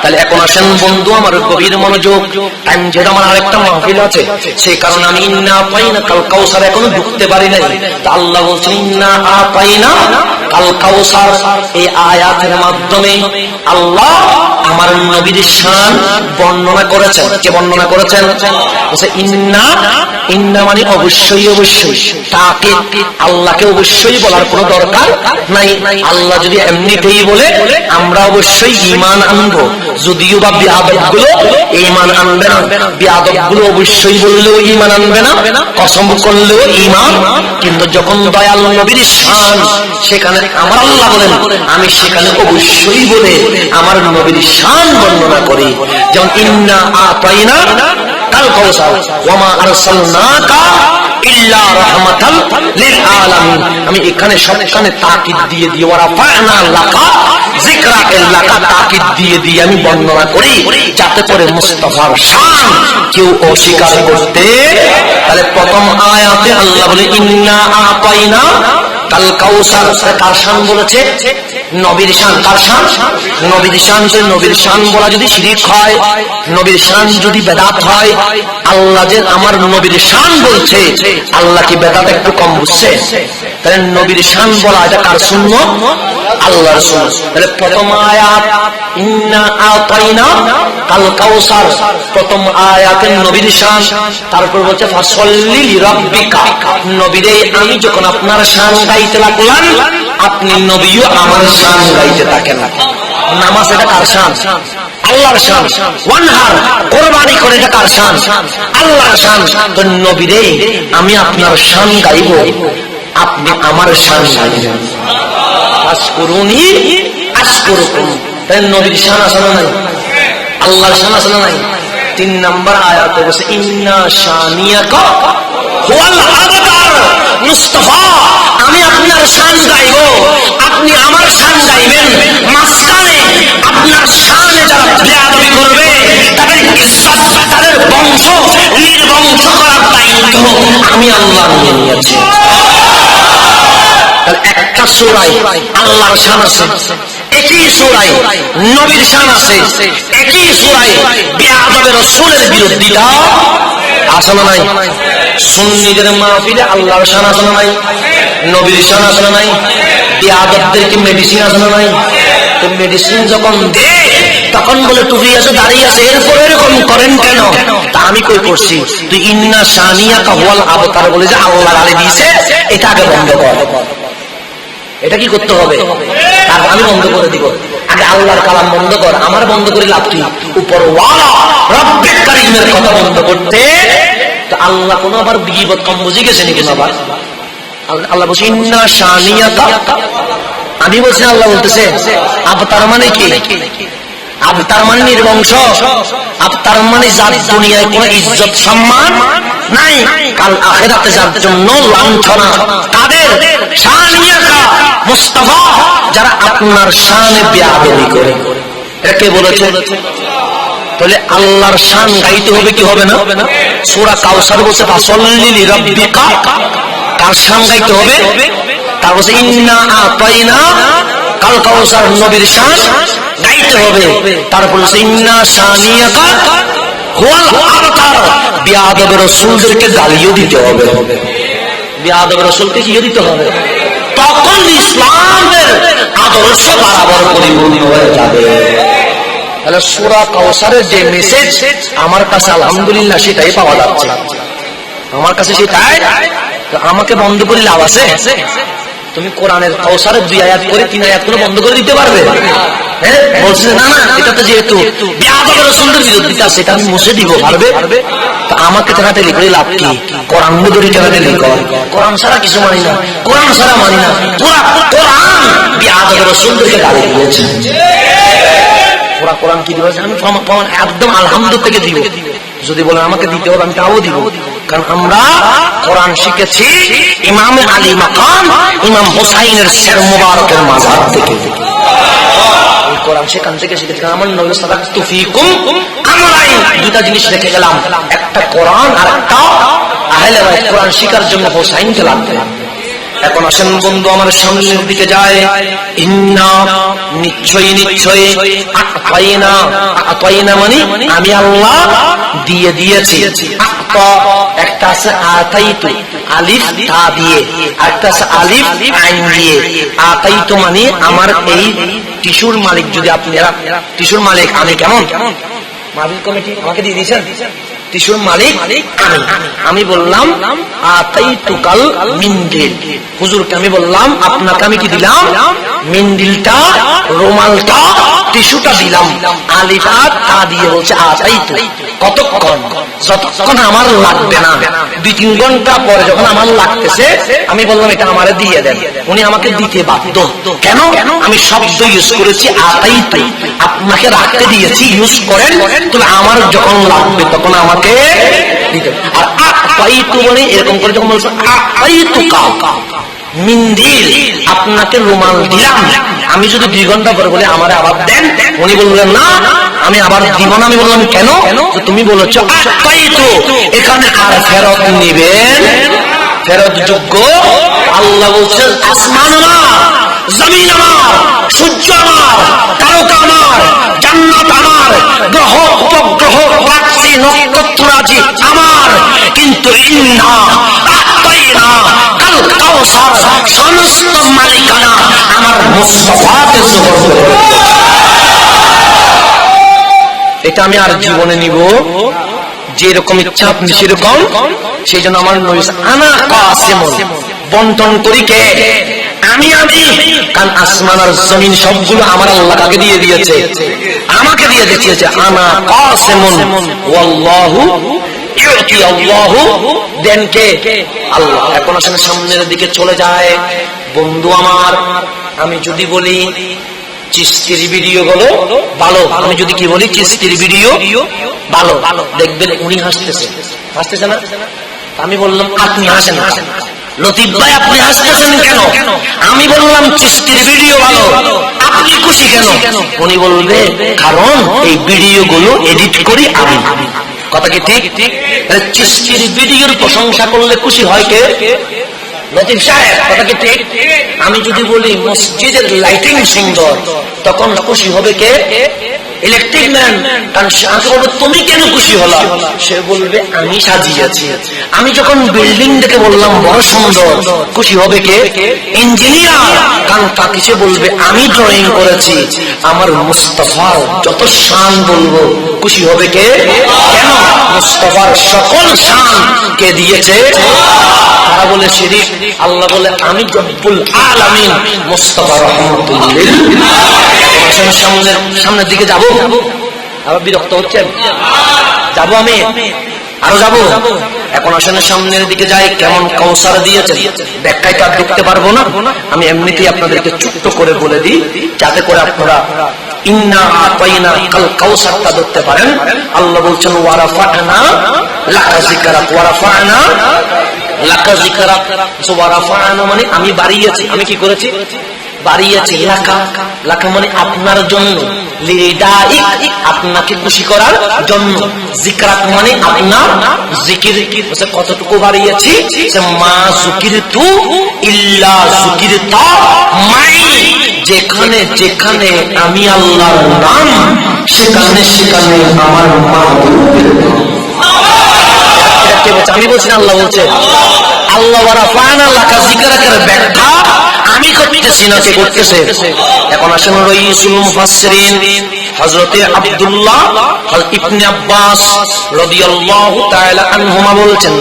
Speaker 2: তাহলে এখন আসেন বন্ধু আমার গভীর মনোযোগ, টাইম যেটা আমার আরেকটা মাহফিল আছে, সেই কারণে আমি ইন্না আতাইনা কাল কাউসার এখনো ঢুকতে পারি নাই। তা আল্লাহ বলছেন ইন্না আতাইনা কাল কাউসার, এই আয়াতের মাধ্যমে আল্লাহ আমার নবীর শান বর্ণনা করেছেন। কে বর্ণনা করেছেন? ইন্না, ইন্না মানে অবশ্যই অবশ্যই, তাকে আল্লাহকে অবশ্যই বলার কোনো দরকার নাই। আল্লাহ যদি এমনিতেই বলে আমরা অবশ্যই ঈমান আনবো, যদিও বা বিয়াদব গুলো ঈমান আনবে না, বিয়াদব গুলো অবশ্যই বললেও ঈমান আনবে না, কসম করলেও ঈমান। কিন্তু যখন দয়াল নবীর শান, সেখানে আমার আল্লাহ বলেন আমি সেখানে অবশ্যই বলে আমার নবীর শান বর্ণনা করি। যেমন ইন্না আতাইনা কাল কাউসার ওয়া মা আরসালনাকা ইল্লা রাহমাতাল লিল আলামিন। আমি এখানে সবখানে তাকিদ দিয়ে দিয়ে ওয়া রাফা'না লাকা যিকরাকা, লাকা তাকিদ দিয়ে দিয়ে আমি বর্ণনা করি যাতে করে মুস্তাফার শান কেউ অস্বীকার করতে। তাহলে প্রথম আয়াতে আল্লাহ বলে ইন্না আতাইনা কাল কাউসার, কার শান বলেছে? নবীর শান। কার শান? নবীর শান। নবীর শান বলা যদি শিরক হয়, নবীর শান যদি বেদাত হয়, আল্লাহ যে আমার নবীর শান বলছে, আল্লাহ কি বেদাত একটু কম বুঝছে? তাহলে নবীর শান বলা এটা কার সুন্নাত? আল্লাহর সুন্নাত। তাহলে প্রথম আয়াত ইন্না আতাইনা কাল কাউসার, প্রথম আয়াতে নবীর শান। তারপর বলছে ফাসল্লি লিরাব্বিকা, নবীরে আমি যখন আপনার শান গাইতে লাগলাম, আপনি নবীও আমার শান গাইতে থাকেন। নামাজ এটা কার শান? আল্লাহর শান। ওয়ানহার, কুরবানি করে এটা কার শান? আল্লাহর শান। তো নবীরে আমি আপনার শান গাইব, আপনি আমার শান গাইবেন। আশকুরুনি আশকুরুকুম। তাই নবীর শান আছে না নাই? আল্লাহর শান আছে না নাই? 3 নম্বর আয়াতে বলছে ইন্না শানিয়াকা হুয়াল আবতার। মুস্তাফা আমি আপনার শান গাইব, আপনি আমার শান গাইবেন। মাঝখানে আপনার শানে যারা বেয়াদবি করবে, তাদের ইজ্জত, তাদের বংশ নির্বংশ করার দায়িত্ব আমি আল্লাহ নিয়ে নিয়েছি। একটা সূরায় আল্লাহর শান আছে, একই সূরায় নবীর শান আছে, একই সূরায় বেয়াদবের রাসূলের বিরোধিতা আছে না নাই? সুন্নিদের মাহফিলে আল্লাহর শান আছে না নাই? নবীর শান আছে না নাই? বেয়াদবদেরকে মেডিসিন আছে না নাই? তো মেডিসিন যখন দে তখন বলে টুপি আছে, দাঁড়িয়ে আছে, এরপর এরকম করেন কেন? তা আমি কই করছি, তুই ইন্না শানিয়াকা হুয়াল আবতার বলে যে আল্লাহর আলী দিয়েছে, এটা আগে বন্ধ কর। এটা কি করতে হবে? আর আমি বন্ধ করে দিব। আগে আল্লাহর কালাম বন্ধ কর, আমার বন্ধ করে লাভ কি? উপরওয়ালা রব্বুল কারীমের কথা বন্ধ করতে তো আল্লাহ কোন আবার গীবত কম বুঝে গেছে নাকি? আবার আল্লাহ বলছে ইন্না শানিয়াকা, আমি বলছি আল্লাহ বলতেছে আবতার মানে কি? আবতার মানে নির্বংশ, আবতার মানে যার দুনিয়ায় কোনো ইজ্জত সম্মান নাই, কাল আখিরাতে যার জন্য লাঞ্ছনা। তাদের শানিয়াকা মুস্তাফা, যারা আপনার শানে বেয়াদবি করে। এটা কে বলেছে? তাহলে আল্লাহর শান গাইতে হবে কি হবে না? সূরা কাউসার বলছে ফাসাল্লি লিরাব্বিকা, কার শান গাইতে হবে? তার বলছে ইন্না আতাইনা কাল কাউসার, নবীর শান গাইতে হবে। তারপর বলছে ইন্না শানিয়াকা হুয়াল আবতার, বিয়াদব রাসূলদেরকে গালিও দিতে হবে। বিয়াদব রাসূলকে কি দিতে হবে? তখন ইসলামের আদর্শ বরাবর পরিপূর্ণ হয়ে যাবে। তাহলে সূরা কাউসারের যে মেসেজ আমার কাছে আলহামদুলিল্লাহ সেটাই পাওয়া যাচ্ছে, আমার কাছে সেটাই। আমাকে বন্ধ করে লাভ আছে? তুমি কোরআনের কাউসারের 2 আয়াত করে 3 আয়াত করে বন্ধ করে দিতে পারবে? হ্যাঁ, বলছে না না, এটা তো যেহেতু বিয়াদব রাসূলের বিরোধিতা, সেটা আমি মুছে দিব। পারবে? তো আমাকে ঠেকাঠেলি করে লাভ কি? কোরআন ধরে ঠেকাঠেলি কর। কোরআন ছাড়া কিছু মানি না, কোরআন ছাড়া মানি না। পুরা কোরআন বিয়াদব রাসূলদেরকে গালি দিয়েছে। পুরা কোরআন কি দিয়েছে? আমি প্রমাণ একদম আলহামদুলিল্লাহ থেকে দিব। যদি বলেন আমাকে দিতে হবে আমি তাও দিব, কারণ আমরা কোরআন শিখেছি ইমাম আলী মাকাম ইমাম হুসাইনের শের মুবারকের মাজার থেকে। কোরআন সেখান থেকে শিখেছি। আমার নবী সাল্লাল্লাহু ফিকুম আমরাইন, দুটা জিনিস রেখে গেলাম, একটা কোরআন আর একটা আহলে বাইত। কোরআন শিখার জন্য হুসাইনকে লাগবে। এখন আসেন বন্ধু আমার সামনের দিকে যায়। ইন্না নিশ্চয়ই নিশ্চয়ই আতাইনা, আতাইনা মানে আমি আল্লাহ দিয়ে দিয়েছি। আতা একটা আছে আতাইতু আলিফ তা দিয়ে, একটা আছে আলিফ আইন দিয়ে। আতাইতু মানে আমার এই টিস্যুর মালিক, যদি আপনারা টিস্যুর মালিক আমি, কেমন মাহফিল কমিটি আমাকে দিয়ে দিয়েছেন টিস্যুর মালিক আমি বললাম আতাইতুকাল মিন্দিল, হুজুরকে আমি বললাম আপনাকে আমি কি দিলাম? মিন্দিলটা, রুমালটা, টিস্যুটা দিলাম। আলিফা তা দিয়ে বলছে আতাইতু। কতক্ষণ? যতক্ষণ আমার লাগবে না। 2-3 ঘন্টা পরে যখন আমার লাগতেছে আমি বললাম এটা আমারে দিয়ে দেন। উনি আমাকে দিতে বাধ্য। কেন? আমি শব্দ ইউজ করেছি আতাইতু, আপনাকে রাখতে দিয়েছি, ইউজ করেন। তবে আমার যখন লাগবে তখন আমাকে দিতে। আর আতাইতু মানে এরকম করে যখন বলছে আতাইতুকা মিন্দিল, আপনাকে রুমাল দিলাম। আমি যদি 2 ঘন্টা পরে বলি আমারে আবার দেন, উনি বললেন না আমি আবার দিব না। আমি বললাম কেন? তুমি বলেছো আতাইতু, এখানে আর ফেরত নিবেন, ফেরত যোগ্য। আল্লাহ বলছেন আসমান আমার, জমিন আমার, সূর্য আমার, তারকা আমার, জান্নাত আমার, গ্রহ উপগ্রহ রাশি নক্ষত্রাদি আমার, কিন্তু ইন্না আতাইনা কাল কাউসার সমস্ত মালিকানা আমার মুস্তাফাকে সুবর্ণ। এটা আমি আর জীবনে নিব, যেরকম ইচ্ছা আপনি সেরকম। সেই জন্য আমার নবী আনা কাসিমুন, বন্টন করি কে? আমি। কারণ আসমান আর জমিন সবগুলো আমার আল্লাহ কাকে দিয়ে দিয়েছে? আমাকে দিয়ে দিয়েছে। আনা কাসিমুন ওয়াল্লাহু ইউতি, আল্লাহু দেন কে? আল্লাহ। এখন আসলে সামনের দিকে চলে যায় বন্ধু আমার। আমি যদি বলি চিশতির ভিডিও গুলো ভালো, আমি যদি কি বলি চিশতির ভিডিও ভালো, দেখবেন উনি হাসতেছে, হাসতেছে না? আমি বললাম আপনি হাসেন না, লতিফ ভাই আপনি হাসতেছেন কেন? আমি বললাম চিশতির ভিডিও ভালো, আপনি খুশি কেন? উনি বলবে কারণ এই ভিডিও গুলো এডিট করি আমি। কথা কি ঠিক? চিশতির ভিডিওর প্রশংসা করলে খুশি হয় কে? লতিফ সাহেব। কথা কি ঠিক? আমি যদি বলি মসজিদের লাইটিং সুন্দর, তখন খুশি হবে কে? Electric man. কারণ সে বলবে তুমি কেন খুশি হলা? সে বলবে আমি সাজিয়েছি। আমি যখন বিল্ডিং দেখে বললাম বড় সুন্দর, খুশি হবে কে? ইঞ্জিনিয়ার। কারণ তাকে সে বলবে আমি ড্রয়িং করেছি। আমার মুস্তাফার যত শান বলবো, খুশি হবে কে? কেন? মুস্তাফার সকল শান কে দিয়েছে? তারা বলে শিরিক। আল্লাহ বলে আমি রব্বুল আলামিন, মুস্তাফা রাহমাতুল লিল আলামিন। সামনের দিকে যাবো, আবার বিরক্ত হচ্ছেন? যাবো আমি, আরো যাবো। এখন আসেন সামনের দিকে যাই। কেমন কাউসার দিয়েছেন ব্যাখ্যায় তো আর দেখতে পারবো না, আমি এমনিতেই আপনাদেরকে ছোট্ট করে বলে দিই, যাতে করে আপনারা ইন্না আতাইনা কাল কাউসারটা ধরতে পারেন। আল্লাহ বলছেন ওয়ারাফা'না লাকা যিকরাক, ওয়ারাফা'না লাকা যিকরাক। ওয়ারাফা'না মানে আমি বাড়িয়েছি। আমি কি করেছি? বাড়িয়েছি। লাকা, লাকা মানে আপনার জন্য, লিদাইক আপনাকে খুশি করার জন্য। যিকরাক মানে আপনার জিকির। কতটুকু বাড়িয়েছি? মা যুকিরতু ইল্লা যুকিরতা মাই, যেখানে যেখানে আমি আল্লাহর নাম, সেখানে সেখানে আমার মাহবুবের নাম। আমি বলছি না, আল্লাহ বলছে। আল্লাহ ওয়ারাফা'না লাকা যিকরাকের ব্যাখ্যা আমি করতেছি না, কে করতেছে? এখন আসেন রাইসুল মুফাসসিরিন হযরতে আব্দুল্লাহ ইবনে আব্বাস রাদিয়াল্লাহু তাআলা আনহুমা বলছেন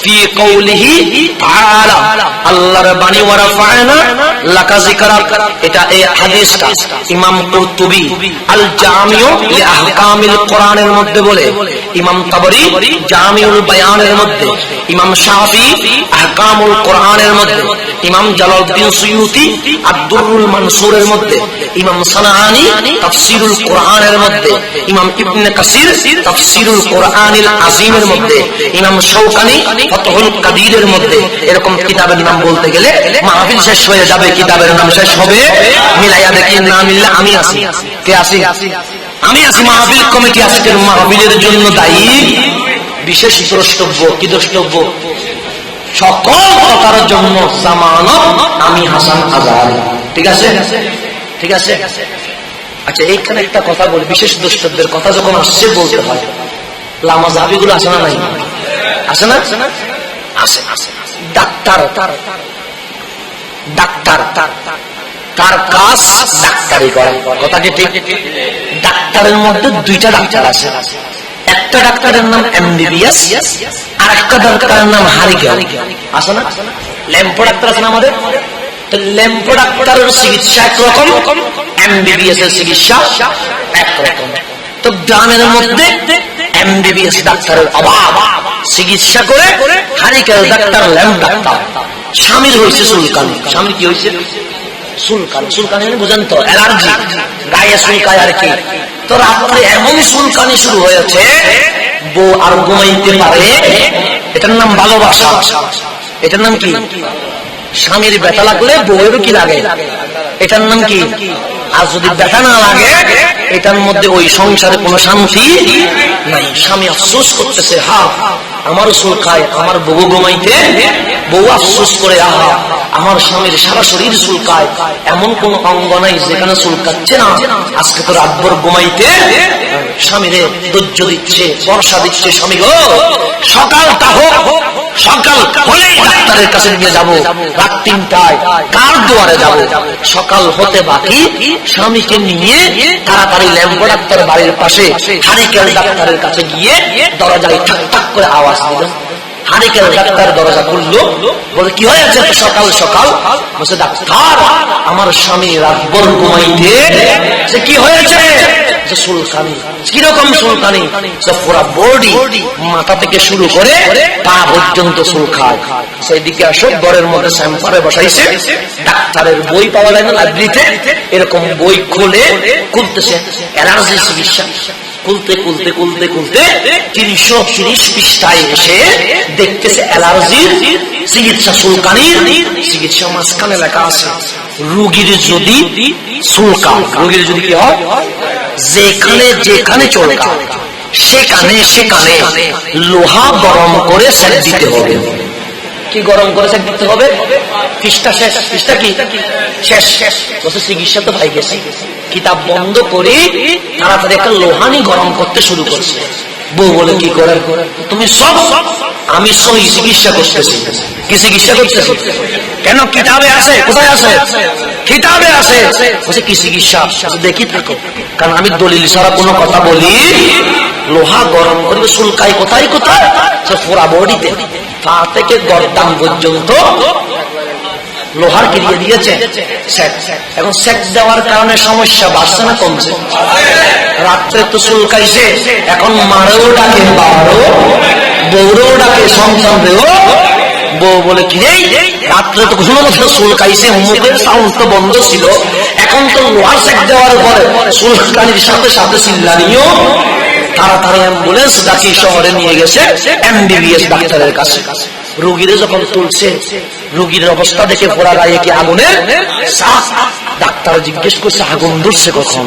Speaker 2: ফি কওলিহি তাআলা, আল্লাহর বাণী ওয়ারাফা'না লাকা যিকরাক। এটা এই হাদিসটা ইমাম কুরতুবী আল জামিউ লি আহকামিল কোরআনের মধ্যে বলে, ইমাম তাবরী জামিউল বায়ানের মধ্যে, ইমাম শাফি আহকামুল কোরআনের মধ্যে, ইমাম জালালউদ্দিন সুয়ুতি আদ-দুররুল মানসুরের মধ্যে, ইমাম সানাআনী তাফসীরুল কোরআনের মধ্যে, ইমাম ইবনে কাসির তাফসীরুল কোরআনিল আযীমের মধ্যে, ইমাম শাওকানী ফাতহুল কাদিরের মধ্যে। এরকম কিতাবের নাম বলতে গেলে মাহফিল শেষ হয়ে যাবে, কিতাবের নাম শেষ হবে। মিলাইয়া দেখি, না মিললে আমি আছি। কে আছি? আমি আছি। মাহফিল কমিটি আজকের মাহফিলের জন্য দায়ী। বিশেষ দ্রষ্টব্য, কি দ্রষ্টব্য? সকল প্রকারের জন্য জামানত আমি হাসান আজাহারি। ঠিক আছে? ঠিক আছে। আচ্ছা, এইখানে একটা কথা বলি, বিশেষ দ্রষ্টব্যের কথা যখন আসছে বলতে হয়। লামাজাবি গুলো আছে না? নাই? আছে না? আছে। ডাক্তার, ডাক্তার তার কাজ ডাক্তারি করা। কথা কি ঠিক? ডাক্তারের মধ্যে দুইটা ডাক্তার আছে। একটা ডাক্তারের নাম এমবিবিএস, আর একটা ডাক্তারের নাম হারিকেন। আছে না? ল্যাম্পো ডাক্তার আছে না আমাদের? তো ল্যাম্পো ডাক্তারের চিকিৎসা একরকম, এমবিবিএস এর চিকিৎসা একরকম। তো গ্রামের মধ্যে এমবিবিএস ডাক্তারের অভাব, চিকিৎসা করে হারিকেন ডাক্তার, ল্যাম্প ডাক্তার। স্বামীর হয়েছে চুলকানি। স্বামীর কি হয়েছে? চুলকানি। চুলকানি মানে বুঝেন তো, অ্যালার্জি, গায়ে চুলকায় আর কি। তো রাত্রে এমন চুলকানি শুরু হয়েছে, বউ আর ঘুমাইতে পারে। এটার নাম ভালোবাসা। এটার নাম কি? স্বামীর ব্যথা লাগলে বউয়েরও কি লাগে? এটার নাম কি? আর যদি ব্যথা না লাগে, এটার মধ্যে ওই সংসারে কোনো শান্তি নাই। স্বামী আফসোস করতেছে, হা আমারও চুলকায়, আমার বউ ঘুমাইতে, বউ আফসোস করে, আহা আমার স্বামীর সারা শরীর চুলকায়, এমন কোন অঙ্গ নাই যেখানে চুলকাচ্ছে না। আজকে তো রাতভর ঘুমাইতে। স্বামীরে ধৈর্য দিচ্ছে, বর্ষা দিচ্ছে, স্বামী গো সকালটা হোক, সকাল হলেই ডাক্তারের কাছে নিয়ে যাব। রাত 3টায় কার দুয়ারে যাব? সকাল হতে বাকি, স্বামীকে নিয়ে তাড়াতাড়ি ল্যাম্পো ডাক্তার বাড়ির পাশে হারিকেন ডাক্তারের কাছে গিয়ে দরজায় ঠাক ঠাক করে আওয়াজ দিল। হারিকেন ডাক্তার দরজা খুললো, বলে কি হয়েছে সকাল সকাল? বলছে ডাক্তার, আমার স্বামী রাতভর ঘুমাইতে। যে কি হয়েছে? যে চুলকানি। কিরকম চুলকানি? পুরা বডি, মাথা থেকে শুরু করে পা পর্যন্ত চুলকায়। সেইদিকে আসো, ঘরের মধ্যে স্যাম্পারে বসাইছে, ডাক্তারের বই পাওয়া যায় না লাইব্রেরিতে, এরকম বই খুলে খুলতেছে অ্যালার্জি চিকিৎসা। খুলতে খুলতে খুলতে খুলতে 330 পৃষ্ঠায় এসে দেখতেছে অ্যালার্জির চিকিৎসা, চুলকানির চিকিৎসা। মাঝখানে লেখা আছে, রোগীর যদি চুলকায়, রোগীর যদি কি হয়, যেখানে যেখানে চুলকায় সেখানে সেখানে লোহা গরম করে সেঁক দিতে হবে। কি গরম করে সেক দিতে হবে? ফিসটা শেষ, ফিসটা কি শেষ। বলছে চিকিৎসা তো ভাই গেছে, কিতাব বন্ধ করে তাড়াতাড়ি একটা লোহানি গরম করতে শুরু করছে। বউ বলে কি করে? তুমি সব, আমি সহি চিকিৎসা করতেছি। কি চিকিৎসা করতেছি? কেন? কিতাবে আছে। কোথায় আছে? কিতাবে আছে। বলছে কি চিকিৎসা? দেখি থাকো, কারণ আমি দলিল ছাড়া কোনো কথা বলি। লোহা গরম করবে, চুলকাই কোথায় কোথায়? পুরা বডিতে, পা থেকে গর্দান পর্যন্ত লোহার গিরিয়ে দিয়েছে সেক। এখন সেক দেওয়ার কারণে সমস্যা বাড়ছে না কমছে? রাত্রে তো চুলকাইছে, এখন মারেও ডাকে বাবারও, বউরেও ডাকে সন্তানরেও। বউ বলে কি রে, রাত্রে তো ঘুমো চুলকাইছে, মুখের সাউন্ড তো বন্ধ ছিল, এখন তো লোহার সেক দেওয়ার পরে চুলকানির সাথে সাথে চিল্লানিও। তাড়াতাড়ি অ্যাম্বুলেন্স ডাকি শহরে নিয়ে গেছে এমবিবিএস ডাক্তারের কাছে। রোগীরে যখন তুলছে, রোগীর অবস্থা দেখে পোড়া গায়ে কি আগুনের ছাপ। ডাক্তার জিজ্ঞেস করছে আগুন ধরছে কখন?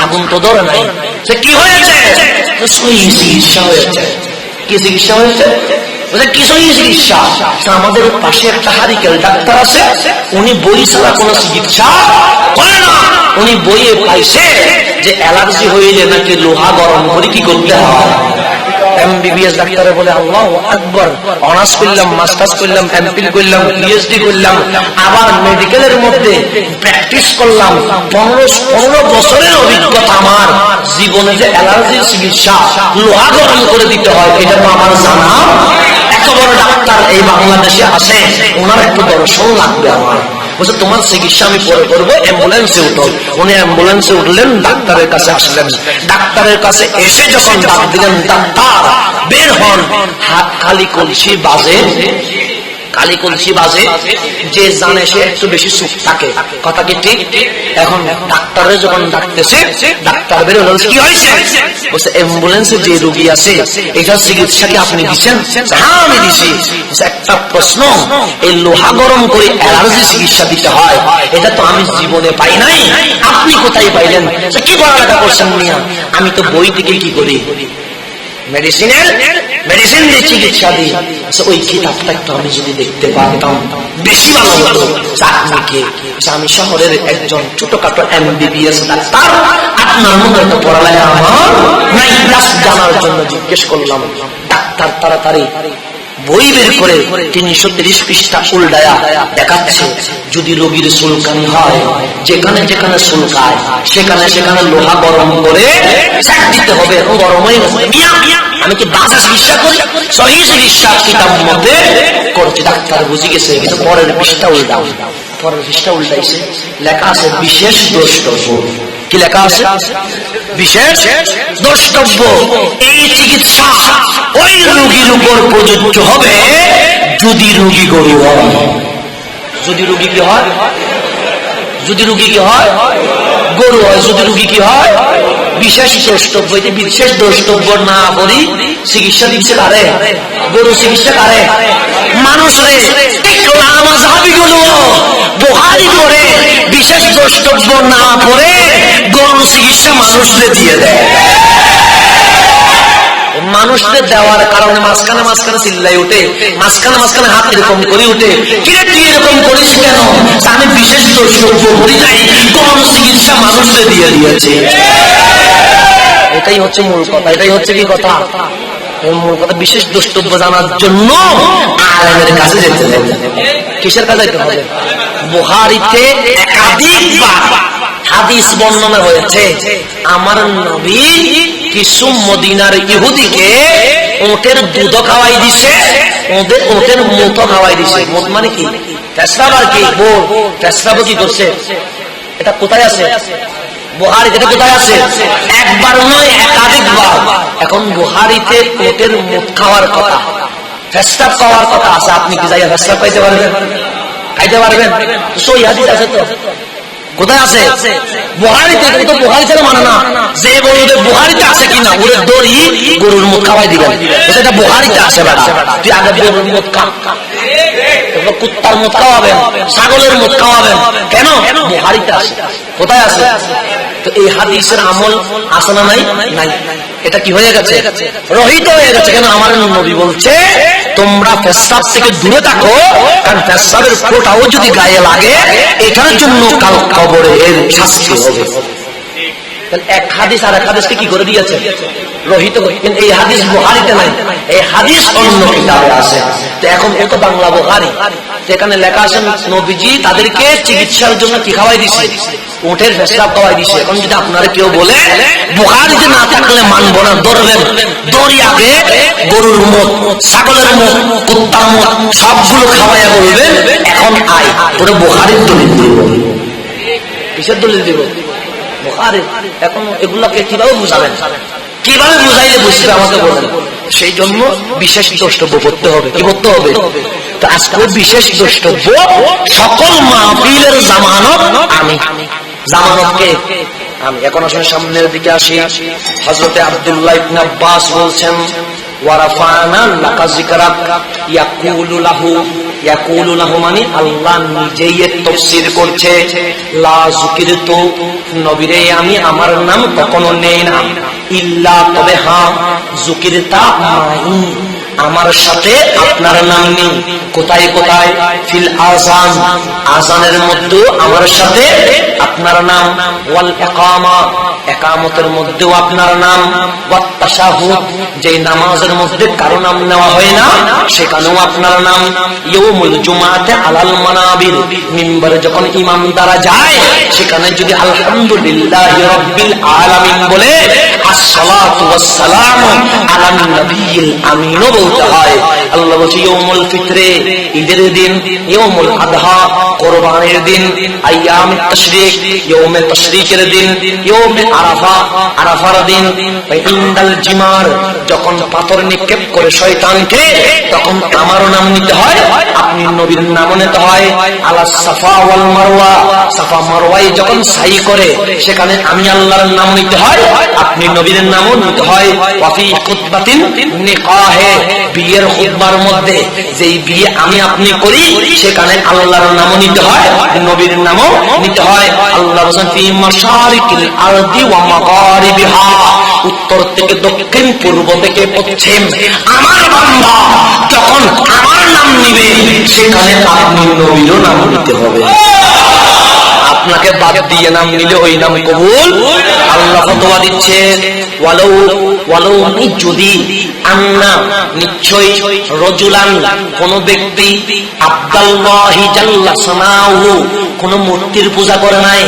Speaker 2: আগুন তো ধরে নাই। কি হয়েছে? চিকিৎসা হয়েছে। কি চিকিৎসা হয়েছে? কিছুই চিকিৎসা। আমাদের পাশে একটা হারিকেল ডাক্তার আছে, উনি বই ছাড়া কোন চিকিৎসা করে না। উনি বইয়ে পাইছে যে অ্যালার্জি হইলে নাকি লোহা গরম করে কি করতে হয়। এমবিবিএস ডাক্তারে বলে আল্লাহু আকবার, অনার্স করলাম, মাস্টার্স করলাম, এমফিল করলাম, পিএইচডি করলাম, আবার মেডিকেলের মধ্যে প্র্যাকটিস করলাম। 15 বছরের অভিজ্ঞতা আমার জীবনে যে অ্যালার্জির চিকিৎসা লোহা গরম করে দিতে হয় এটা তো আমার জানা। এত বড় ডাক্তার এই বাংলাদেশে আছে, ওনার একটু দর্শন লাগবে আমার। বলছে তোমার চিকিৎসা আমি পরে করবো, অ্যাম্বুলেন্সে উঠো। উনি অ্যাম্বুলেন্সে উঠলেন, ডাক্তারের কাছে আসলেন। ডাক্তারের কাছে এসে যখন ডাক দিলেন, ডাক্তার বের হন। হাত খালি কলসি বাজে, কালি কলসি বাজে, যে জানে সে একটু বেশি সুখ থাকে। কথা কি ঠিক? এখন ডাক্তারে যখন ডাকতেছে, ডাক্তার বের হল, কি হয়েছে? বলছে অ্যাম্বুলেন্সে যে রোগী আছে এটার চিকিৎসা কি আপনি দিচ্ছেন? হ্যাঁ আমি দিছি। একটা প্রশ্ন, এই লোহা গরম করে অ্যালার্জি চিকিৎসা দিতে হয় এটা তো আমি জীবনে পাই নাই, আপনি কোথায় পাইলেন? কি পড়ালেখা করছেন মিয়া? আমি তো বই থেকে কি করি, মেডিসিন দিয়ে চিকিৎসা দিই। ওই কিতাবটা একটু আমি যদি দেখতে পারতাম বেশি ভালো হতো। আমি শহরের একজন ছোটখাটো এমবিবিএস ডাক্তার, আপনার মনে একটা পড়ালেখা আমার নাই, জানার জন্য জিজ্ঞেস করলাম। ডাক্তার তাড়াতাড়ি বই বের করে 330 পৃষ্ঠা উল্টায়া দেখাচ্ছে, যদি রোগীর চুলকানি হয়, যেখানে যেখানে চুলকায় সেখানে সেখানে লোহা গরম করে সেক দিতে হবে। গরমই আমি কি বাসা চিকিৎসা করি? সহি চিকিৎসা কিতাব মধ্যে করছি। ডাক্তার বুঝে গেছে, কিন্তু পরের পৃষ্ঠা উল্টাও। পরের পৃষ্ঠা উল্টাইছে, লেখা আছে বিশেষ দ্রষ্টব্য। কি লেখা আছে? বিশেষ দ্রষ্টব্য। এই চিকিৎসা ওই রোগীর উপর প্রযোজ্য হবে যদি রোগী গরু হয়। যদি রোগী কি হয়? যদি রোগী কি হয়? গরু হয়। যদি রোগী কি হয়? বিশেষ দ্রষ্টব্য। বিশেষ দ্রষ্টব্য না বলি চিকিৎসা দিচ্ছে কারে? গরু চিকিৎসা কারে? মানুষরে। বুখারী পড়ে বিশেষ দ্রষ্টব্য না পড়ে গরু চিকিৎসা মানুষরে দিয়ে দেয়। মানুষদের দেওয়ার কারণে মাঝখানে মাঝখানে চিল্লাই উঠে, মাঝখানে মাঝখানে হাত এরকম করে উঠে, কিরে তুই এরকম করিস কেন? আমি বিশেষ দ্রষ্টব্য করি নাই, গরু চিকিৎসা মানুষদের দিয়ে দিয়েছে। এটাই হচ্ছে মূল কথা। এটাই হচ্ছে কি কথা? মূল কথা বিশেষ দ্রষ্টব্য জানার জন্য আলেমের কাছে যেতে হবে। কিসের কাছে যেতে হবে? বুখারীতে একাধিকবার হাদিস বর্ণনা হয়েছে, আমার নবী কিছু মদিনার ইহুদিকে ওটের দুধ খাওয়াই দিছে, ওটের মুত খাওয়াই দিছে। মুত মানে কি? পেশরাব। আর কি বল? পেশরাব কি করছে? এটা কোথায় আছে? বুখারীতে। এটা কোথায় আছে? একবার নয়, একাধিকবার। এখন বুখারীতে ওটের মুত খাওয়ার কথা, পেশরাব খাওয়ার কথা আছে। আপনি কি যাইয়া পেশরাব পাইতে পারবেন? খাইতে পারবেন? সই হাদিস আছে তো। কোথায় আছে? বুখারীতে। কিন্তু বুখারী ছাড়া মানে না। যে বলবে বুখারীতে আছে কিনা ওরে দড়ি গরুর মুখ খাওয়াই দিবেন, এটা বুখারীতে আছে। বেটা তুই আগে গরুর মুখ খা, কুত্তার মুখ খাওয়াবেন, ছাগলের মুখ খাওয়াবেন কেন? বুখারীতে আছে। কোথায় আছে? তো এই হাদিসের আমল আছে না নাই? নাই। এটা কি হয়ে গেছে? রহিত হয়ে গেছে। কেন? আমার নবী বলছে তোমরা পেশাব থেকে দূরে থাকো, কারণ পেশাবের ফোঁটাও যদি গায়ে লাগে এটার জন্য কাল কবরে এর শাস্তি হবে। এক হাদিস আর এক হাদিসকে কি করে দিয়েছে? রহিত। কিন্তু এই হাদিস বুখারীতে নাই, এই হাদিস অন্য কিতাবে আছে। তো এখন এত বাংলা বুখারী, এখানে লেখা আছে নবীজি তাদেরকে চিকিৎসার জন্য কি খাওয়াই দিছে? উটের পেশাব খাওয়াই দিছে। এখন যদি আপনারা কেউ বলে বুখারীতে না থাকলে মানবো না, ধরবেন দরিয়াকে গরুর মুখ, ছাগলের মুখ, কুত্তার মুখ সবগুলো খাওয়াইয়া বলবেন এখন আয় তোরা বুখারীর দলিল দিব। কিসের দলিল দিব? বুখারী। এখন এগুলাকে কিভাবে বুঝাবেন? কিভাবে বুঝাইলে বুঝবে আমাকে বলেন। সেই জন্য বিশেষ দ্রষ্টব্য করতে হবে। কি করতে হবে? তো আজকে বিশেষ দ্রষ্টব্য, সকল মাহফিলের জামানত আমি। জামানতকে আমি। এখন আসলে সামনের দিকে আসি। হযরতে আব্দুল্লাহ ইবনে আব্বাস বলছেন ওয়ারাফানা লাকা যিকরাক ইয়াকুলু লাহু, ইয়াকুলু লাহু মানে আল্লাহ নিজেই এর তাফসীর করছে লা যুকিরতু, নবীরে আমি আমার নাম কখনো নেই না, ইল্লা তবে হ্যাঁ যুকিরতা মাই, আমার সাথে আপনার নাম নেই। কোথায় কোথায়? ফিল আযান, আযানের মধ্যে আমার সাথে আপনার নাম, ওয়াল ইকামা, ইকামতের মধ্যেও আপনার নাম, ওয়াত তাশাহুদ, যে নামাজের মধ্যে কারো নাম নেওয়া হয় না সেখানেও আপনার নাম, ইয়াউমুল জুমআতে আলাল মানাবির, মিম্বরে যখন ইমামদারা যায় সেখানে যদি আলহামদুলিল্লাহি রাব্বিল আলামিন বলে আসসালাতু ওয়াসসালামু আলান নবিয়্যিল আমিন বলতে হয়। আল্লাহ বলছে ইয়াউমুল ফিতরে, ঈদের দিন, ইয়াউমুল আদহা, কুরবানির দিন, আইয়ামুত তাশরিক, ইয়াউমে তাশরিকের দিন, ইয়াউমে আরাফা, আরাফার দিন, ইনদাল জিমার, যখন পাথর নিক্ষেপ করে শয়তানকে তখন আমার নাম নিতে হয়, আপনি নবীর নাম নিতে হয়। আলাস সাফা ওয়াল মারওয়া, সাফা মারওয়ায় যখন সাই করে সেখানে আমি আল্লাহর নাম নিতে হয়, আপনি নবীর নামও নিতে হয়। ওয়াফি খুতবাতিন নিকাহে, বিয়ের খুতবার মধ্যে যেই বিয়ে আমি আপনি করি সেখানে আল্লাহর নামও নিতে হয়, নবীর নামও নিতে হয়। আল্লাহ বলেন ফি মাশারিকিল আরদি ওয়া মাগারিবিহা, উত্তর থেকে দক্ষিণ, পূর্ব থেকে পশ্চিম, আমার বান্দা যখন আমার নাম নিবে সেখানে আপনি নবীরও নাম নিতে হবে। আপনাকে বাদ দিয়ে নাম নিলে ওই নাম কবুল। আল্লাহ ফতোয়া দিচ্ছে ওয়ালাউ যদি আন্না, নিশ্চয় রজুলান, কোন ব্যক্তি, আব্দাল্লাহি জাল্লা সানাহু, কোন মূর্তির পূজা করে নাই,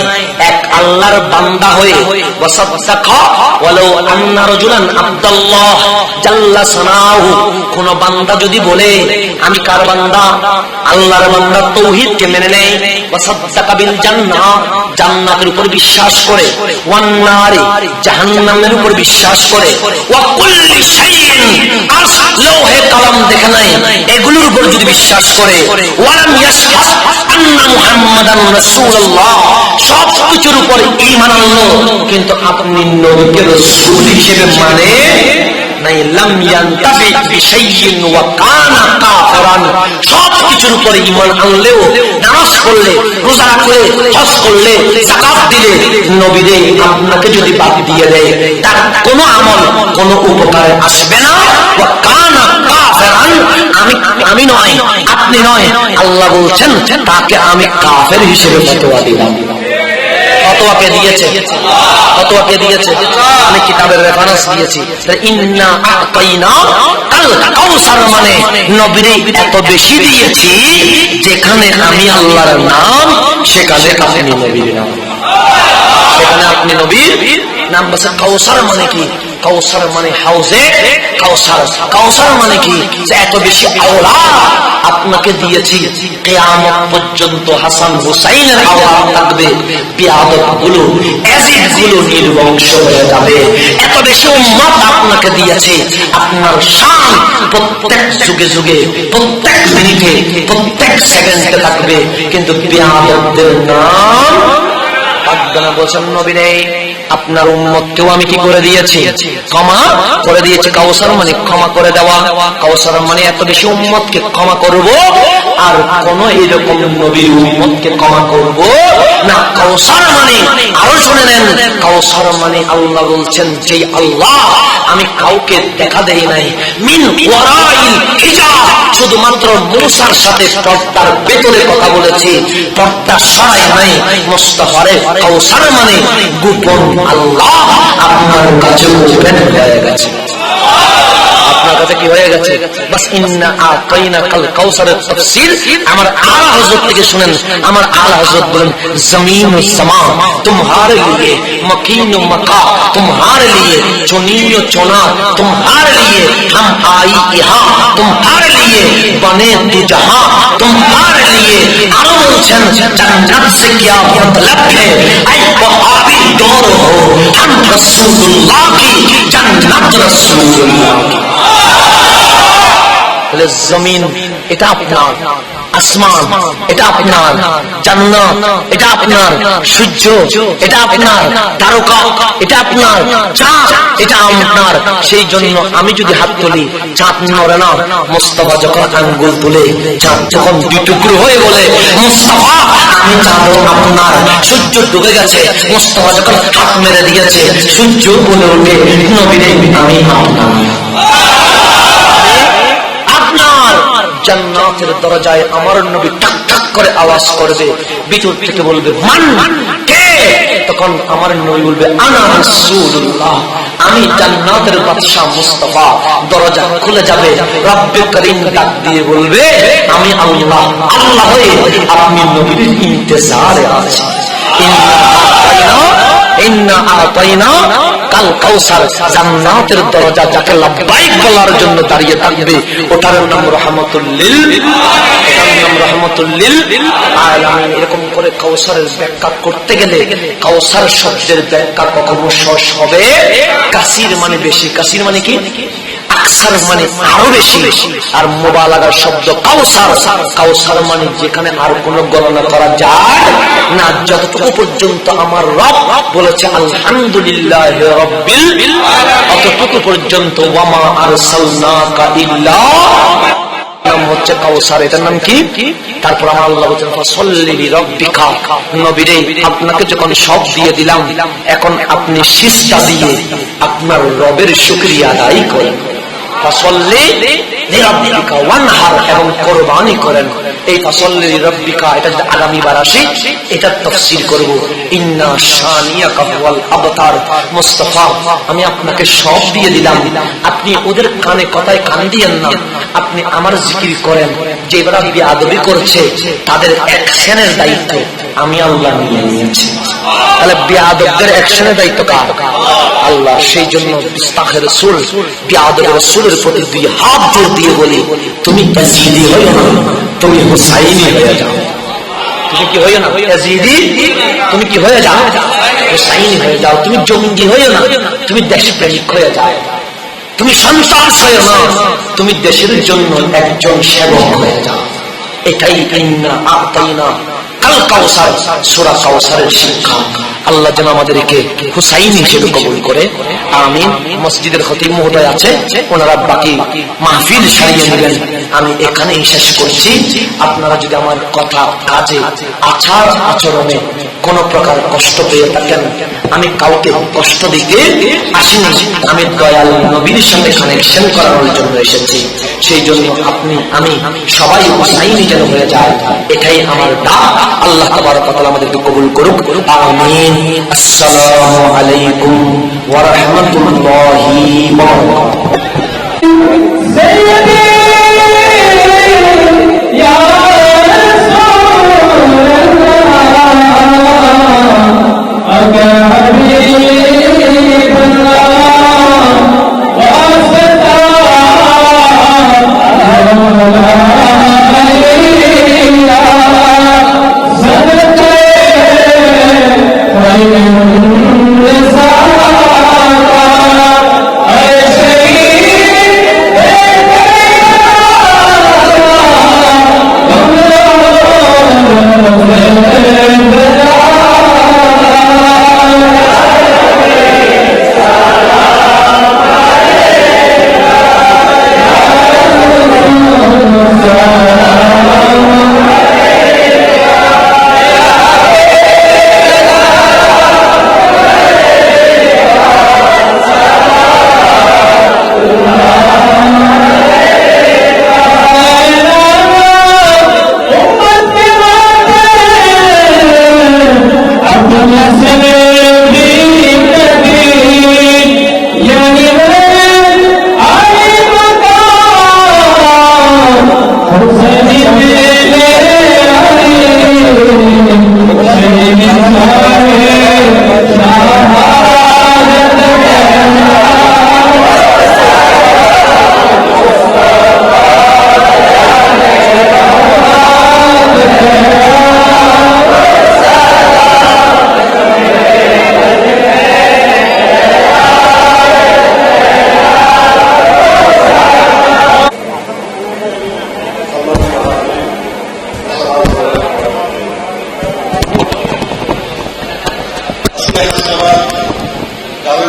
Speaker 2: এক আল্লাহর বান্দা হয়ে, ওয়াসাদদাকা ওয়ালাউ আন্না রজুলান আব্দাল্লাহ জাল্লা সানাহু, কোন বান্দা যদি বলে আমি কার বান্দা? আল্লাহর বান্দা, তাওহীদকে মেনে নেয়, ওয়াসাদদাকা বিল জান্নাহ, জান্নাতের উপর বিশ্বাস করে, ওয়ান নারি, জাহান্নামের উপর বিশ্বাস করে, ওয়া কুল্লি শাইইন, আর লৌহে কলম দেখে নাই এগুলোর উপর যদি বিশ্বাস করে, ওয়ালাম ইয়াশহাদ আন্না মুহাম্মাদান রাসূলুল্লাহ, সব কিছুর উপর ঈমান আনলো কিন্তু আপনি নবীকে রাসূল হিসেবে মানে নাই, লাম ইয়ানতাফি বিশাইইন ওয়া কানা কাফিরান, সব কিছুর উপর ঈমান আনলেও, নামাজ পড়লে, রোজা রাখলে, হজ করলে, যাকাত দিলে, নবীরে আপনাকে যদি বাদ দিয়ে দেয় তার কোনো আমল কোনো উপকারে আসবে না। ওয়া কানা কাফিরান, আমি নয়, আপনি নয়, আল্লাহ বলছেন তাকে আমি কাফের হিসেবে ফতোয়া দিলাম। ফতোয়াকে দিয়েছে, ফতোয়াকে দিয়েছে, আমি কিতাবের রেফারেন্স দিয়েছি। ইন্না আতাইনা আল কাউসার মানে নবীরে এত বেশি দিয়েছি যেখানে আমি আল্লাহর নাম সেখানে আপনি নবীর নাম, সেখানে আপনি নবীর নাম। বলছে কাউসার মানে কি? কাউসার মানে হাউজে কাউসার। কাউসার মানে কি? এত বেশি আওলাদ আপনাকে দিয়েছি, কিয়ামত পর্যন্ত হাসান হুসাইনের আওলাদ থাকবে, বিয়াদত গুলো, এজিদ গুলো নির্বংশ হয়ে যাবে। এত বেশি উম্মত আপনাকে দিয়েছি, আপনার শান প্রত্যেক যুগে যুগে, প্রত্যেক মিনিটে, প্রত্যেক সেকেন্ডে থাকবে, কিন্তু বিয়াদতদের নাম থাকবে না। বলছেন নবী নেই আপনার উম্মতকেও আমি কি করে দিয়েছি? ক্ষমা করে দিয়েছি। কাউসার মানে ক্ষমা করে দেওয়া। কাউসার মানে এত বেশি উম্মতকে ক্ষমা করব, আর কোন এরকম নবীর উম্মতকে ক্ষমা করব না। কাউসার মানে আরো শুনে নেন, কাউসার মানে আল্লাহ বলছেন যে আল্লাহ আমি কাউকে দেখা দেই নাই, মিন ওয়ারাইল হিজাব, শুধুমাত্র মুসার সাথে পর্দার ভেতরে কথা বলেছি, পর্দা সরাই নাই। মুস্তাফারে কাউসার মানে গোপন আল্লাহ আপনার কাছে ওপেন হয়ে গেছে। আপনার কাছে কি হয়ে গেছে? বাস ইন্না আতাইনাকাল কাউসারের তাফসীর আমার আলা হযরত থেকে শুনেন। আমার আলা হযরত বলেন জমিন ও সামা तुम्हारे लिए, मकीन व मका तुम्हारे लिए, चुनी व चुना तुम्हारे लिए, हम आई यहाँ तुम्हारे लिए, बने तू जहां तुम्हारे लिए। आरो বলছেন জান্নাত से क्या मतलब है, ऐ वहाबी दौर हो, हम रसूलुल्लाह की जन्नत रसूलुल्लाह की। जमीन এটা আপনার, আসমান এটা আপনার, জান্নাত এটা আপনার, সূর্য এটা আপনার, তারকা এটা আপনার, চাঁদ এটা আপনার। সেই জন্য আমি যদি হাত তুলি চাঁদ নড়ে না। মুস্তাফা যখন আঙ্গুল তুলে চাঁদ যখন দুই টুকরো হয়ে বলে মুস্তাফা আমি চাঁদও আপনার, সূর্য ডুবে গেছে। মুস্তাফা যখন হাত মেরে দিয়েছে সূর্য বলে ওঠে নবীরে আমি আপনার। জান্নাতের দরজায় আমার নবী ঠাক ঠাক করে আওয়াজ করবে, ভিতর থেকে বলবে মান কে? তখন আমার নবী বলবে আনা রাসূলুল্লাহ, আমি জান্নাতের বাদশা মুস্তাফা। দরজা খুলে যাবে, রব্বে করিম ডাক দিয়ে বলবে আমি আল্লাহ। আল্লাহ হয়ে আপনি নবীর ইন্তজারে আছেন। ইন্না আতাইনা কাল কাউসার, জান্নাতের দরজা যাকে লাব্বাইক বলার জন্য দাঁড়িয়ে থাকবে ওটার নাম রাহমাতুল লিল, ওটার নাম রাহমাতুল লিল আলামিন। এরকম করে কাউসারের ব্যাখ্যা করতে গেলে কাউসার শব্দের ব্যাখ্যা কখনো সহজ হবে। কাসির মানে বেশি, কাসির মানে কি? আকসার মানে আরো বেশি। আর মুবালাগার শব্দ কাউসার, কাউসার মানে যেখানে আর কোনো গণনা করা যায় না। যতটুকু পর্যন্ত আমার রব বলেছে আলহামদুলিল্লাহি রাব্বিল, অতটুকু পর্যন্ত ওয়ামা আরসালনাকা ইল্লা নাম হচ্ছে কাউসার। এটার নাম কি? তারপর আমার আল্লাহ বলেন ফাসাল্লি লিরাব্বিকা, নবীরে আপনাকে যখন সব দিয়ে দিলাম এখন আপনি সিজদা দিয়ে আপনার রবের শুকরিয়া আদায় করেন। ফাসাল্লি লিরাব্বিকা ওয়ানহার, এবং কুরবানি করেন। এই ফাসাল্লি লিরাব্বিকা এটা যদি আগামীবার আসে এটার তাফসীর করব। ইন্না শানিয়াকা হুয়াল আবতার, মুস্তাফা আমি আপনাকে সব দিয়ে দিলাম, আপনি ওদের কানে কথায় কান দিয়েন না, আপনি আমার জিকির করেন। যে এবার বেয়াদবি করছে তাদের অ্যাকশনের দায়িত্ব আমি আল্লাহ নিয়ে নিয়েছি। তাহলে বেয়াদবদের অ্যাকশনের দায়িত্ব কার? আল্লাহ। সেই জন্য ইস্তাগফার রাসূল বেয়াদব রাসূলের প্রতি দুই হাত জোর দিয়ে বলি তুমি ইয়াজিদি হয়ো না, তুমি হুসাইনি হয়ে যাও। তুমি কি হয়ো না ইয়াজিদি, তুমি কি হয়ে যাও? হুসাইনি হয়ে যাও। তুমি জঙ্গি হয়ো না, তুমি দেশপ্রেমিক হয়ে যাও। তুমি সন্ত্রাস হয়ো না, তুমি দেশের জন্য একজন সেবক হয়ে যাও। এটাই ইন্না আতাইনা কাল কাউসার, সূরা কাউসারের শিক্ষা। আল্লাহ যেন আমাদেরকে হুসাইন হিসেবে কবুল করে, আমিন। মসজিদের খতিব মহোদয় আছে, ওনারা বাকি মাহফিল সারিয়ে নেবেন। আমি এখানেই শেষ করছি। আপনারা যদি আমার কথা, কাজে, আচার আচরণে কোন প্রকার কষ্ট পেয়ে থাকেন, আমি কাউকে কষ্ট দিতে আসিনি, আমি দয়াল নবীর সঙ্গে কানেকশন করানোর জন্য এসেছি। সেই জন্য আপনি আমি সবাই হুসাইনি যেন হয়ে যায়, এটাই আমার ডাক। আল্লাহ তাবারক ওয়া তাআলা আমাদেরকে কবুল করুক, আমিন। আসসালামু আলাইকুম ওয়া রাহমাতুল্লাহি ওয়া বারাকাতুহু।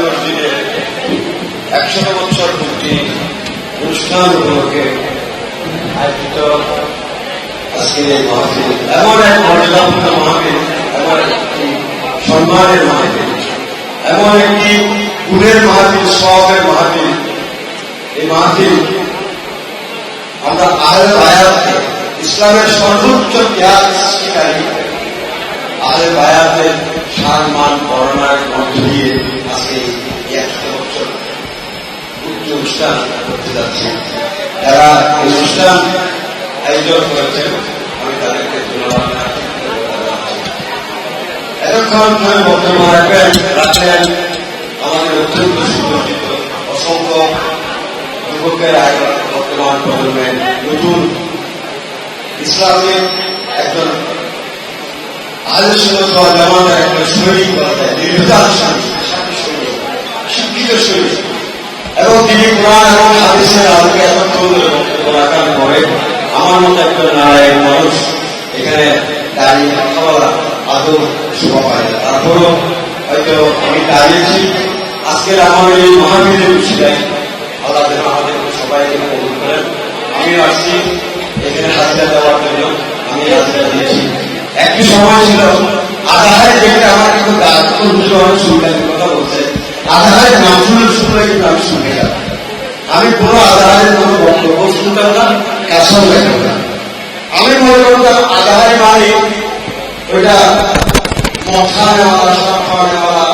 Speaker 1: মসজিদে 100 বছর পূর্তি অনুষ্ঠান উপলক্ষে আয়োজিত আজকের এই মাহফিল এমন এক মর্যাদাপূর্ণ মাহফিল, এমন একটি সম্মানের মাহফিল, এমন একটি গুণের মাহফিল, সওয়াবের মাহফিল। এই মাহফিল আমরা আহলে বায়াতকে, ইসলামের সর্বোচ্চ ত্যাগ সৃষ্টিকারী আহলে বায়াতের সম্মান বর্ণনার মধ্য দিয়ে আজকে 100 বছর উচ্চ অনুষ্ঠান করতে যাচ্ছি। যারা এই অনুষ্ঠান আয়োজন করেছেন আমি তাদেরকে ধন্যবাদ জানাচ্ছি। এতক্ষণ ধরে বক্তব্য রাখলেন আমাদের অত্যন্ত সুপরিচিত অসংখ্য যুবকের আয়োজন, বর্তমান প্রজন্মের নতুন ইসলামের একজন আহলে সুন্নাত ওয়াল জামাতের একজন সৈনিক বলা যায়, নির্ভীক শিক্ষিত সৈনিক, এবং তিনি কোরআন এবং হাদিসের আলোকে এতক্ষণ ধরে বক্তব্য রাখার পরে আমার মতো একজন নারায়ণ মানুষ এখানে দাঁড়িয়ে কথা বলা আদৌ শোভা পায় না। তারপরও হয়তো আমি দাঁড়িয়েছি আজকের আমার এই মাহফিলের উচিলায় আল্লাহ যেন আমাদের সবাইকে কবুল করেন। আমি আসছি এখানে হাজিরা দেওয়ার জন্য, আমি হাজিরা দিয়েছি। একটি সময় ছিল আধারে দেখে আমার কিন্তু অনেক সুবিধা কথা বলছে, আধারের নাম শুনলে কিন্তু আমি শুনে যাব। আমি কোনো আধারের কোনো বক্তব্য শুনতাম না, কাছেও দেখতাম না। আমি মনে করতাম আধারে মানে ওইটা মশা নেওয়ালা, সব খাওয়া নেওয়ালা,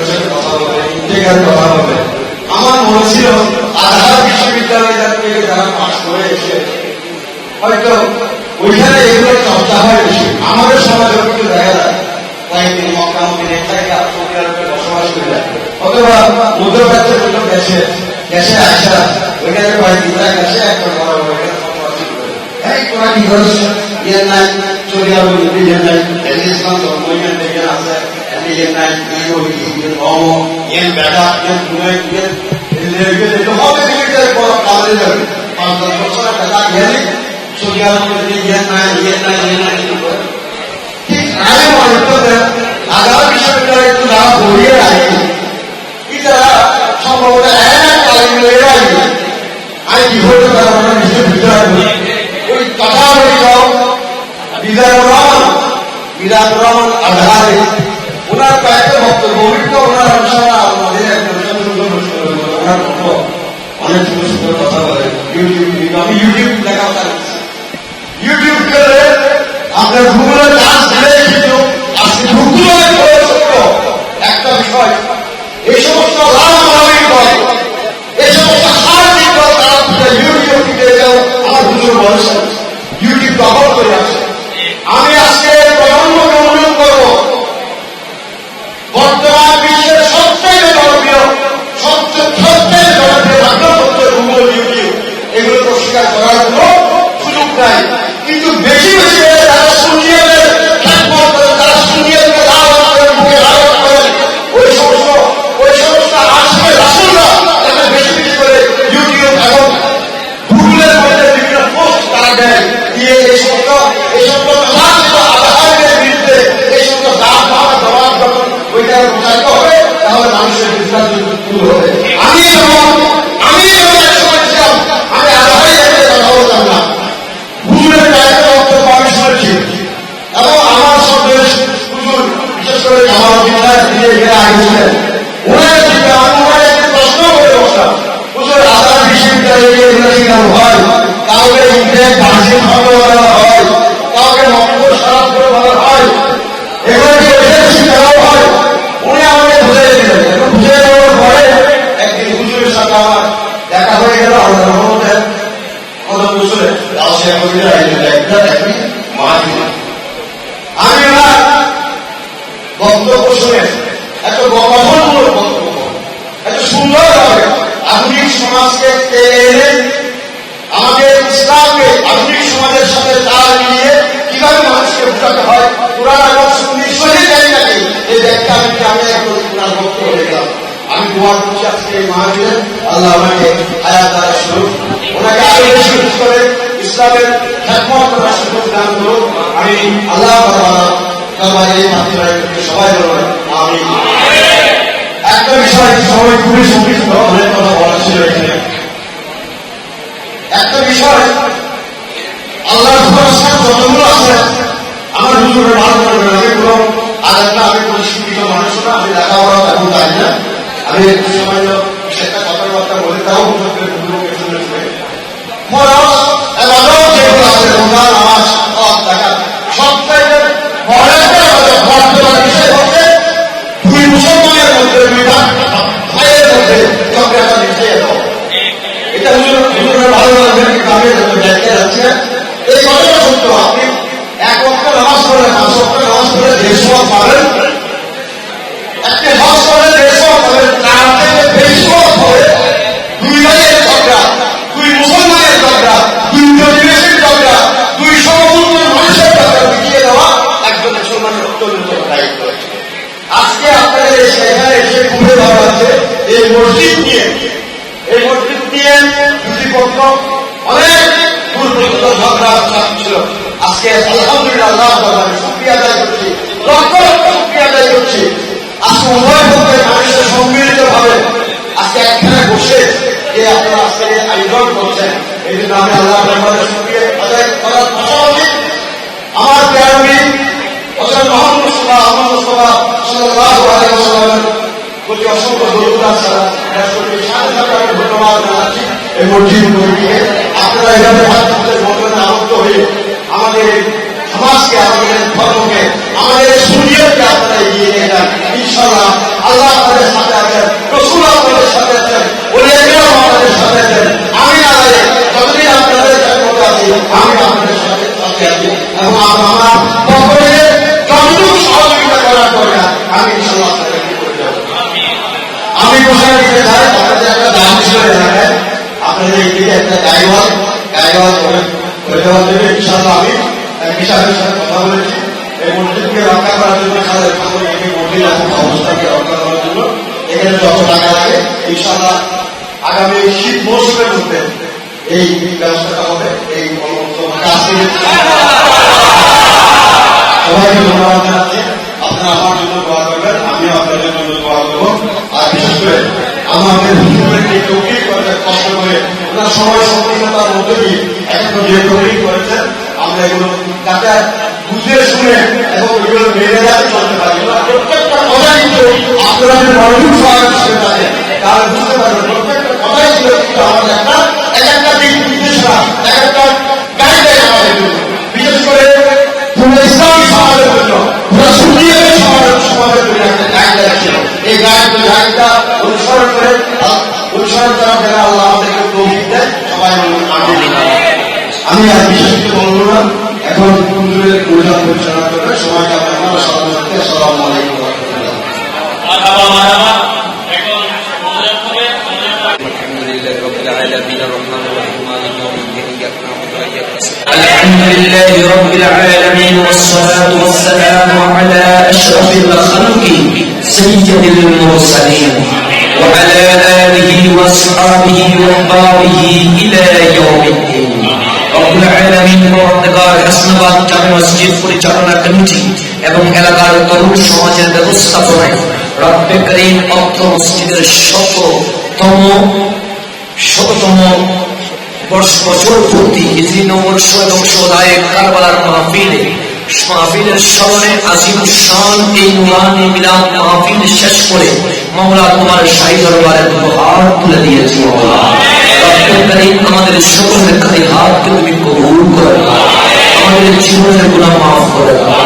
Speaker 1: সাথে কথা বলবে, ইন্টেকার কথা বলবে। আমার মনে ছিল আধার বিশ্ববিদ্যালয় থেকে যারা পাশ করে এসে হয়তো ওইখানে এগুলো চর্চা হয় বেশি। আমাদের সমাজে কিন্তু দেখা যায় কয়েকদিন মক্কামুখী নেতাকে আত্মবিরামে বসবাস করে যায়, অথবা মধ্যপ্রাচ্যের কোনো দেশে আসা ওইখানে কয়েকদিন গেছে একটা বড় তোরা কি করিস ইয়ে নাই চলে যাবো ইয়ে নাই ইসলাম ধর্ম থেকে আছে ইয়ে নাই বেড়া আগামী বিশ্ববিদ্যালয়ে যারা পড়িয়ে রাখি তারা সম্ভবত আমি কি বলতে পারবো না, বিশ্ববিদ্যালয় ওই তথাকথিত মিজানুর রহমান আজহারি ওনার কয়েকটা বক্তব্য ওনার অনুষ্ঠানে আমাদের ওনার অনেক সুন্দর সুন্দর কথা বলে। আমি ইউটিউব দেখা ইউটিউব করে আপনার গুগলের কাজ দিলে কিন্তু আজকে গুগলের একটা বিষয় এই সমস্ত এই সমস্ত সামাজিক দল তারা ইউটিউব পেয়ে যাও আমার হুজুর বলেছেন ইউটিউব দখল করে আছে। আমি আজকে প্রজন্মকে অনুরোধ করব, বর্তমান বিশ্বের সবচেয়ে জনপ্রিয় মাধ্যম হচ্ছে গুগল, ইউটিউব। এগুলো প্রস্বীকার করার কোন সুযোগ নাই, কিন্তু বেশি বেশি তারা সুনিয়মের খ্যাতমত করেন, তারা সুনিয়মকে লালন করেন, বুকে লালন করেন। ওই সমস্ত আশিকে রাসূলরা তারা বেশি বেশি করে ইউটিউব এবং গুগলের মধ্যে বিভিন্ন পোস্ট তারা দেয়, দিয়ে এই সমস্ত আধারের বিরুদ্ধে এই সমস্ত দাম ভাড়া দেওয়ার যখন ওইটা প্রচারিত হবে তাহলে মানুষের বিশ্বাস দূর হবে। আমি এক সময় ছিলাম, আমি আধারের কথা বলতাম না, হুজুরের কয়েকটা বক্তব্য আমি শুনেছি এবং আমার সব হুজুর বিশেষ করে আমার বিদ্যায় দিয়ে এখানে আগেছিলেন ওনার চিন্তা ওনার একটি প্রশ্ন করে বসলাম, হুজুর আধার বিশ্ববিদ্যালয়ে এগুলো শেখানো হয়, কাউকে ইন্টার ভাষিক ভাবে বলা হয়, কাউকে মন্তব্য সারাপ করে বলা হয়, এগুলোকে শেখানো হয়। উনি আমাকে বুঝিয়ে দিলেন এবং বুঝিয়ে দেওয়ার পরে একদিন হুজুরের সাথে আমার দেখা হয়ে গেল। আমাদের মহম্মদের কত বছরে আমি ওনার বক্তব্য শুনে এত গঠনমূলক বক্তব্য, এত সুন্দর হবে আধুনিক সমাজকে এনে আমাদের ইসলামকে আধুনিক সমাজের সাথে তাল মিলিয়ে কিভাবে মানুষকে বোঝাতে হয়, কোরআন এবং সুন্নাহ সহি জায়গাকে এই ব্যাখ্যা আমি এখন কোরআন বক্তব্য দেখলাম। আমি দোয়া করছি আজকে এই মাহফিলে আল্লাহ আমাকে হায়াত দ্বারা শুরু ওনাকে আরো বেশি করে ইসলামের খ্যাতমত করার সুযোগ দান করুন। আমি আল্লাহ এই মাহফিলের সবাই বলবেন আমিন। সময় খুবই সংক্ষিপ্ত, অনেক কথা বলা ছিল এখানে। একটা বিষয়, আল্লাহ যতগুলো আছে আমার হুজুরে ভালো করবেন, আমি কোনো আরেকটা আমি কোনো শিক্ষিত মানুষ না, আমি লেখাপড়া তেমন জানি না, আমি একটু সময় সেটা কথাবার্তা বলে তাও হুজুরকে হুজুর পেছনে শুনে যেগুলো আছে রোজা নামাজ হজ যাকাত সবচাইতে বড় একটা বর্তমান বিষয় হচ্ছে দুই মুসলমানের মধ্যে, দুই ভাইয়ের মধ্যে ঝগড়াটা মিশিয়ে দাও। এটা হুজুরের ভালো লাগবে, কিন্তু আমি দেখতে যাচ্ছি এই কথাটা সত্য। আপনি এক ওয়াক্ত নামাজ পড়ে 5 ওয়াক্ত নামাজ পড়ে 1.5 ওয়াক্ত পাবেন, একটি হজ করে 1.5 ওয়াক্ত পাবেন, তার থেকে বেশি ওয়াক্ত হবে দুই ভাইয়ের ঝগড়া, দুই মুসলমানের ঝগড়া, দুই প্রতিবেশীর ঝগড়া, দুই সমতুল্য মানুষের ঝগড়া মিটিয়ে দেওয়া একজন মুসলমানের অত্যন্ত দায়িত্ব। আজকে আপনাদের সেখানে এসে ঘুরে দেওয়া আছে এই মসজিদ নিয়ে, এই মসজিদ নিয়ে দুটি পক্ষ অনেক দূর পর্যন্ত ঝগড়া ছিল। আজকে আলহামদুলিল্লাহ আল্লাহ শুকরিয়া আদায় করছি, লক্ষ লক্ষ শুকরিয়া আদায় করছি। আজকে উভয় পক্ষের মানুষের সম্মিলিত ভাবে আজকে একখানে বসে যে আপনারা আজকে আয়োজন করছেন, এই জন্য আমি আল্লাহ শুকরিয়া আদায় করার পাশাপাশি আমার প্রেরণী হযরত মুহাম্মদ মুস্তাফা সাল্লাল্লাহু আলাইহি ওয়াসাল্লামের প্রতি অসংখ্য দরুদ সালাম সাথে সাথে আমি ধন্যবাদ জানাচ্ছি এই মসজিদ কমিটিকে। আপনারা এভাবে ছাত্রদের বন্ধনে আবদ্ধ হয়ে আমাদের সমাজকে, আমাদের ধর্মকে, আমাদের সুনিয়তকে আপনারা এগিয়ে নিয়ে যান। ইনশাআল্লাহ আল্লাহ আপনাদের সাথে আছেন, রাসূল আপনাদের সাথে আছেন, ওলিয়া কেরাম আপনাদের সাথে আছেন। আমি না জানি যতদিন আপনাদের জগতে আছি আমি আপনাদের সাথে আছি, এবং আমার পক্ষ থেকে যতটুকু সহযোগিতা করার দরকার আমি ইনশাআল্লাহ আপনাদেরকে করে দেবো। আমি ঘোষণা দিতে চাই আপনাদের একটা দাম হিসেবে রাখেন, আপনাদের এই দিকে একটা গাইওয়াল করে দেওয়ার জন্য ইনশাআল্লাহ আমি বিষয়ের সাথে কথা বলেছি। এই মসজিদকে রক্ষা করার জন্য মসজিদ অবস্থাকে রক্ষা করার জন্য এখানে যত টাকা লাগে ইনশাআল্লাহ আগামী শীত মৌসুমের মধ্যে এই ব্যবস্থাটা হবে। এই সবাইকে ধন্যবাদ জানাচ্ছি। আপনারা আমার জন্য দোয়া করবেন, আমিও আপনাদের জন্য দোয়া করবো। আর বিশেষ করে আমাদের হুজুরকে তৌফিক করতে কষ্ট করে ওনার সময় সংকীর্ণতার মধ্যে দিয়ে এখন যে তৌফিক করেছেন আমরা এগুলো তাকে বুঝে শুনে এবং এগুলো মেনে যাতে চলতে পারি। প্রত্যেকটা কথাই কিন্তু আপনারা যে মনোযোগ সহায়ক হিসেবে থাকেন তাহলে বুঝতে পারবেন প্রত্যেকটা কথাই ছিল কিন্তু আমাদের এক একটা দিক নির্দেশনা, এক একটা গাইডলাইন আমাদের জন্য, বিশেষ করে পুরো ইসলামী সমাজের জন্য, পুরো সুন্নিয়তের সমাজের জন্য একটা গাইডলাইন ছিল। এই গাইডটা অনুসরণ করা যারা আল্লাহ আমাদেরকে তৌফিক দেয়, সবাই আমিন। আমি আর বিশেষ কিছু বলবো না, এখন হুজুরের পরিচালনা পরিচালনা করবে। সবাইকে আপনার সর্বসাথে আসসালামু আলাইকুম ওয়া রাহমাতুল্লাহ। আলহামদুলিল্লাহি রাব্বিল আলামিন আর-রাহমানির রাহিম মালিকি ইয়াউমিদ্দিন ইyyaka নa'budu ওয়া ইyyaka নাস্তাঈন আলহামদুলিল্লাহি রাব্বিল আলামিন ওয়াস-সালাতু ওয়াস-সালামু আলা আশরাফিল খালqi সাইয়্যিদিল মুরসালিন ওয়া আলা আলিহি ওয়া আসহাবিহি ওয়া আহবাবিহি ইলা ইয়াউমিদ্দিন। রব্বুল আলামিন পরওয়ারদিগার হাসনাবাদ জামে মসজিদ পরিচালনা কমিটি এবং এলাকার তরুণ সমাজের ব্যবস্থাপনায় রব্বে করিম অত্র মসজিদের শততম বছর পূর্তি হিজরি নববর্ষ এবং শোধায় কারবালার মাহফিলের স্মরণে আজিম শান এই নুরানি মিলাদ মাহফিল শেষ করে মাওলা তোমার শাহী দরবারে উপহার তুলে দিয়েছি। মাওলা রব্বে করিম আমাদের সকলের খালি হাতকে তুমি কবুল করে নাও, আমাদের জীবনের গুনাহ মাফ করে দাও,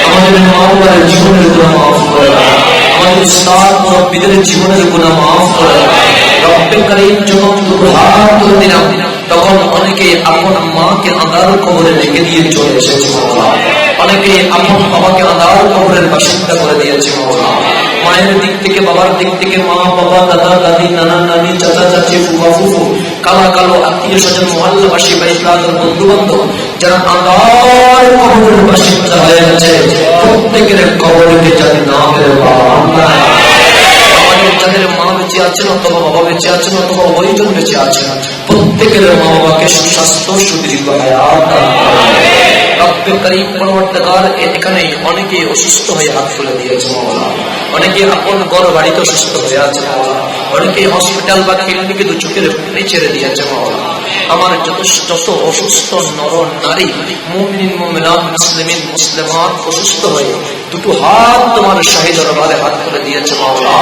Speaker 1: আমাদের মা বাবার জীবনের গুনাহ মাফ করে দাও, আমাদের উস্তাদ মুরব্বিদের জীবনের গুনাহ মাফ করে দাও। রব্বে করিম যখন দুহাত তুলে দিলাম তখন অনেকে আপন মাকে আঁধার কবরে রেখে দিয়ে চলে এসেছে। অনেকে আপন বাবাকে আঁধার কবরের বাসিন্দা করে দিয়েছে। মায়ের দিক থেকে, বাবার দিক থেকে, মা বাবা, দাদা দাদি, নানা নানি, চাচা চাচি, ফুফা ফুফু, কালা কালো আত্মীয় স্বজন, মহল্লাবাসী, বাইকাদের বন্ধু বান্ধব যারা আঁধার কবরের বাসিন্দা হয়ে গেছে প্রত্যেকের কবরকে জানি না মেরে যাদের মা বেঁচে আছেন অথবা বাবা বেঁচে আছেন অথবা উভয়জন বেঁচে আছেন প্রত্যেকের মা বাবাকে সুস্বাস্থ্য সুদীর্ঘ হায়াত দান করুন। রব্বে করিম পরওয়ারদিগার এখানে অনেকে অসুস্থ হয়ে হাত তুলে দিয়েছে মাওলা, অনেকে আপন ঘর বাড়িতে অসুস্থ হয়ে আছে মাওলা,
Speaker 2: অনেকে হসপিটাল বা ক্লিনিকে দু চোখের পানি ছেড়ে দিয়েছে মাওলা। আমার যত অসুস্থ নর নারী মুমিন মুমিনাত মুসলিমিন মুসলিমাত অসুস্থ হয়ে দুটো হাত তোমার শাহী দরবারে হাত করে দিয়েছে মাওলা।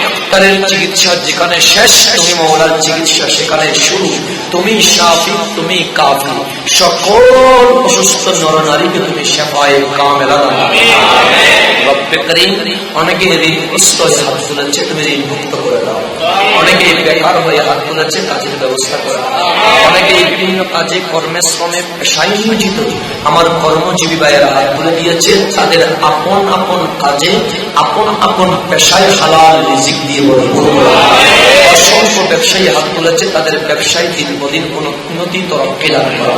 Speaker 2: ডাক্তারের চিকিৎসা যেখানে শেষ, তুমি মাওলার চিকিৎসা সেখানে শুরু। তুমি শাফি, তুমি কাফি, সকল অসুস্থ নর নারীকে তুমি শেফায়ে কামেলা দান করো। রব্বে করিম, অনেকে ঋণগ্রস্ত হয়ে হাত তুলেছে, তুমি ঋণ মুক্ত করে দাও। অনেকে বেকার হয়ে হাত তুলেছে, কাজের ব্যবস্থা করে দাও। অনেকে বিভিন্ন কাজে কর্মে শ্রমে পেশায় নিয়োজিত আমার কর্মজীবী ভাইয়েরা হাত তুলে দিয়েছে, তাদের আপন আপন কাজে আপন আপন পেশায় হালাল রিজিক দিয়ে ভরপুর করে দাও। অসংখ্য ব্যবসায়ী হাত তুলেছে, তাদের ব্যবসায় দিন উন্নতি তরক্কি দান করো।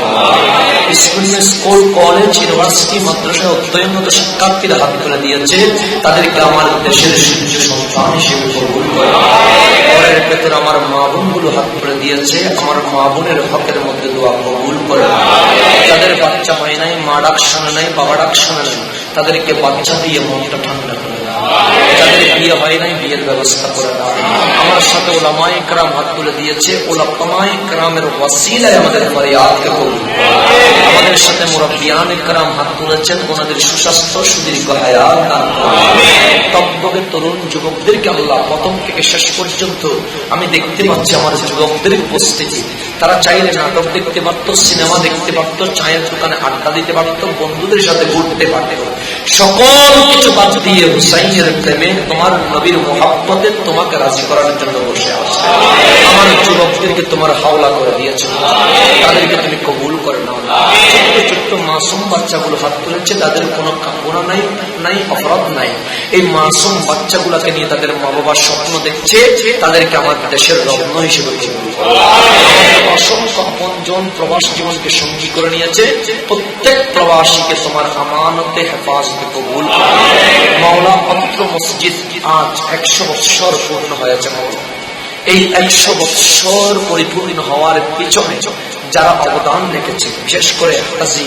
Speaker 2: স্কুল কলেজ ইউনিভার্সিটি মাদ্রাসায় অধ্যয়নরত শিক্ষার্থীরা হাত তুলে দিয়েছে, তাদেরকে আমার দেশের সূর্য সন্তান হিসেবে কবুল করো। ঘরের ভেতর আমার মা বোনগুলো হাত তুলে দিয়েছে, আমার মা বোনের হকের মধ্যে দোয়া কবুল করো। যাদের বাচ্চা হয় নাই, মা ডাক শোনে নাই, বাবা ডাক শোনে নাই, তাদেরকে বাচ্চা দিয়ে মনটা ঠান্ডা করে দাও। যাদের বিয়ে হয় নাই, বিয়ের ব্যবস্থা করে দাও। আমার সাথে ওলামায়ে কেরাম হাত তুলে দিয়েছে, ওলামায়ে কেরামের ওয়াসিলায় আমাদের ফরিয়াদকে কবুল করো। আমাদের সাথে মুরব্বিয়ানে কেরাম হাত তুলেছেন, ওনাদের সুস্বাস্থ্য সুদীর্ঘ হায়াত দান করো। তব্বকে তরুণ যুবকদেরকে আল্লাহ প্রথম থেকে শেষ পর্যন্ত আমি দেখতে পাচ্ছি আমার যুবকদের উপস্থিতি। তারা চাইলে নাটক দেখতে পারত, সিনেমা দেখতে পারত, চায়ের দোকানে আড্ডা দিতে পারত, বন্ধুদের সাথে ঘুরতে পারত, সকল কিছু বাদ দিয়ে হুসাইনের প্রেমে তোমার নবীর মোহাব্বতে তোমাকে রাজি করার জন্য বসে আছে। আমার যুবকদেরকে তোমার হাওলা করে দিয়েছে, তাদেরকে তুমি কবুল করে নাও। ছোট্ট ছোট্ট মাসুম বাচ্চাগুলো হাত তুলেছে, তাদের কোনো গুনাহ নাই অপরাধ নাই। এই মাসুম বাচ্চাগুলোকে নিয়ে তাদের মা বাবার স্বপ্ন দেখছে, তাদেরকে আমার দেশের রত্ন হিসেবে কবুল করো। অসংখ্য আপনজন প্রবাস জীবনকে সঙ্গী করে নিয়েছে, প্রত্যেক প্রবাসীকে তোমার আমানতে হেফাজতে কবুল করো। মাওলা, পবিত্র মসজিদ আজ 100 বৎসর পূর্ণ হয়েছে মাওলা। এই 100 বৎসর পরিপূর্ণ হওয়ার পিছনে যারা অবদান রেখেছে, বিশেষ করে হাজী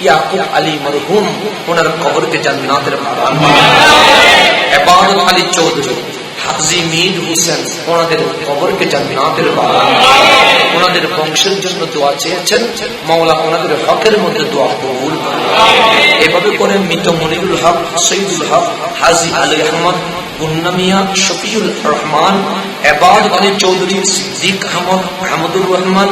Speaker 2: ইয়াকুব আলী মরহুম, ওনার কবরকে জান্নাতের বাগান বানাও। ইবাদত আলী চৌধুরী, হাজী মীর হোসেন, ওনাদের কবরকে জান্নাতের বাগান বানাও। ওনাদের বংশের জন্য দোয়া চেয়েছেন, মাওলা ওনাদের হকের মধ্যে দোয়া কবুল করুন। এভাবে করে মৃত মনিরুল হক, সৈয়দুল হক, হাজী আলী আহমদ, মুন্না মিয়া, শফিউল রহমান, ইবাদত আলী চৌধুরী, সিদ্দিক আহমদ, মাহমুদুর রহমান,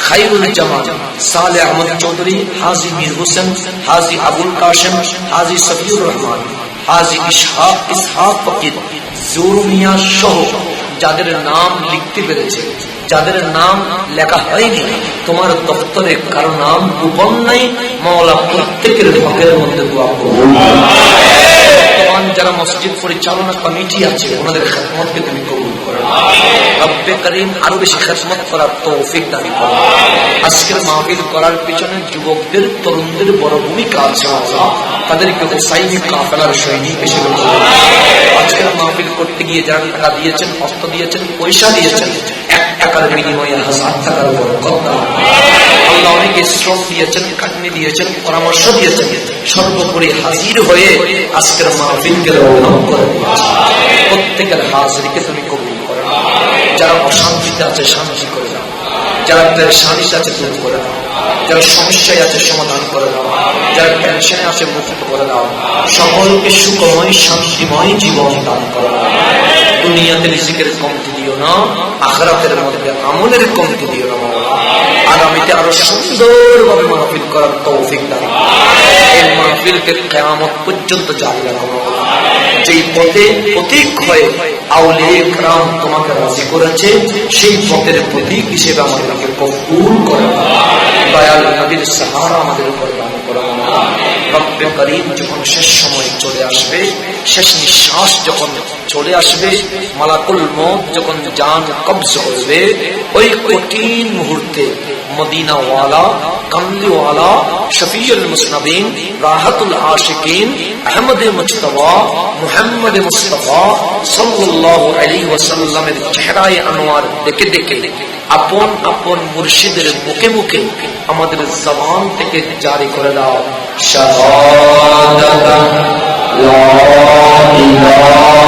Speaker 2: খায়রুল জামান, সালেহ আহমদ চৌধুরী, হাজী মীর হোসেন, হাজী আবুল কাশেম, হাজী শফিউর রহমান, হাজী ইসহাক ফকির, জুর মিয়া সহ যাদের নাম লিখতে পেরেছে, যাদের নাম লেখা হয়নি, তোমার দপ্তরে কারো নাম গোপন নাই, মাওলা প্রত্যেকের হকের মধ্যে দোয়া কবুল করো। বর্তমান যারা মসজিদ পরিচালনা কমিটি আছে, ওনাদের খেদমতকে তুমি কবুল করো। রব্বে করিম, আরো বেশি খেদমত করার তৌফিক দান করো। আজকের মাহফিল করার পিছনে যুবকদের, তরুণদের বড় ভূমিকা আছে মাওলা, তাদেরকে হুসাইনি কাফেলার সৈনিক হিসেবে করো। আজকের মাহফিল করতে গিয়ে যারা টাকা দিয়েছেন, অর্থ দিয়েছেন, পয়সা দিয়েছেন, 1 টাকার বিনিময়ে 1000 টাকার বরকত দাও। আল্লাহ অনেকে শ্রম দিয়েছেন, খাটনি দিয়েছেন, পরামর্শ দিয়েছেন, সর্বোপরি হাজির হয়ে আজকের মাহফিলকে রওনা করে দিয়েছেন। প্রত্যেকের হাজিরকে তুমি কবুল করো। যারা অশান্তিতে আছে শান্তি করে দাও, যারা পেরেশানিতে আছে দূর করে দাও, যারা সমস্যায় আছে সমাধান করে দাও, যারা টেনশনে আছে মুক্ত করে দাও। সকলকে সুখময় শান্তিময় জীবন দান করো। দুনিয়াতে রিজিকের কমতি দিও না, আখিরাতের মধ্যে আমলের কমতি দিও না মাওলা। আগামীতে আরো সুন্দরভাবে মাহফিল করার তৌফিক দান করো। এই মাহফিলকে কিয়ামত পর্যন্ত জারি রাখো মাওলা। যেই পথে প্রতীক হয়ে আউলিয়া কিরাম তোমাকে রাজি করেছে, সেই পথের প্রতীক হিসেবে আমাদেরকে কবুল করো। দয়াল নবীর সাহারা আমাদের উপর দান করো। রব্বে করিম, যখন শেষ সময় চলে আসবে, শেষ নিঃশ্বাস যখন চলে আসবে, মালাকুল মউত যখন জান কবজ করবে, ওই কঠিন মুহূর্তে মদিনাওয়ালা, কামলিওয়ালা, শফিউল মুসনাবিন, রাহাতুল আশিকিন, আহমদ মুজতবা, মুহাম্মদ মুস্তাফা সাল্লাল্লাহু আলাইহি ওয়াসাল্লামের চেহারায়ে আনোয়ার দেখে দেখে আপন আপন মুর্শিদের মুখে মুখে আমাদের জবান থেকে জারি করে দাও, শাহাদাতান লা ইলাহা